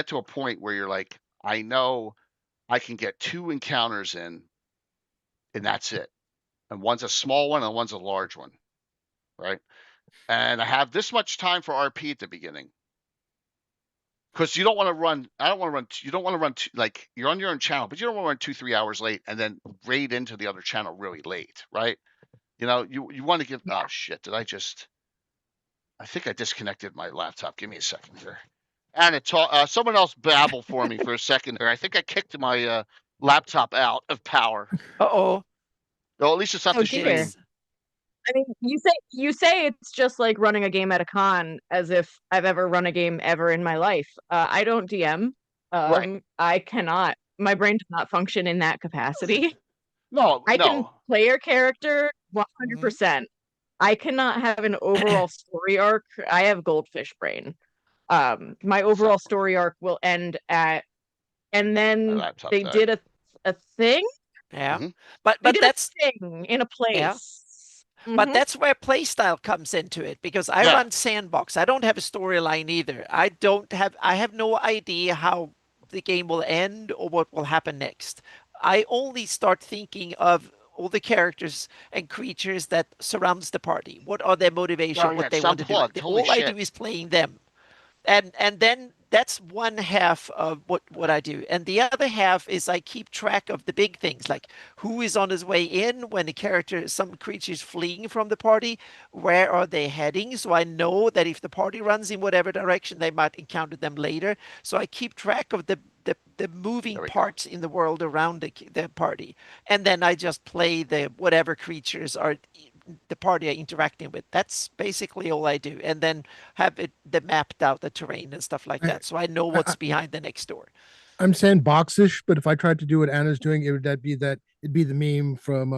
to a point where you're like, I know I can get 2 encounters in, and that's it. And one's a small one and one's a large one, right? And I have this much time for RP at the beginning. Because you don't want to run, you don't want to run, like, you're on your own channel, but you don't want to run 2-3 hours late and then raid into the other channel really late, right? You know, you want to give, oh shit, I think I disconnected my laptop. Give me a second here. And someone else babble for me for a second there. I think I kicked my laptop out of power. Uh-oh. Well, at least it's not the stream. I mean, you say it's just like running a game at a con, as if I've ever run a game ever in my life. I don't DM. Right. I cannot. My brain does not function in that capacity. No, I can play your character 100%. I cannot have an overall story arc. I have goldfish brain. My overall story arc will end at, and then they did a thing. Yeah, but that's a thing in a place. Yeah. But that's where playstyle comes into it, because I run sandbox. I don't have a storyline either. I have no idea how the game will end or what will happen next. I only start thinking of all the characters and creatures that surrounds the party. What are their motivation? What they want to do. All I do is playing them. And then that's one half of what I do. And the other half is I keep track of the big things, like who is on his way in when some creature is fleeing from the party, where are they heading? So I know that if the party runs in whatever direction, they might encounter them later. So I keep track of the moving parts in the world around the party. And then I just play the whatever creatures are the party are interacting with. That's basically all I do, and then have the mapped out the terrain and stuff like that, so I know what's behind the next door. I'm saying boxish, but if I tried to do what Anna's doing, it'd be the meme from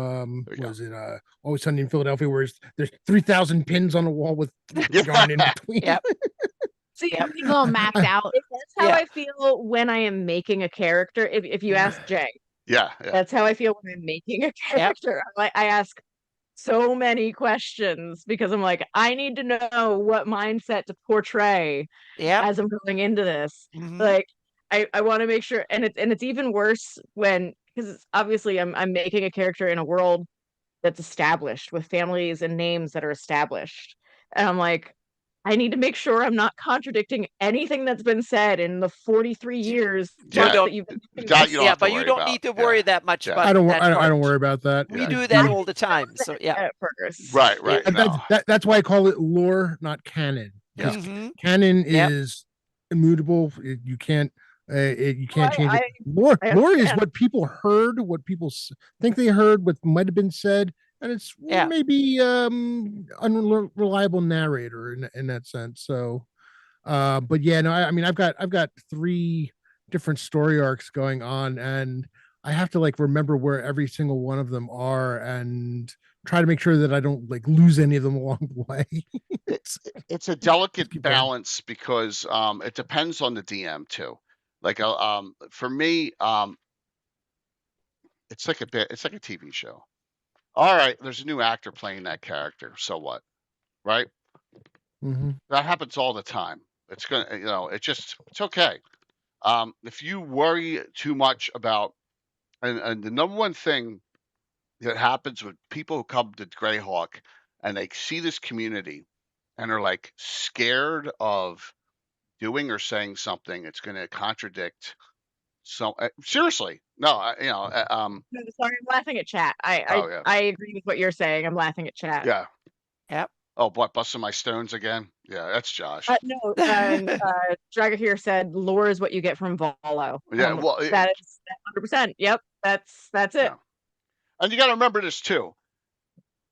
Always Sunny in Philadelphia, where there's 3,000 pins on a wall with yarn in between. Yep. See, everything's all mapped out. That's how I feel when I am making a character. If you ask Jay, that's how I feel when I'm making a character. Yep. I ask so many questions because I'm like, I need to know what mindset to portray as I'm going into this. Like, I want to make sure, and it's even worse because obviously I'm making a character in a world that's established with families and names that are established, and I'm like, I need to make sure I'm not contradicting anything that's been said in the 43 years that you've been doing. But you don't need to worry that much about I don't that worry about that. We do that all the time. So Right. That's why I call it lore, not canon. Because canon is immutable. You can't change it. Lore is what people heard, what people think they heard, what might have been said. And it's maybe unreliable narrator in that sense. So, but yeah, no, I mean, I've got 3 different story arcs going on, and I have to like remember where every single one of them are, and try to make sure that I don't like lose any of them along the way. It's a delicate balance because it depends on the DM too. Like for me, it's like a TV show. All right, there's a new actor playing that character. So what? Right? That happens all the time. It's gonna, it's okay. If you worry too much about, and the number one thing that happens with people who come to Greyhawk and they see this community and are like scared of doing or saying something, it's going to contradict. So seriously, no, No, sorry, I'm laughing at chat. I agree with what you're saying. I'm laughing at chat. Yeah. Yep. Oh, what, busting my stones again? Yeah, that's Josh. No, Draga here said lore is what you get from Volo. Yeah, well, that is 100%. Yep, that's it. Yeah. And you got to remember this too.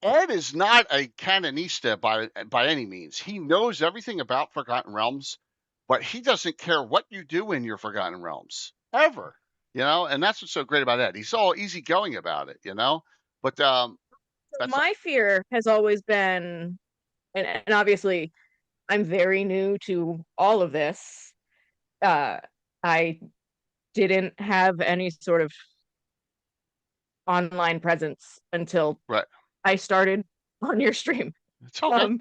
Ed is not a canonista by any means. He knows everything about Forgotten Realms, but he doesn't care what you do in your Forgotten Realms ever. And that's what's so great about Ed. He's all easygoing about it. But my fear has always been, and obviously, I'm very new to all of this. I didn't have any sort of online presence until I started on your stream. It's okay.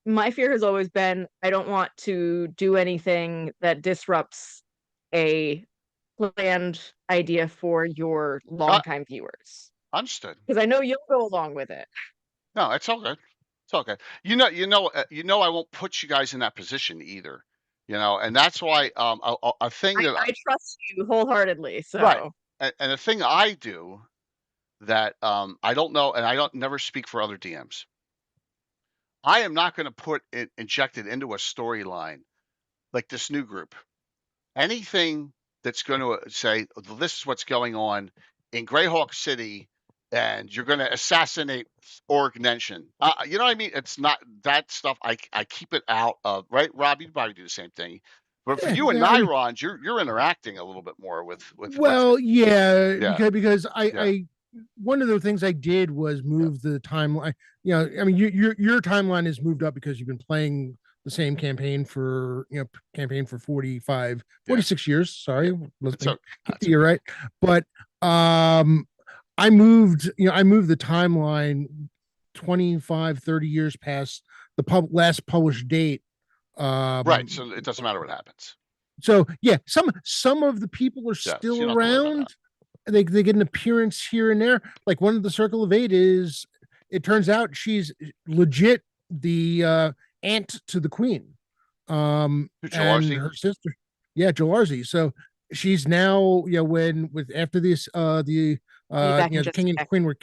My fear has always been I don't want to do anything that disrupts a planned idea for your longtime viewers. Understood. Because I know you'll go along with it. No, it's all good. It's all good. I won't put you guys in that position either. And that's why a thing that I trust you wholeheartedly. So right, and the thing I do that I don't know, and I don't never speak for other DMs. I am not going to put it injected into a storyline like this new group. Anything that's going to say this is what's going on in Greyhawk City, and you're going to assassinate Org Nation. You know what I mean? It's not that stuff. I keep it out of, right, Rob? You probably do the same thing. But for you and Nyrons, you're interacting a little bit more with. Well, because I one of the things I did was move the timeline. I mean, your timeline has moved up because you've been playing the same campaign for 46 years. Sorry, you're right. But I moved the timeline 25, 30 years past the last published date. Right, so it doesn't matter what happens. So yeah, some of the people are still around. They get an appearance here and there. Like one of the Circle of Eight is, it turns out she's legit the aunt to the Queen. And her sister. Yeah, Jolarzi. So she's now, after this the King and Queen were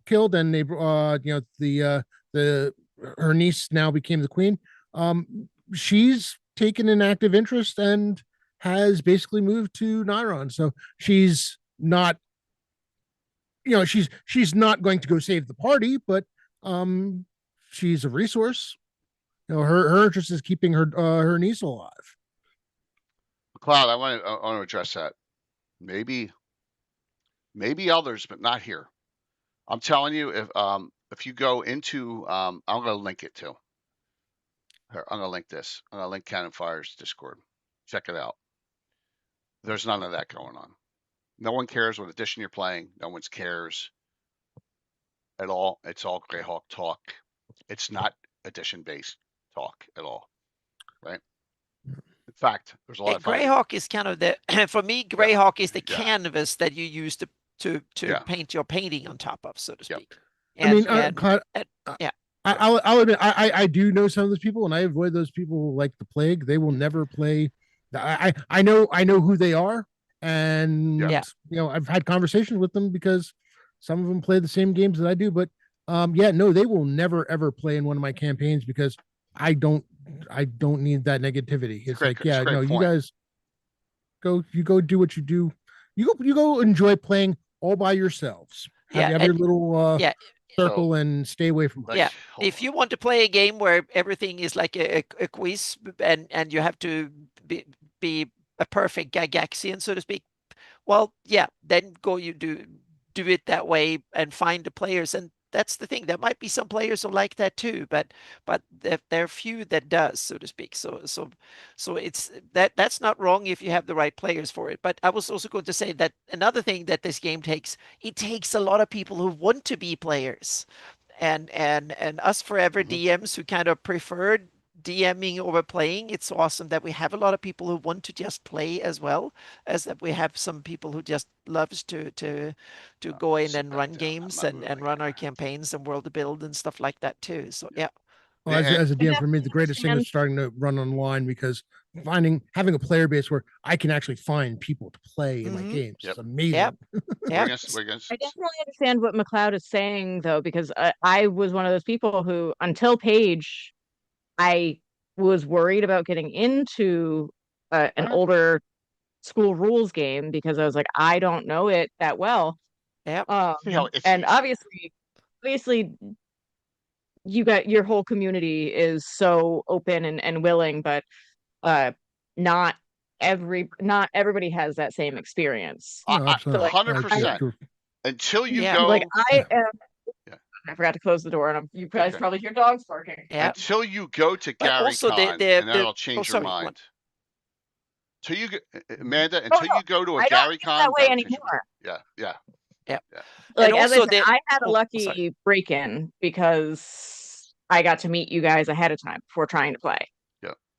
killed, and they her niece now became the Queen. She's taken an active interest and has basically moved to Niron. So she's not, she's not going to go save the party, but she's a resource. Her interest is keeping her niece alive. Cloud, I want to address that. Maybe others, but not here. I'm telling you, if you go into, I'm going to link it too. Here, I'm going to link this. I'm going to link Cannon Fire's Discord. Check it out. There's none of that going on. No one cares what edition you're playing. No one cares at all. It's all Greyhawk talk. It's not edition-based talk at all, right? In fact, there's a lot of Greyhawk is kind of the for me. Greyhawk is the canvas that you use to paint your painting on top of, so to speak. And, I'll admit, I do know some of those people, and I avoid those people like the plague. They will never play. I know who they are, and I've had conversations with them because some of them play the same games that I do. But they will never ever play in one of my campaigns because I don't need that negativity. It's like, you guys go do what you do. You go enjoy playing all by yourselves. Have your little circle and stay away from us. Yeah, if you want to play a game where everything is like a quiz and you have to be a perfect Gygaxian, so to speak, well, then you do it that way and find the players. And that's the thing. There might be some players who like that too, but there are few that does, so to speak. So it's that's not wrong if you have the right players for it. But I was also going to say that another thing that this game takes a lot of people who want to be players, and us forever DMs who kind of preferred DMing over playing. It's awesome that we have a lot of people who want to just play as well as that we have some people who just loves to go in and run games and run our campaigns and world build and stuff like that too. So Well, as a DM, for me, the greatest thing is starting to run online, because having a player base where I can actually find people to play in my games is amazing. I definitely understand what McLeod is saying, though, because I was one of those people who, until Paige, I was worried about getting into an older school rules game because I was like, I don't know it that well. And obviously you got your whole community is so open and willing, but not everybody has that same experience. 100%. Until you go, like I am. I forgot to close the door, and you guys probably hear dogs barking. Until you go to Gary Con, and then it'll change your mind. Until you, Amanda, you go to a Gary Con, that way anymore. Yeah. Like, as I said, I had a lucky break-in because I got to meet you guys ahead of time before trying to play.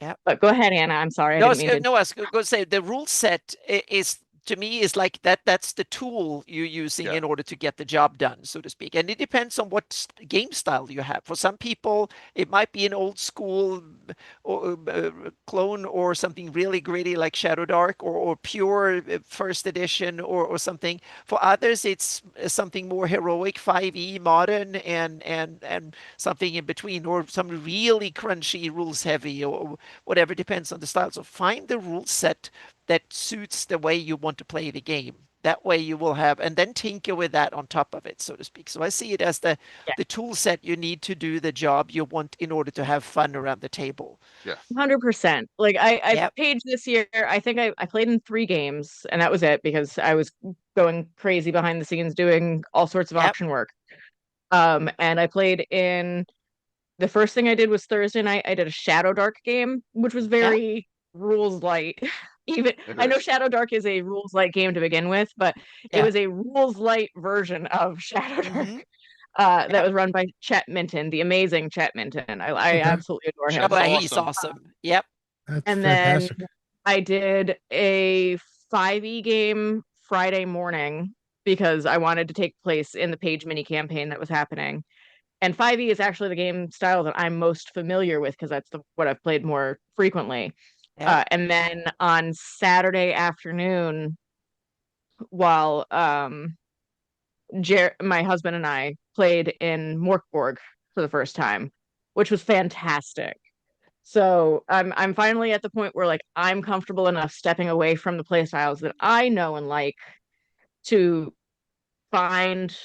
Yeah. But go ahead, Anna. I'm sorry. No, I didn't mean to. no, I was going to say the rule set is, to me, is like that. That's the tool you're using in order to get the job done, so to speak. And it depends on what game style you have. For some people, it might be an old school or clone or something really gritty like Shadow Dark, or pure first edition or something. For others, it's something more heroic, 5e modern, and something in between, or some really crunchy rules heavy, or whatever. Depends on the style. So find the rule set that suits the way you want to play the game. That way you will have, and then tinker with that on top of it, so to speak. So I see it as the tool set you need to do the job you want in order to have fun around the table. Yeah. 100%. Like I paged this year. I think I played in 3 games, and that was it because I was going crazy behind the scenes doing all sorts of auction work. And I played in, the first thing I did was Thursday night. I did a Shadow Dark game, which was very rules light. Even I know Shadow Dark is a rules light game to begin with, but it was a rules light version of Shadow Dark. That was run by Chet Minton, the amazing Chet Minton. I absolutely adore him. He's awesome. Yep. That's and fantastic. then I did a 5e game Friday morning because I wanted to take place in the Page mini campaign that was happening. And 5e is actually the game style that I'm most familiar with because that's what I've played more frequently. And then on Saturday afternoon, while my husband and I played in Morkborg for the first time, which was fantastic. So I'm finally at the point where, like, I'm comfortable enough stepping away from the play styles that I know and like to find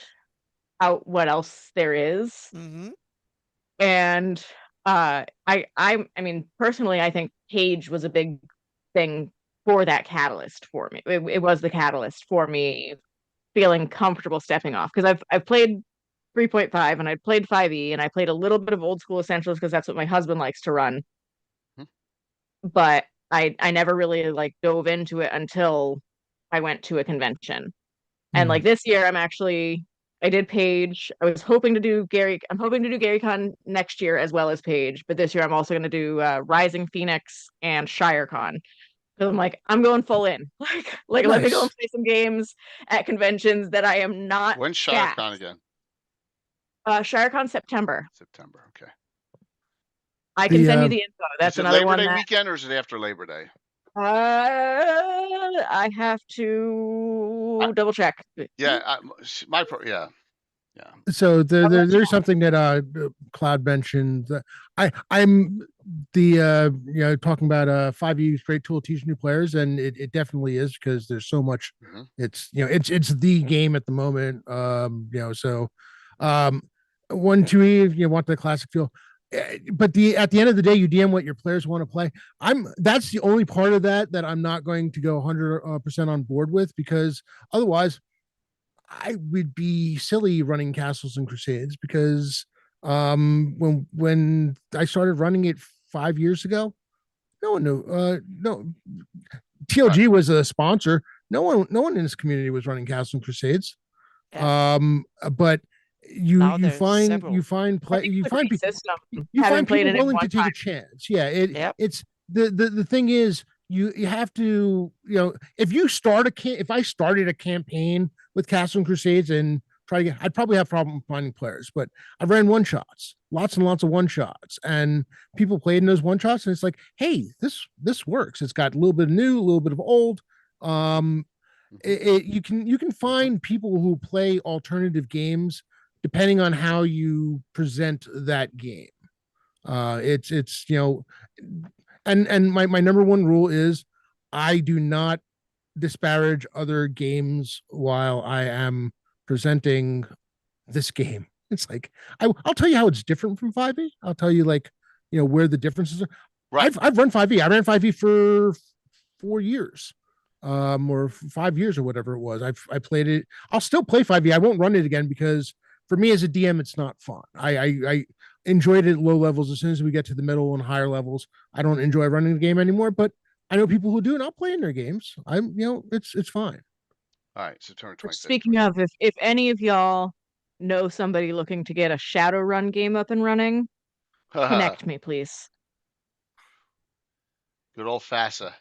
out what else there is. And I mean, personally, I think Page was a big thing for that catalyst for me. It was the catalyst for me feeling comfortable stepping off, because I've played 3.5 and I played 5e and I played a little bit of old school essentials because that's what my husband likes to run. But I never really like dove into it until I went to a convention. And like this year, I did Page. I was hoping to do Gary. I'm hoping to do GaryCon next year as well as Page. But this year, I'm also going to do Rising Phoenix and ShireCon. Because I'm like, I'm going full in. Like let me go and play some games at conventions that I am not. When's ShireCon again? ShireCon September. September. Okay. I can send you the info. That's another Labor one. Day weekend, or is it after Labor Day? I have to double check. Yeah, So there's something that Cloud mentioned. I'm talking about 5e great tool to teach new players, and it definitely is, because there's so much. It's it's the game at the moment. So 1-2e, if you want the classic feel. But at the end of the day, you DM what your players want to play. That's the only part of that I'm not going to go 100% on board with, because otherwise I would be silly running Castles and Crusades, because when I started running it 5 years ago, no one knew. TLG was a sponsor. No one in this community was running Castles and Crusades. But you find people willing to take a chance. It's the thing is, you have to, if I started a campaign with Castle and Crusades and try to get, I'd probably have problem finding players. But I ran one shots, lots and lots of one shots, and people played in those one shots, and it's like, hey, this works. It's got a little bit of new, a little bit of old. You can find people who play alternative games depending on how you present that game. It's and my number one rule is, I do not disparage other games while I am presenting this game. It's like, I'll tell you how it's different from 5e. I'll tell you, where the differences are. Right. I've run 5e. I ran 5e for 4 years, or 5 years, or whatever it was. I played it. I'll still play 5e. I won't run it again, because for me as a DM, it's not fun. I enjoyed it at low levels. As soon as we get to the middle and higher levels, I don't enjoy running the game anymore. But I know people who do, and I'll play in their games. It's fine. All right, September 26th. Speaking of, if any of y'all know somebody looking to get a Shadowrun game up and running, connect me, please. Good old FASA.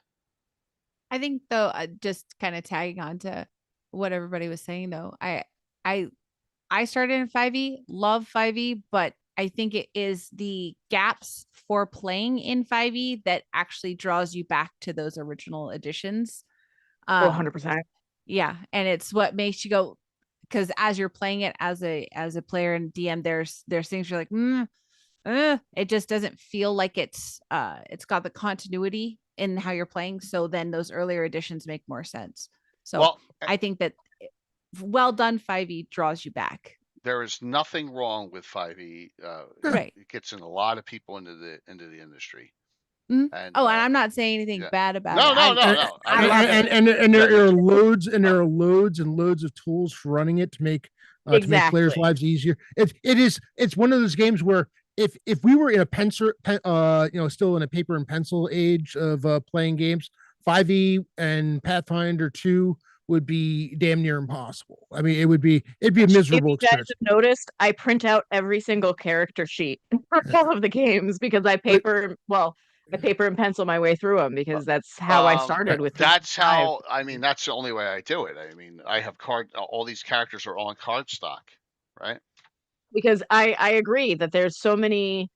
I think though, just kind of tagging on to what everybody was saying though, I started in 5e, love 5e, but I think it is the gaps for playing in 5e that actually draws you back to those original editions. 100%. Yeah, and it's what makes you go, because as you're playing it as a player and DM, there's things you're like, it just doesn't feel like it's got the continuity in how you're playing. So then those earlier editions make more sense. So I think that well done 5e draws you back. There is nothing wrong with 5e. Right. It gets in a lot of people into the industry. Mm-hmm. And I'm not saying anything bad about it. No. And there are loads and loads of tools for running it to make players' lives easier. It's one of those games where if we were in a pencil, still in a paper and pencil age of playing games, 5e and Pathfinder 2 would be damn near impossible. I mean, it'd be a miserable experience. If you guys have noticed, I print out every single character sheet for all of the games because I paper and pencil my way through them because that's how I started with. That's how. I mean, that's the only way I do it. I mean, I have all these characters are all in cardstock, right? Because I agree that there are so many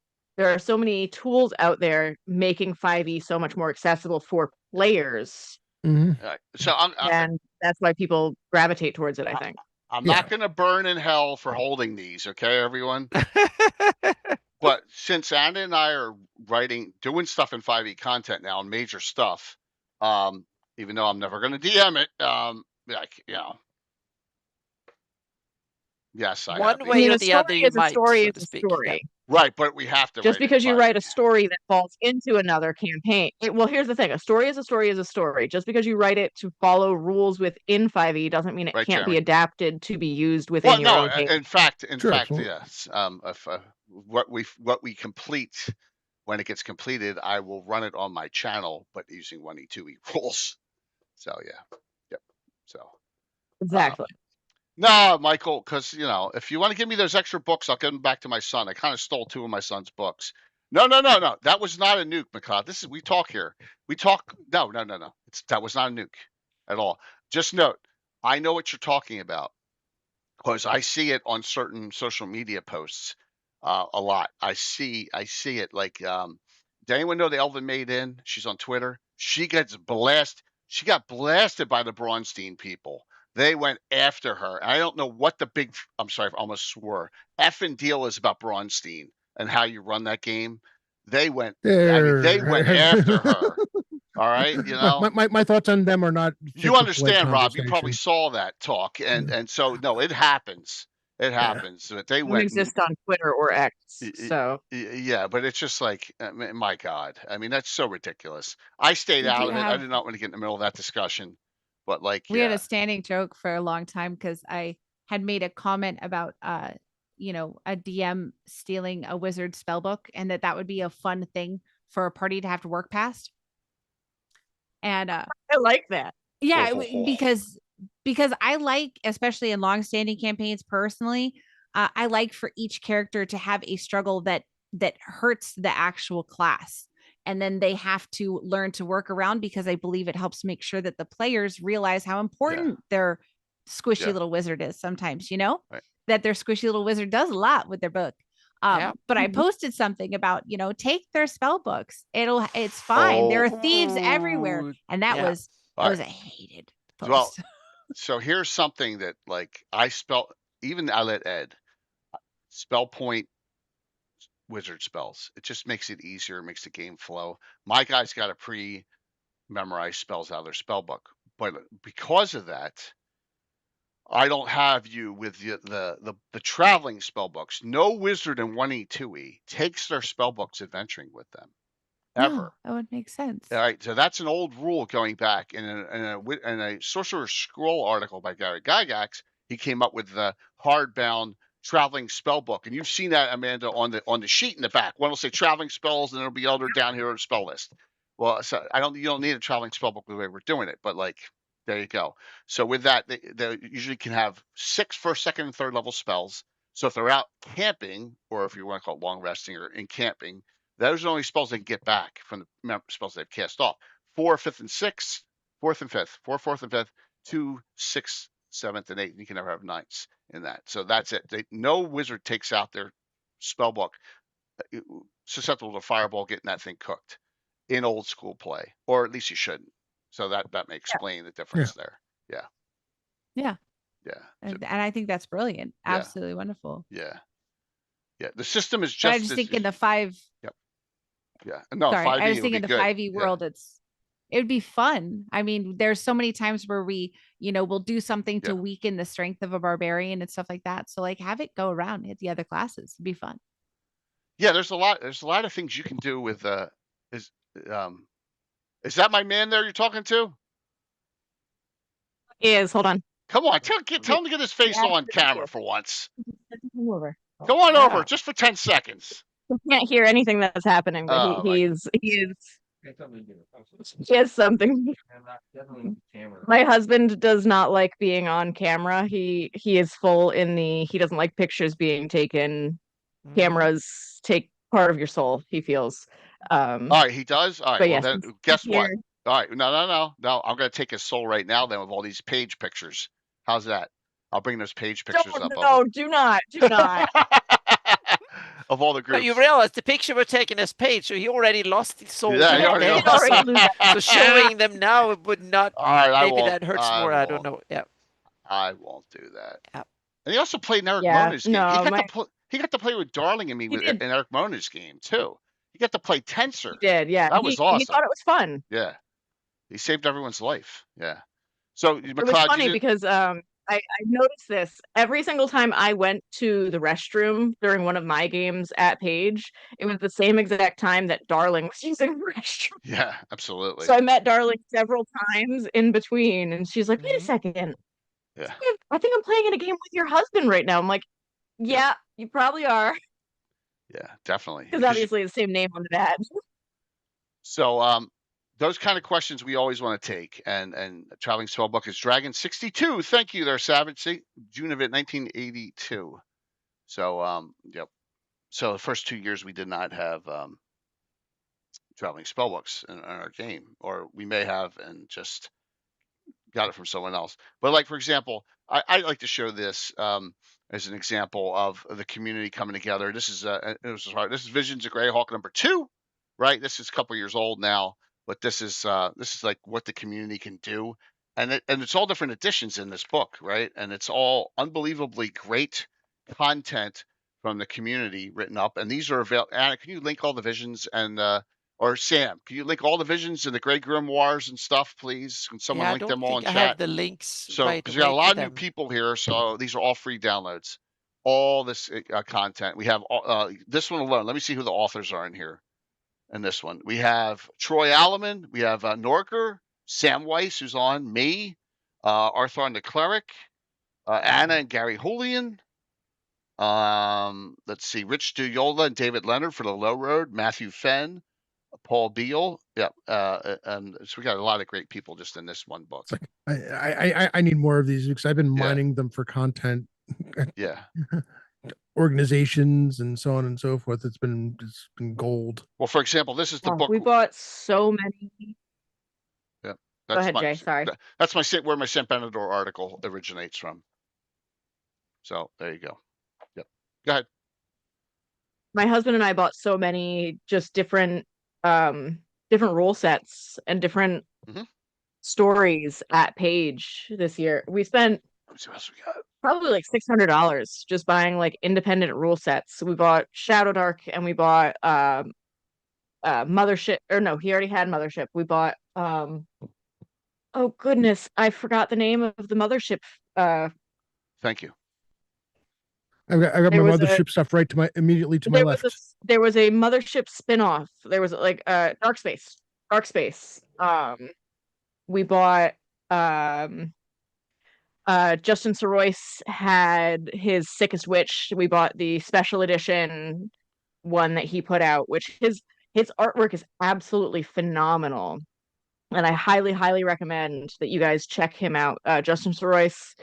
tools out there making 5e so much more accessible for players. Mm-hmm. So and that's why people gravitate towards it, I think. I'm not going to burn in hell for holding these, okay, everyone? But since Anna and I are doing stuff in 5e content now, and major stuff, even though I'm never going to DM it, yes, one way or the other, you might, story so is a story. Yeah. Right, but we have to. Just because you write a story that falls into another campaign. Well, here's the thing: a story is a story is a story. Just because you write it to follow rules within 5e doesn't mean it can't be adapted to be used within your own game. In fact, yes. If what we complete when it gets completed, I will run it on my channel, but using 1e, 2e rules. So yep. So exactly. No, Michael, because if you want to give me those extra books, I'll give them back to my son. I kind of stole 2 of my son's books. No. That was not a nuke, McCloud. We talk here. We talk. No. That was not a nuke at all. Just note, I know what you're talking about because I see it on certain social media posts a lot. I see it. Like, does anyone know the Elven Maid Inn? She's on Twitter. She gets blasted. She got blasted by the Braunstein people. They went after her. I don't know what the big, I'm sorry, I almost swore, effing deal is about Braunstein and how you run that game. They went after her. All right, My thoughts on them are not. You understand, Rob? You probably saw that talk, and so no, it happens. It happens. But they went exist on Twitter or X. So yeah, but it's just like, my God. I mean, that's so ridiculous. I stayed out of it. I did not want to get in the middle of that discussion. But we had a standing joke for a long time because I had made a comment about a DM stealing a wizard spellbook and that would be a fun thing for a party to have to work past. And I like that. Yeah, because I like, especially in long-standing campaigns personally, I like for each character to have a struggle that hurts the actual class. And then they have to learn to work around because I believe it helps make sure that the players realize how important their squishy little wizard is sometimes, that their squishy little wizard does a lot with their book. But I posted something about, take their spell books. It's fine. There are thieves everywhere. And that was a hated post. Well, so here's something that I let Ed spell point wizard spells. It just makes it easier, makes the game flow. My guys got to pre-memorize spells out of their spell book, but because of that, I don't have you with the traveling spell books. No wizard in 1e, 2e takes their spell books adventuring with them ever. No, that would make sense. All right, so that's an old rule going back in a Sorcerer's Scroll article by Gary Gygax. He came up with the hardbound traveling spell book, and you've seen that, Amanda, on the sheet in the back. One will say traveling spells, and it'll be other down here on the spell list. Well, so you don't need a traveling spell book the way we're doing it, but there you go. So with that, they usually can have 6 first, second, and third level spells. So if they're out camping, or if you want to call it long resting or in camping, Those are the only spells they can get back from the spells they've cast off. 4, 5th, and 6th, 4th and 5th, 4, 4th, and 5th, 2, 6th, 7th, and 8th. You can never have 9ths in that. So that's it. No wizard takes out their spell book susceptible to fireball getting that thing cooked in old school play, or at least you shouldn't. So that may explain the difference there. Yeah. Yeah. Yeah. And I think that's brilliant. Absolutely wonderful. Yeah. Yeah. The system is But just. I just think in the 5. Yep. Yeah. No. Sorry, 5e I was thinking in the 5e yeah. world, it would be fun. I mean, there's so many times where we, we'll do something to weaken the strength of a barbarian and stuff like that. So like, have it go around, hit the other classes. It'd be fun. Yeah, there's a lot of things you can do with is that my man there you're talking to? Hold on. Come on, tell him to get his face on camera for once. Over. Go on over just for 10 seconds. He can't hear anything that's happening, but he has something. My husband does not like being on camera. He is full in he doesn't like pictures being taken. Cameras take part of your soul, he feels. All right, he does. All right, well, yes, then guess what? All right, no. I'm gonna take his soul right now then with all these page pictures. How's that? I'll bring those page pictures up. No, do not. Of all the groups. But you realize the picture we're taking as page, so he already lost his soul. Yeah, he already lost. So showing them now would not. All right, maybe that hurts more. I don't know. Yeah. I won't do that. Yeah. And he also played in Eric Mona's game. He got to play with Darling and me in Eric Mona's game too. He got to play Tensor. He did, yeah. That was awesome. He thought it was fun. Yeah. He saved everyone's life. Yeah. So it was funny because I noticed this every single time I went to the restroom during one of my games at Page. It was the same exact time that Darling was using the restroom. Yeah, absolutely. So I met Darling several times in between, and she's like, "Wait a second. Yeah. I think I'm playing in a game with your husband right now." I'm like, "Yeah, you probably are." Yeah, definitely. Because obviously the same name on the badge. So those kind of questions we always want to take. And Traveling Spellbook is Dragon 62. Thank you there, Savage. June of it, 1982. So yep. So the first 2 years we did not have Traveling Spellbooks in our game, or we may have and just got it from someone else. But like, for example, I like to show this as an example of the community coming together. This is This is Visions of Greyhawk number 2, right? This is a couple years old now, but this is like what the community can do, and it's all different editions in this book, right? And it's all unbelievably great content from the community written up, and these are available. Anna, can you link all the visions and or Sam, can you link all the visions and the Grey Grimoires and stuff, please? Can someone link them all in chat? I have the links. So, because we got a lot of new people here, so these are all free downloads. All this content. We have this one alone. Let me see who the authors are in here. In this one, we have Troy Alleman, we have Norker, Sam Weiss, who's on, me, Arthur the Cleric, Anna and Gary Julian. Let's see, Rich Duyola and David Leonard for the Low Road, Matthew Fenn, Paul Beal. Yeah. So we got a lot of great people just in this one book. I need more of these because I've been mining them for content. Yeah. Organizations and so on and so forth. It's been gold. Well, for example, this is the book. We bought so many. Yeah. Go ahead, Jay. Sorry. That's where my St. Benedor article originates from. So there you go. Yep. Go ahead. My husband and I bought so many just different rule sets and different stories at Page this year. We spent probably like $600 just buying like independent rule sets. We bought Shadow Dark and we bought Mothership, or no, he already had Mothership. We bought oh goodness, I forgot the name of the Mothership. Thank you. I got my Mothership stuff right immediately to my left. There was a Mothership spinoff. There was like Dark Space. We bought Justin Sorois had his Sickest Witch. We bought the special edition one that he put out, which his artwork is absolutely phenomenal. And I highly recommend that you guys check him out. Justin Sorois,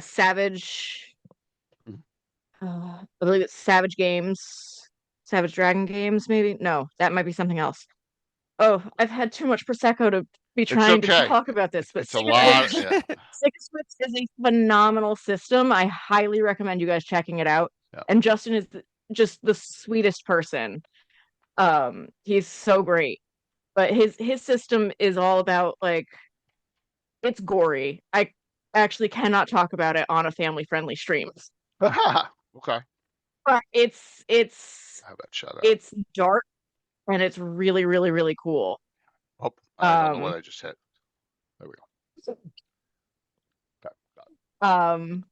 Savage. I believe it's Savage Games. Savage Dragon Games, maybe? No, that might be something else. Oh, I've had too much Prosecco to be trying to talk about this, but it's a lot. Yeah. Six Switch is a phenomenal system. I highly recommend you guys checking it out. Yeah. And Justin is just the sweetest person. He's so great. But his system is all about, like, it's gory. I actually cannot talk about it on a family-friendly stream. Okay. But it's How about shut up? It's dark and it's really, really, really cool. Oh, I don't know what I just hit. There we go.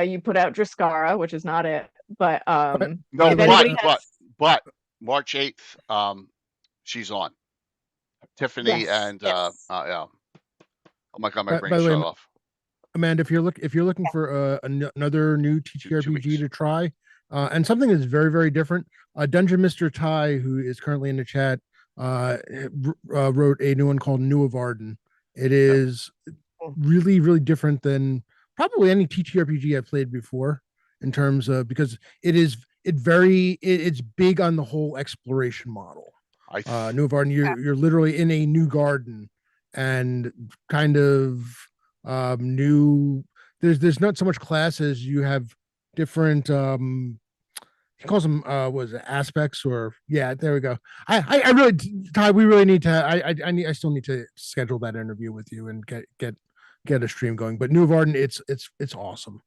You put out Driscara, which is not it, but no, but March 8th, she's on. Tiffany and yeah. Oh my god, my brain shut off. Amanda, if you're looking for another new TTRPG to try, and something that's very, very different, Dungeon Mr. Ty, who is currently in the chat, wrote a new one called New of Arden. It is really, really different than probably any TTRPG I've played before, in terms of, because it's big on the whole exploration model. New of Arden, you're literally in a new garden, and kind of new. There's not so much classes. You have different he calls them was it aspects, or yeah, there we go. I really, Ty, we really need to, I still need to schedule that interview with you and get a stream going. But New of Arden, it's awesome.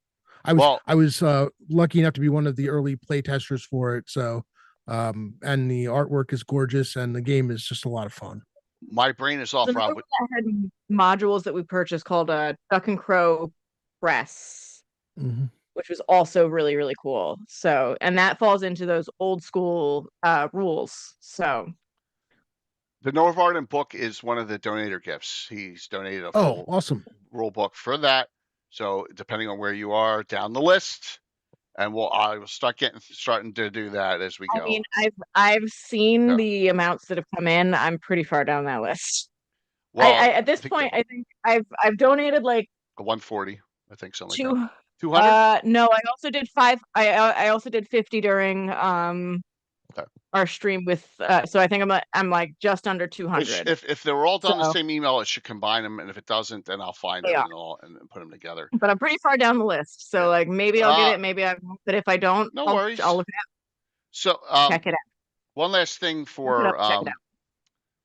I was lucky enough to be one of the early play testers for it, so and the artwork is gorgeous and the game is just a lot of fun. My brain is off, Rob. I had modules that we purchased called Duck and Crow Press, which was also really, really cool. So, and that falls into those old school rules. So the New of Arden book is one of the donator gifts. He's donated a full awesome rule book for that. So depending on where you are down the list, and I will starting to do that as we go. I mean, I've seen the amounts that have come in. I'm pretty far down that list. Well, at this point, I think I've donated like 140. I think something like that. 200? No, I also did 5. I also did 50 during our stream with. So I think I'm like just under 200. If they were all done the same email, it should combine them, and if it doesn't, then I'll find them and put them together. But I'm pretty far down the list, so like maybe I'll get it, maybe I won't. But if I don't, no worries. I'll look it up. So check it out. One last thing for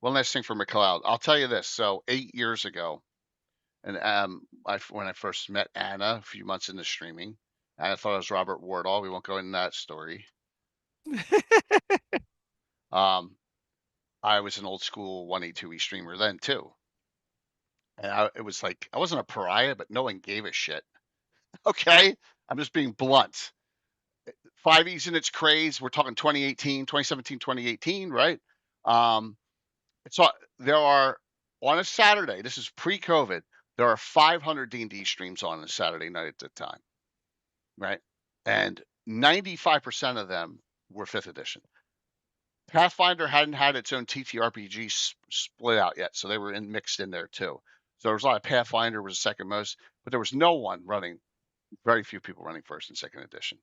McLeod. I'll tell you this. So 8 years ago, and when I first met Anna a few months into streaming, and I thought it was Robert Wardall. We won't go into that story. I was an old school 1E2E streamer then too, and it was like I wasn't a pariah, but no one gave a shit. Okay, I'm just being blunt. 5E's in its craze. We're talking 2017, 2018, right? So there are, on a Saturday, this is pre-COVID, there are 500 D&D streams on a Saturday night at the time, right? And 95% of them were 5th edition. Pathfinder hadn't had its own TTRPG split out yet, so they were mixed in there too. So there was a lot of Pathfinder was the second most, but there was no one running, very few people running 1st and 2nd edition.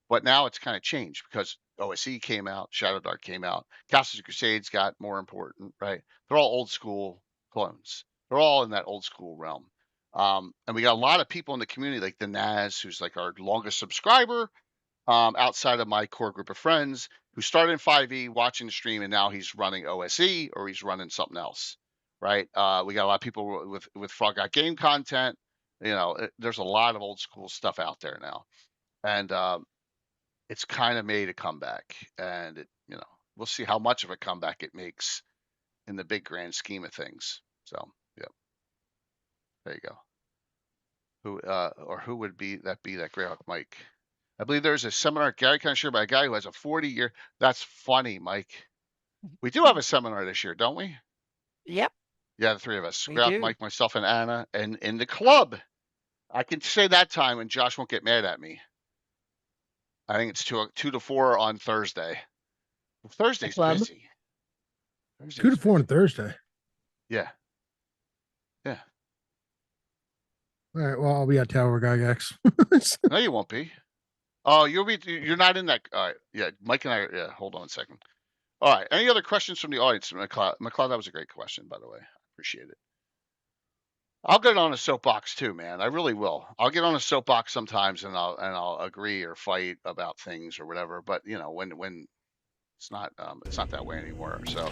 But now it's kind of changed because OSE came out, Shadow Dark came out, Castles and Crusades got more important, right? They're all old school clones. They're all in that old school realm. And we got a lot of people in the community, like the Naz, who's like our longest subscriber, outside of my core group of friends, who started in 5E watching the stream, and now he's running OSE or he's running something else, right? We got a lot of people with Frog Got Game content. You know, there's a lot of old school stuff out there now. And it's kind of made a comeback, and we'll see how much of a comeback it makes in the big grand scheme of things. So, yeah, there you go. Who would be that Greyhawk Mike? I believe there's a seminar, Gary, kind of sure, by a guy who has a 40-year. That's funny, Mike. We do have a seminar this year, don't we? Yep. Yeah, the 3 of us, Scrap, Mike, myself, and Anna, and in the club. I can say that time, and Josh won't get mad at me. I think it's 2 to 4 on Thursday. Thursday's busy. 2 to 4 on Thursday. Yeah. Yeah. All right. Well, I'll be at Tower Gygax. No, you won't be. Oh, you're not in that. All right. Yeah, Mike and I. Yeah, hold on a second. All right. Any other questions from the audience, McLeod? McLeod, that was a great question, by the way. I appreciate it. I'll get on a soapbox too, man. I really will. I'll get on a soapbox sometimes, and I'll agree or fight about things or whatever. But when it's not that way anymore. So,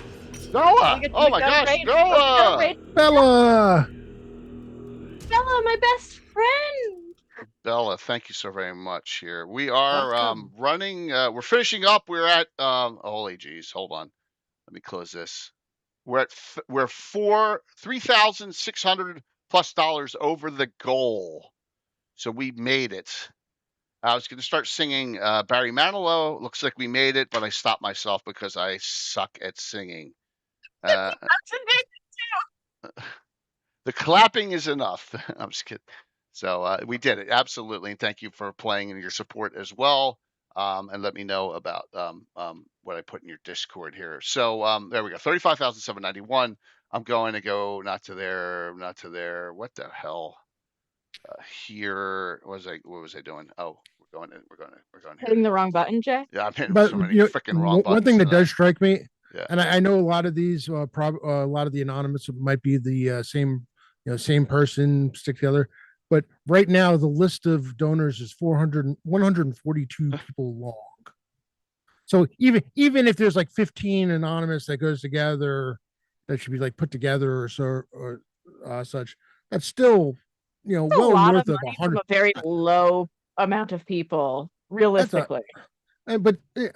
Bella. Oh my gosh, Bella. Bella. Bella, my best friend. Bella, thank you so very much. Here we are running. We're finishing up. We're at holy geez, hold on. Let me close this. We're $3,600+ over the goal, so we made it. I was going to start singing Barry Manilow. Looks like we made it, but I stopped myself because I suck at singing. The clapping is enough. I'm just kidding. So we did it, absolutely, and thank you for playing and your support as well. And let me know about what I put in your Discord here. So there we go, 35,791. I'm going to go not to there. What the hell? Here what was I doing? Oh, we're going here. Hitting the wrong button, Jay. Yeah, I'm hitting so many freaking wrong buttons. One thing that does strike me, yeah, and I know a lot of these, a lot of the anonymous might be the same person stick together. But right now, the list of donors is 142 people long. So even if there's like 15 anonymous that goes together, that should be like put together or so or such, that's still well north of 100 from a very low amount of people, realistically. But I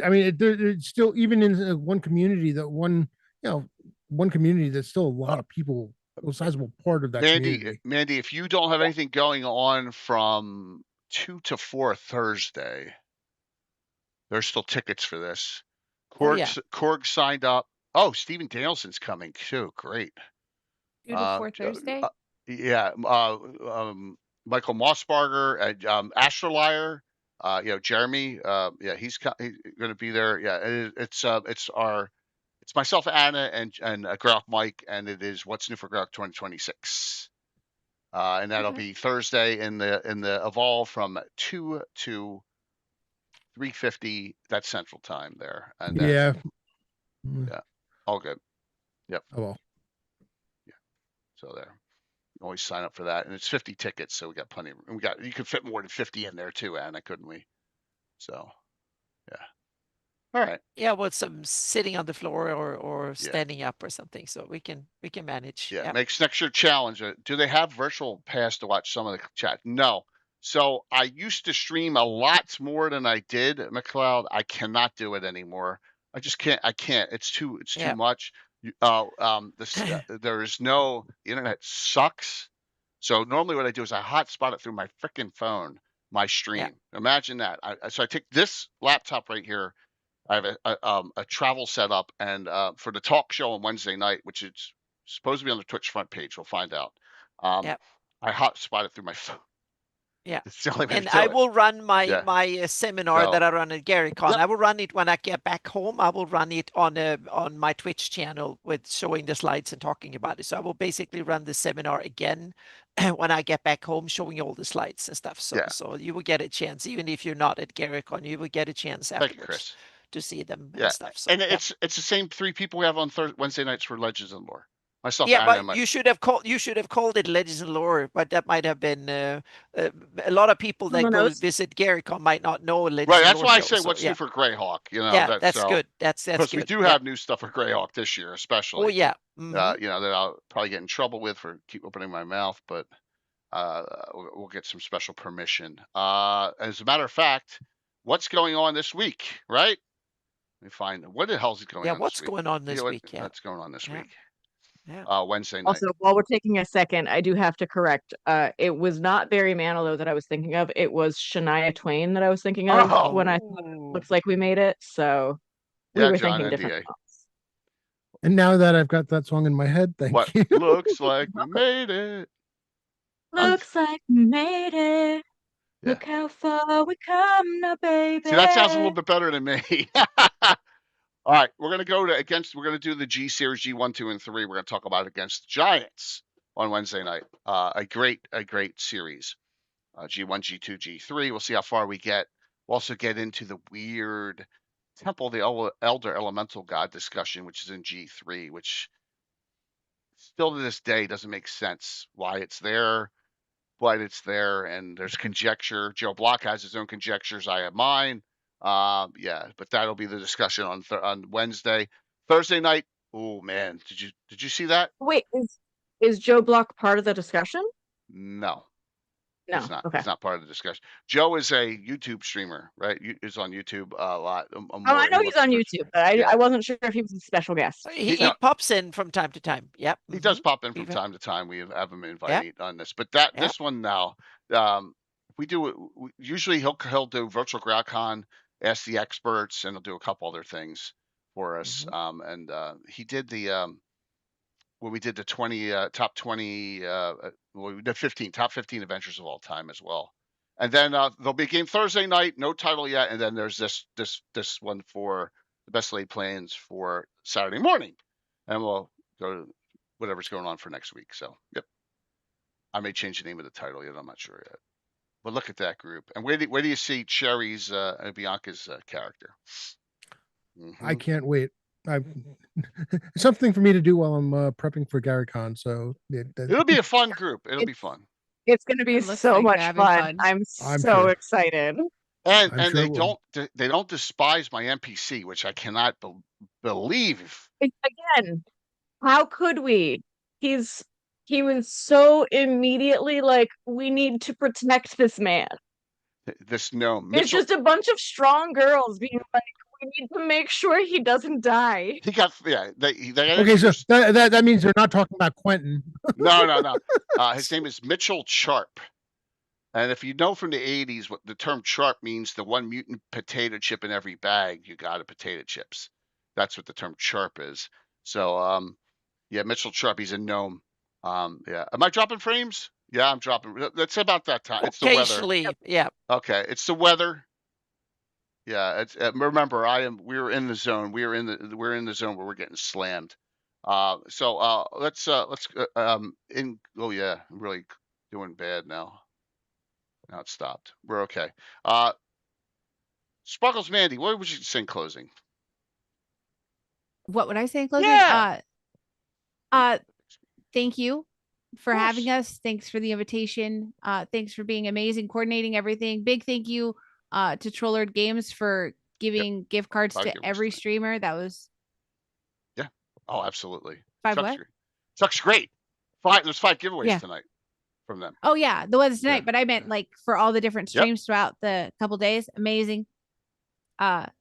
mean, it's still, even in one community, one community, that's still a lot of people. A sizable part of that community. Mandy, if you don't have anything going on from 2 to 4 Thursday, there's still tickets for this. Korg signed up. Oh, Stephen Danielson's coming too. Great. 2 to 4 Thursday? Yeah. Michael Mossbarger, Astrolier, Jeremy. Yeah, he's going to be there. Yeah, it's myself, Anna, and Grok Mike, and it is What's New for Grok 2026. And that'll be Thursday in the Evolve from 2 to 3:50. That's Central Time there. And yeah, all good. Yep. Oh well. Yeah. So there. You always sign up for that, and it's 50 tickets, so we got plenty. You could fit more than 50 in there too, Anna, couldn't we? So, yeah. All right. Yeah, with some sitting on the floor or standing up or something, so we can manage. Yeah, makes next year challenge. Do they have virtual pass to watch some of the chat? No. So I used to stream a lot more than I did, McLeod. I cannot do it anymore. I just can't. I can't. It's too much. There is no internet sucks. So normally what I do is I hotspot it through my freaking phone, my stream. Imagine that. So I take this laptop right here. I have a travel setup, and for the talk show on Wednesday night, which is supposed to be on the Twitch front page, we'll find out. I hotspot it through my phone. Yeah, and I will run my seminar that I run at GaryCon. I will run it when I get back home. I will run it on my Twitch channel with showing the slides and talking about it. So I will basically run the seminar again when I get back home, showing all the slides and stuff. So you will get a chance, even if you're not at GaryCon, you will get a chance afterwards to see them and stuff. So, and it's the same 3 people we have on Wednesday nights for Legends and Lore. Myself, but you should have called it Legends and Lore, but that might have been a lot of people that go visit GaryCon might not know Legends. Right, that's why I say what's new for Greyhawk. That's good. That's because we do have new stuff for Greyhawk this year, especially. Oh yeah. That I'll probably get in trouble with for keep opening my mouth, but we'll get some special permission. As a matter of fact, what's going on this week? Right? Let me find what the hell's going on. Yeah, what's going on this week? Yeah, what's going on this week? Yeah. Wednesday night. Also, while we're taking a second, I do have to correct. It was not Barry Manilow that I was thinking of. It was Shania Twain that I was thinking of when I thought it looks like we made it. So we were thinking different songs. And now that I've got that song in my head, thank you. Looks like we made it. Looks like we made it. Yeah. Look how far we come now, baby. See, that sounds a little bit better than me. All right, we're going to do the G Series, G1, 2, and 3. We're going to talk about Against the Giants on Wednesday night. A great series. G1, G2, G3. We'll see how far we get. We'll also get into the weird Temple of the Elder Elemental God discussion, which is in G3, which still to this day doesn't make sense why it's there, but it's there, and there's conjecture. Joe Block has his own conjectures. I have mine. Yeah, but that'll be the discussion on Wednesday. Thursday night. Oh man, did you see that? Wait, is Joe Block part of the discussion? No. No, It's not. okay. It's not part of the discussion. Joe is a YouTube streamer, right? Is on YouTube a lot. I know he's on YouTube, but I wasn't sure if he was a special guest. He pops in from time to time. Yep. He does pop in from time to time. We have him invited on this, but this one now, we do. Usually he'll do virtual GrowdCon, ask the experts, and he'll do a couple other things for us. And he did the when we did the 20 top 20. Well, we did 15 top 15 adventures of all time as well. And then there'll be a game Thursday night, no title yet. And then there's this one for the best laid plans for Saturday morning, and we'll go to whatever's going on for next week. So, yep, I may change the name of the title yet. I'm not sure yet. But look at that group. And where do you see Cherry's and Bianca's character? I can't wait. Something for me to do while I'm prepping for GaryCon. So it'll be a fun group. It'll be fun. It's going to be so much fun. I'm so excited. And sure they don't despise my NPC, which I cannot believe. Again, how could we? He was so immediately like, we need to protect this man. This gnome. It's just a bunch of strong girls being like, we need to make sure he doesn't die. He got They okay, so that means they're not talking about Quentin. No. His name is Mitchell Sharp. And if you know from the 80s what the term Sharp means, the one mutant potato chip in every bag, you got a potato chips. That's what the term Sharp is. So yeah, Mitchell Sharp, he's a gnome. Yeah. Am I dropping frames? Yeah, I'm dropping. That's about that time. It's the weather. Occasionally, yeah. Okay, it's the weather. Yeah, it's remember we're in the zone. We're in the zone where we're getting slammed. So let's oh yeah, I'm really doing bad now. Now it stopped. We're okay. Sparkles Mandy, what would you say in closing? What would I say in closing? Yeah. Thank you for having us. Thanks for the invitation. Thanks for being amazing, coordinating everything. Big thank you to Trollard Games for giving gift cards to every streamer. That was Oh, absolutely. 5 what? Chuck's great. There's 5 giveaways tonight from them. Oh yeah, the ones tonight, but I meant like for all the different streams throughout the couple days. Amazing. Let's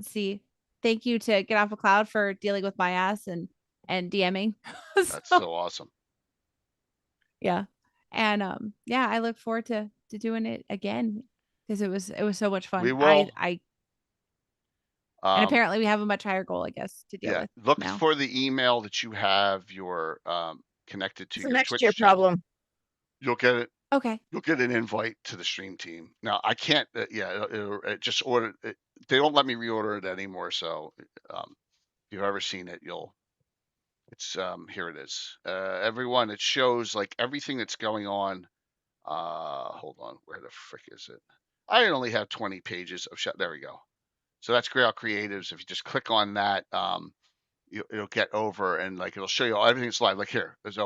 see. Thank you to Get Off a Cloud for dealing with my ass and DMing. That's so awesome. Yeah. And I look forward to doing it again because it was so much fun. We will. And apparently we have a much higher goal, I guess, to deal with. Look now. for the email that you have your connected to it's your next Twitch year channel. problem. You'll get it. Okay. You'll get an invite to the stream team. Now I can't. It just order. They don't let me reorder it anymore. So if you've ever seen it, it's here it is. Everyone, it shows like everything that's going on. Hold on, where the frick is it? I only have 20 pages of shot. There we go. So that's Grail Creatives. If you just click on that, it'll get over and like it'll show you everything's live. Like here, there's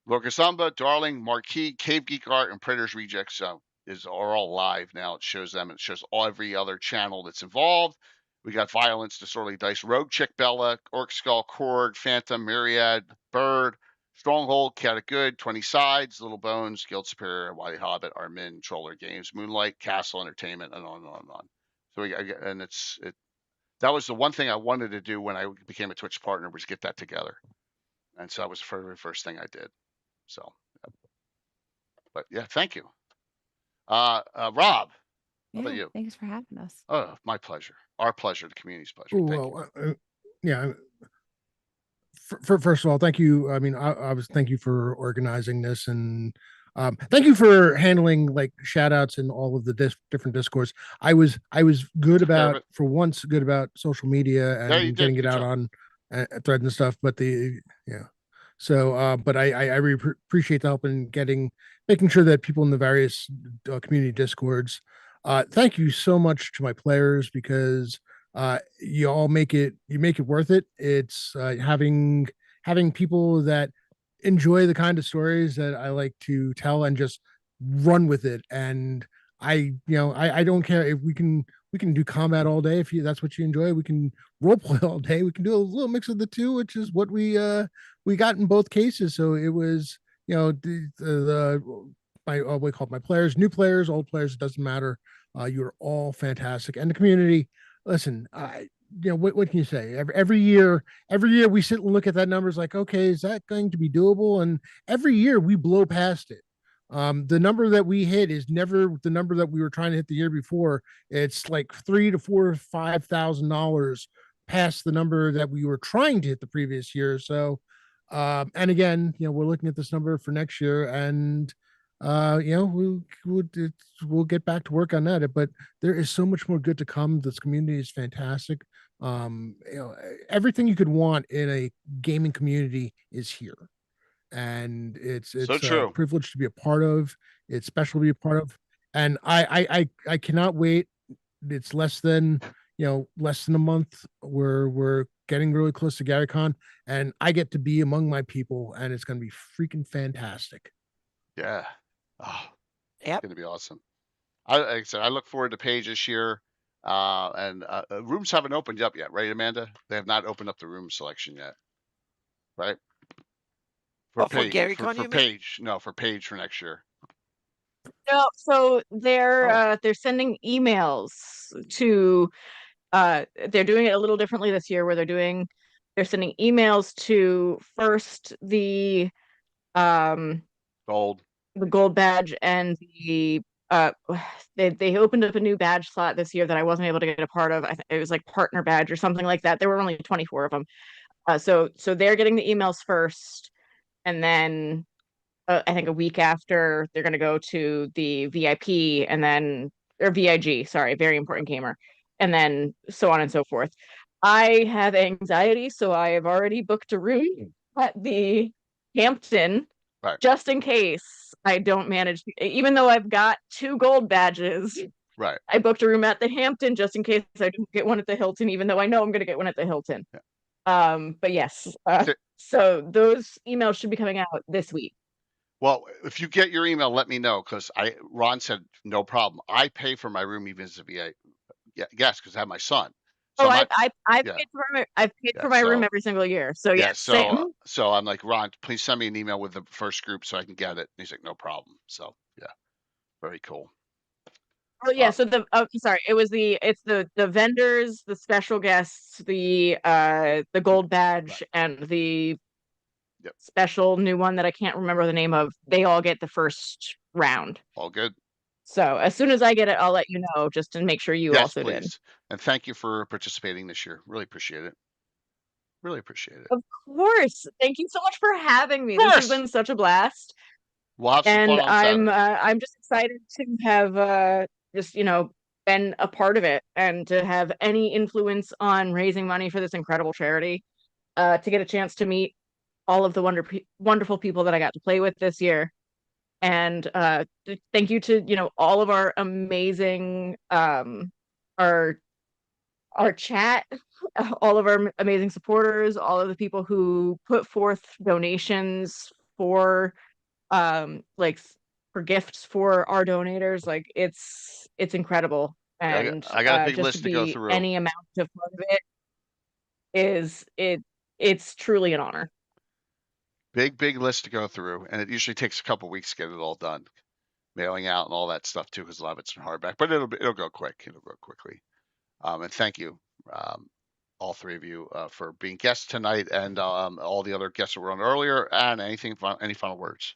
Lorca Samba, Darling, Marquee, Cave Geek Art, and Predators Rejects are all live now. It shows them. It shows every other channel that's involved. We got Violence, Disorderly Dice, Rogue Chick Bella, Orc Skull, Korg, Phantom, Myriad, Bird, Stronghold, Chaotic Good, 20 Sides, Little Bones, Guild Superior, White Hobbit, Armin, Troller Games, Moonlight, Castle Entertainment, and on and on and on. So that was the one thing I wanted to do when I became a Twitch partner was get that together. And so that was the very first thing I did. So, but yeah, thank you. Rob, how about you? Thanks for having us. Oh, my pleasure. Our pleasure. The community's pleasure. Thank you. First of all, thank you. I mean, I thank you for organizing this and thank you for handling like shout outs and all of the different discourse. I was good about good about social media and getting it out on threads and stuff, but So, but I really appreciate the help in making sure that people in the various community discords. Thank you so much to my players, because you make it worth it. It's having people that enjoy the kind of stories that I like to tell and just run with it. And I don't care if we can do combat all day. If that's what you enjoy, we can role play all day. We can do a little mix of the two, which is what we got in both cases. So it was, we call it my players, new players, old players, it doesn't matter. You're all fantastic. And the community, listen, what can you say? Every year we sit and look at that numbers like, okay, is that going to be doable? And every year we blow past it. The number that we hit is never the number that we were trying to hit the year before. It's like $3,000 to $4,000 to $5,000 past the number that we were trying to hit the previous year. So, and again, we're looking at this number for next year, and we'll get back to work on that. But there is so much more good to come. This community is fantastic. Everything you could want in a gaming community is here, and it's so true. A privilege to be a part of. It's special to be a part of, and I cannot wait. It's less than a month. We're getting really close to GaryCon, and I get to be among my people, and it's going to be freaking fantastic. Yeah. Oh, yeah, it's going to be awesome. Like I said, I look forward to Paige this year. And rooms haven't opened up yet, right, Amanda? They have not opened up the room selection yet, right? For GaryCon, for Paige. No, for Paige for next year. No, so they're sending emails to. They're doing it a little differently this year, where they're sending emails to first the gold badge and the they opened up a new badge slot this year that I wasn't able to get a part of. It was like partner badge or something like that. There were only 24 of them. So they're getting the emails first, and then I think a week after they're going to go to the VIP, and then or VIG, sorry, very important gamer, and then so on and so forth. I have anxiety, so I have already booked a room at the Hampton, right, just in case I don't manage. Even though I've got 2 gold badges, right, I booked a room at the Hampton just in case I don't get one at the Hilton, even though I know I'm going to get one at the Hilton. Yeah. But yes, so those emails should be coming out this week. Well, if you get your email, let me know, because Ron said no problem. I pay for my room even as a VA. Yes, because I have my son. So I've paid for my room every single year. So yes, same. So I'm like, Ron, please send me an email with the first group so I can get it. And he's like, no problem. So yeah, very cool. Oh yeah, so it's the vendors, the special guests, the gold badge, and the special new one that I can't remember the name of. They all get the first round. All good. So as soon as I get it, I'll let you know, just to make sure you also please. did. And thank you for participating this year. Really appreciate it. Really appreciate it. Of course. Thank you so much for having me. This has been such a blast. We'll have some fun on Saturday. I'm just excited to have been a part of it, and to have any influence on raising money for this incredible charity. To get a chance to meet all of the wonderful people that I got to play with this year. And thank you to all of our amazing our chat, all of our amazing supporters, all of the people who put forth donations for for gifts for our donators. Like it's incredible. And I got a big list to go through. Any amount of part of it it's truly an honor. Big list to go through, and it usually takes a couple weeks to get it all done, mailing out and all that stuff too, because a lot of it's in hardback. But it'll go quick. It'll go quickly. And thank you, all 3 of you, for being guests tonight, and all the other guests that were on earlier. And any final words?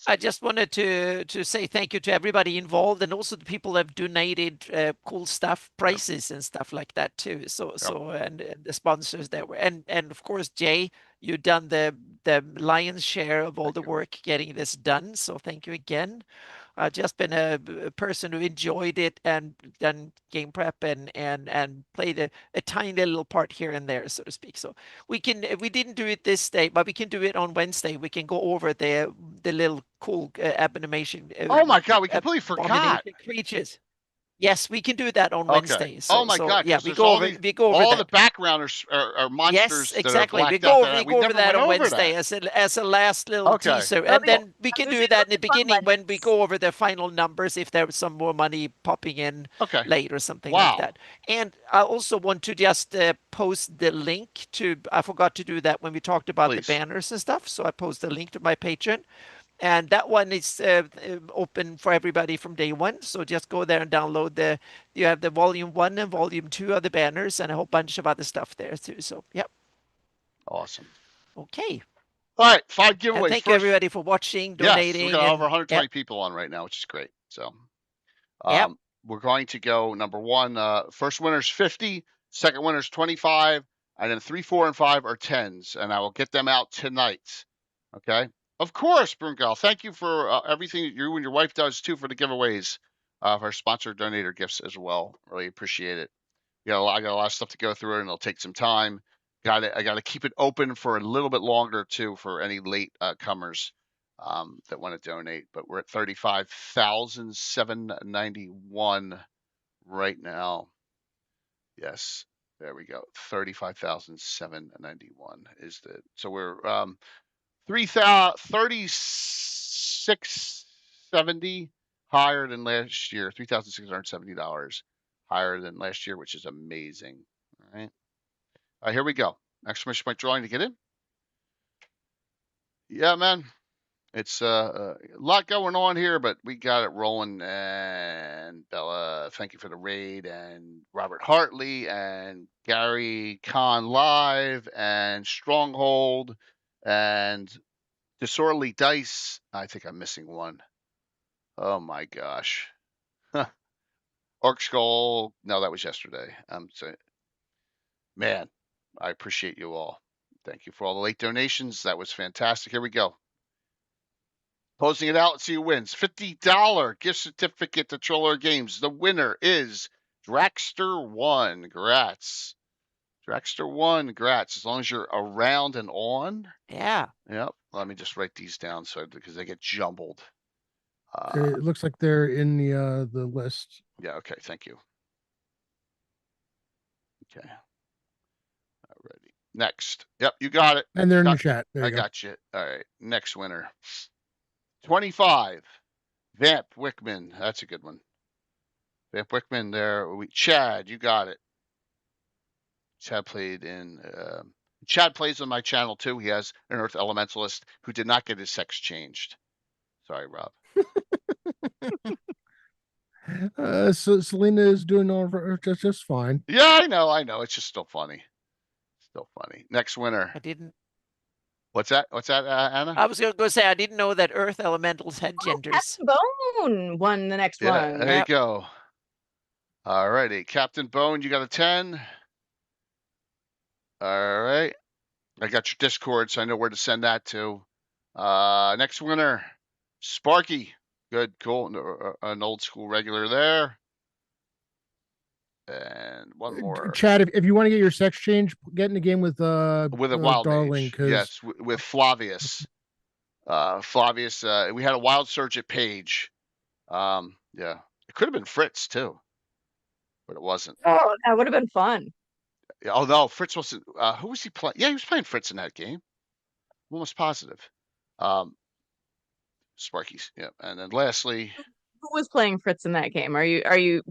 I just wanted to say thank you to everybody involved, and also the people that have donated cool stuff, prices and stuff like that too. And the sponsors that were, and of course, Jay, you've done the lion's share of all the work getting this done. So thank you again. I've just been a person who enjoyed it and done game prep and played a tiny little part here and there, so to speak. So we didn't do it this day, but we can do it on Wednesday. We can go over the little cool abomination. Oh my God, we completely forgot. Creatures. Yes, we can do that on Wednesday. So, oh my God, yeah, we go over all the background are monsters. Yes, exactly. That are We go over that on Wednesday as a last little teaser, and then we can do that in the beginning when we go over the final numbers if there's some more money popping in late or something like that. And I also want to just post the link to. I forgot to do that when we talked about the banners and stuff, so I post the link to my Patreon. And that one is open for everybody from day one. So just go there and download you have the volume 1 and volume 2 of the banners and a whole bunch of other stuff there too. So, yep. Awesome. Okay. All right, 5 giveaways. And thank you everybody for watching, donating. Yes, we got over 120 people on right now, which is great. So, we're going to go number 1. First winner's 50, second winner's 25, and then 3, 4, and 5 are 10s, and I will get them out tonight. Okay. Of course, Brungal. Thank you for everything that you and your wife does too for the giveaways, for sponsor donator gifts as well. Really appreciate it. I got a lot of stuff to go through, and it'll take some time. I got to keep it open for a little bit longer too for any late comers that want to donate. But we're at 35,791 right now. Yes, there we go. 35,791 is the so we're 3670 higher than last year, $3,670 higher than last year, which is amazing. All right. Here we go. Exclamation point drawing to get in. Yeah, man. It's a lot going on here, but we got it rolling. And Bella, thank you for the raid. And Robert Hartley and Gary Kahn Live and Stronghold and Disorderly Dice. I think I'm missing one. Oh my gosh. Orc Skull. No, that was yesterday. Man, I appreciate you all. Thank you for all the late donations. That was fantastic. Here we go. Closing it out. Let's see who wins. $50 gift certificate to Troller Games. The winner is Draxter1. Congrats. Draxter1, congrats. As long as you're around and on. Yeah. Yep. Let me just write these down because they get jumbled. It looks like they're in the list. Yeah. Okay. Thank you. Okay. Alrighty. Next. Yep. You got it. And they're in the chat. I got you. All right. Next winner. 25. Vamp Wickman. That's a good one. Vamp Wickman there. Chad, you got it. Chad plays on my channel too. He has an Earth Elementalist who did not get his sex changed. Sorry, Rob. So Selena is doing all just fine. Yeah, I know. It's just still funny. Next winner. I didn't. What's that, Anna? I was going to say I didn't know that Earth Elementals had genders. Bone won the next one. There you go. All righty, Captain Bone, you got a 10. All right. I got your Discord, so I know where to send that to. Next winner, Sparky. Good, cool. An old school regular there. And one more. Chad, if you want to get your sex change, get in the game with a wild Darling. Yes, with Flavius. Flavius, we had a wild surge at Page. Yeah. It could have been Fritz too, but it wasn't. Oh, that would have been fun. Oh no, Fritz wasn't. Who was he playing? Yeah, he was playing Fritz in that game. I'm almost positive. Sparky's, yeah. And then lastly, who was playing Fritz in that game? Were you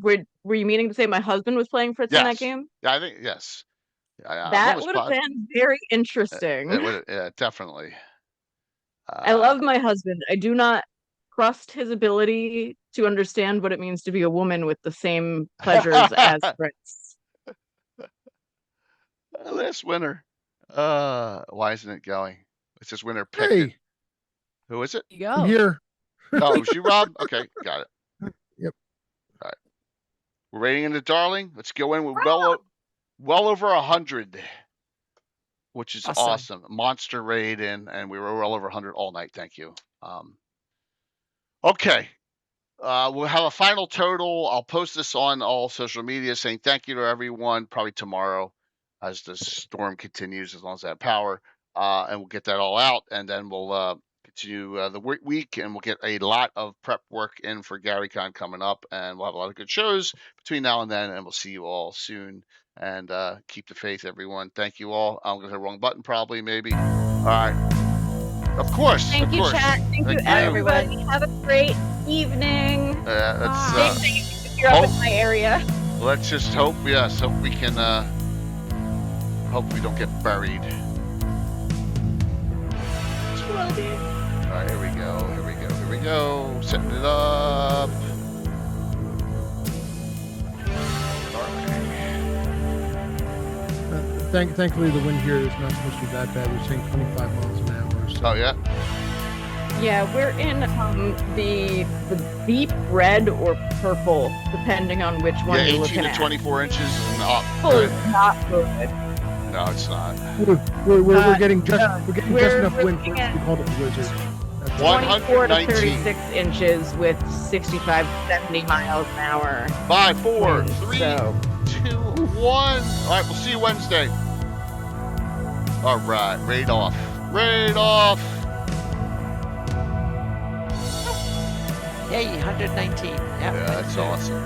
meaning to say my husband was playing Fritz in that game? Yeah, I think yes. That would have been very interesting. Yeah, definitely. I love my husband. I do not trust his ability to understand what it means to be a woman with the same pleasures as Fritz. Last winner. Why isn't it going? It says winner picked. Hey. Who is it? I'm here. Oh, it was you, Rob? Okay, got it. Yep. All right. We're rating into Darling. Let's go in with well over 100, which is awesome. Monster raid and we were well over 100 all night. Thank you. Okay. We'll have a final total. I'll post this on all social media saying thank you to everyone, probably tomorrow as the storm continues, as long as I have power. And we'll get that all out, and then we'll continue the week, and we'll get a lot of prep work in for GaryCon coming up, and we'll have a lot of good shows between now and then, and we'll see you all soon. And keep the faith, everyone. Thank you all. I'm going to hit the wrong button probably, maybe. All right. Of course. Thank you, chat. Thank you, everybody. Have a great evening. Let's if you're up in my area. Let's just hope, hope we can hope we don't get buried. Will do. All right, here we go. Setting it up. Thankfully, the wind here is not supposed to be that bad. We're saying 25 miles an hour. So. Oh yeah. Yeah, we're in the deep red or purple, depending on which one you're looking at. 18 to 24 inches and up. Purple is not good. No, it's not. We're getting just enough wind for it to be called a blizzard. 24 to 36 inches with 65 to 70 miles an hour. 5, 4, 3, 2, 1. All right, we'll see you Wednesday. All right, raid off. Yay, 119. Yeah, that's awesome.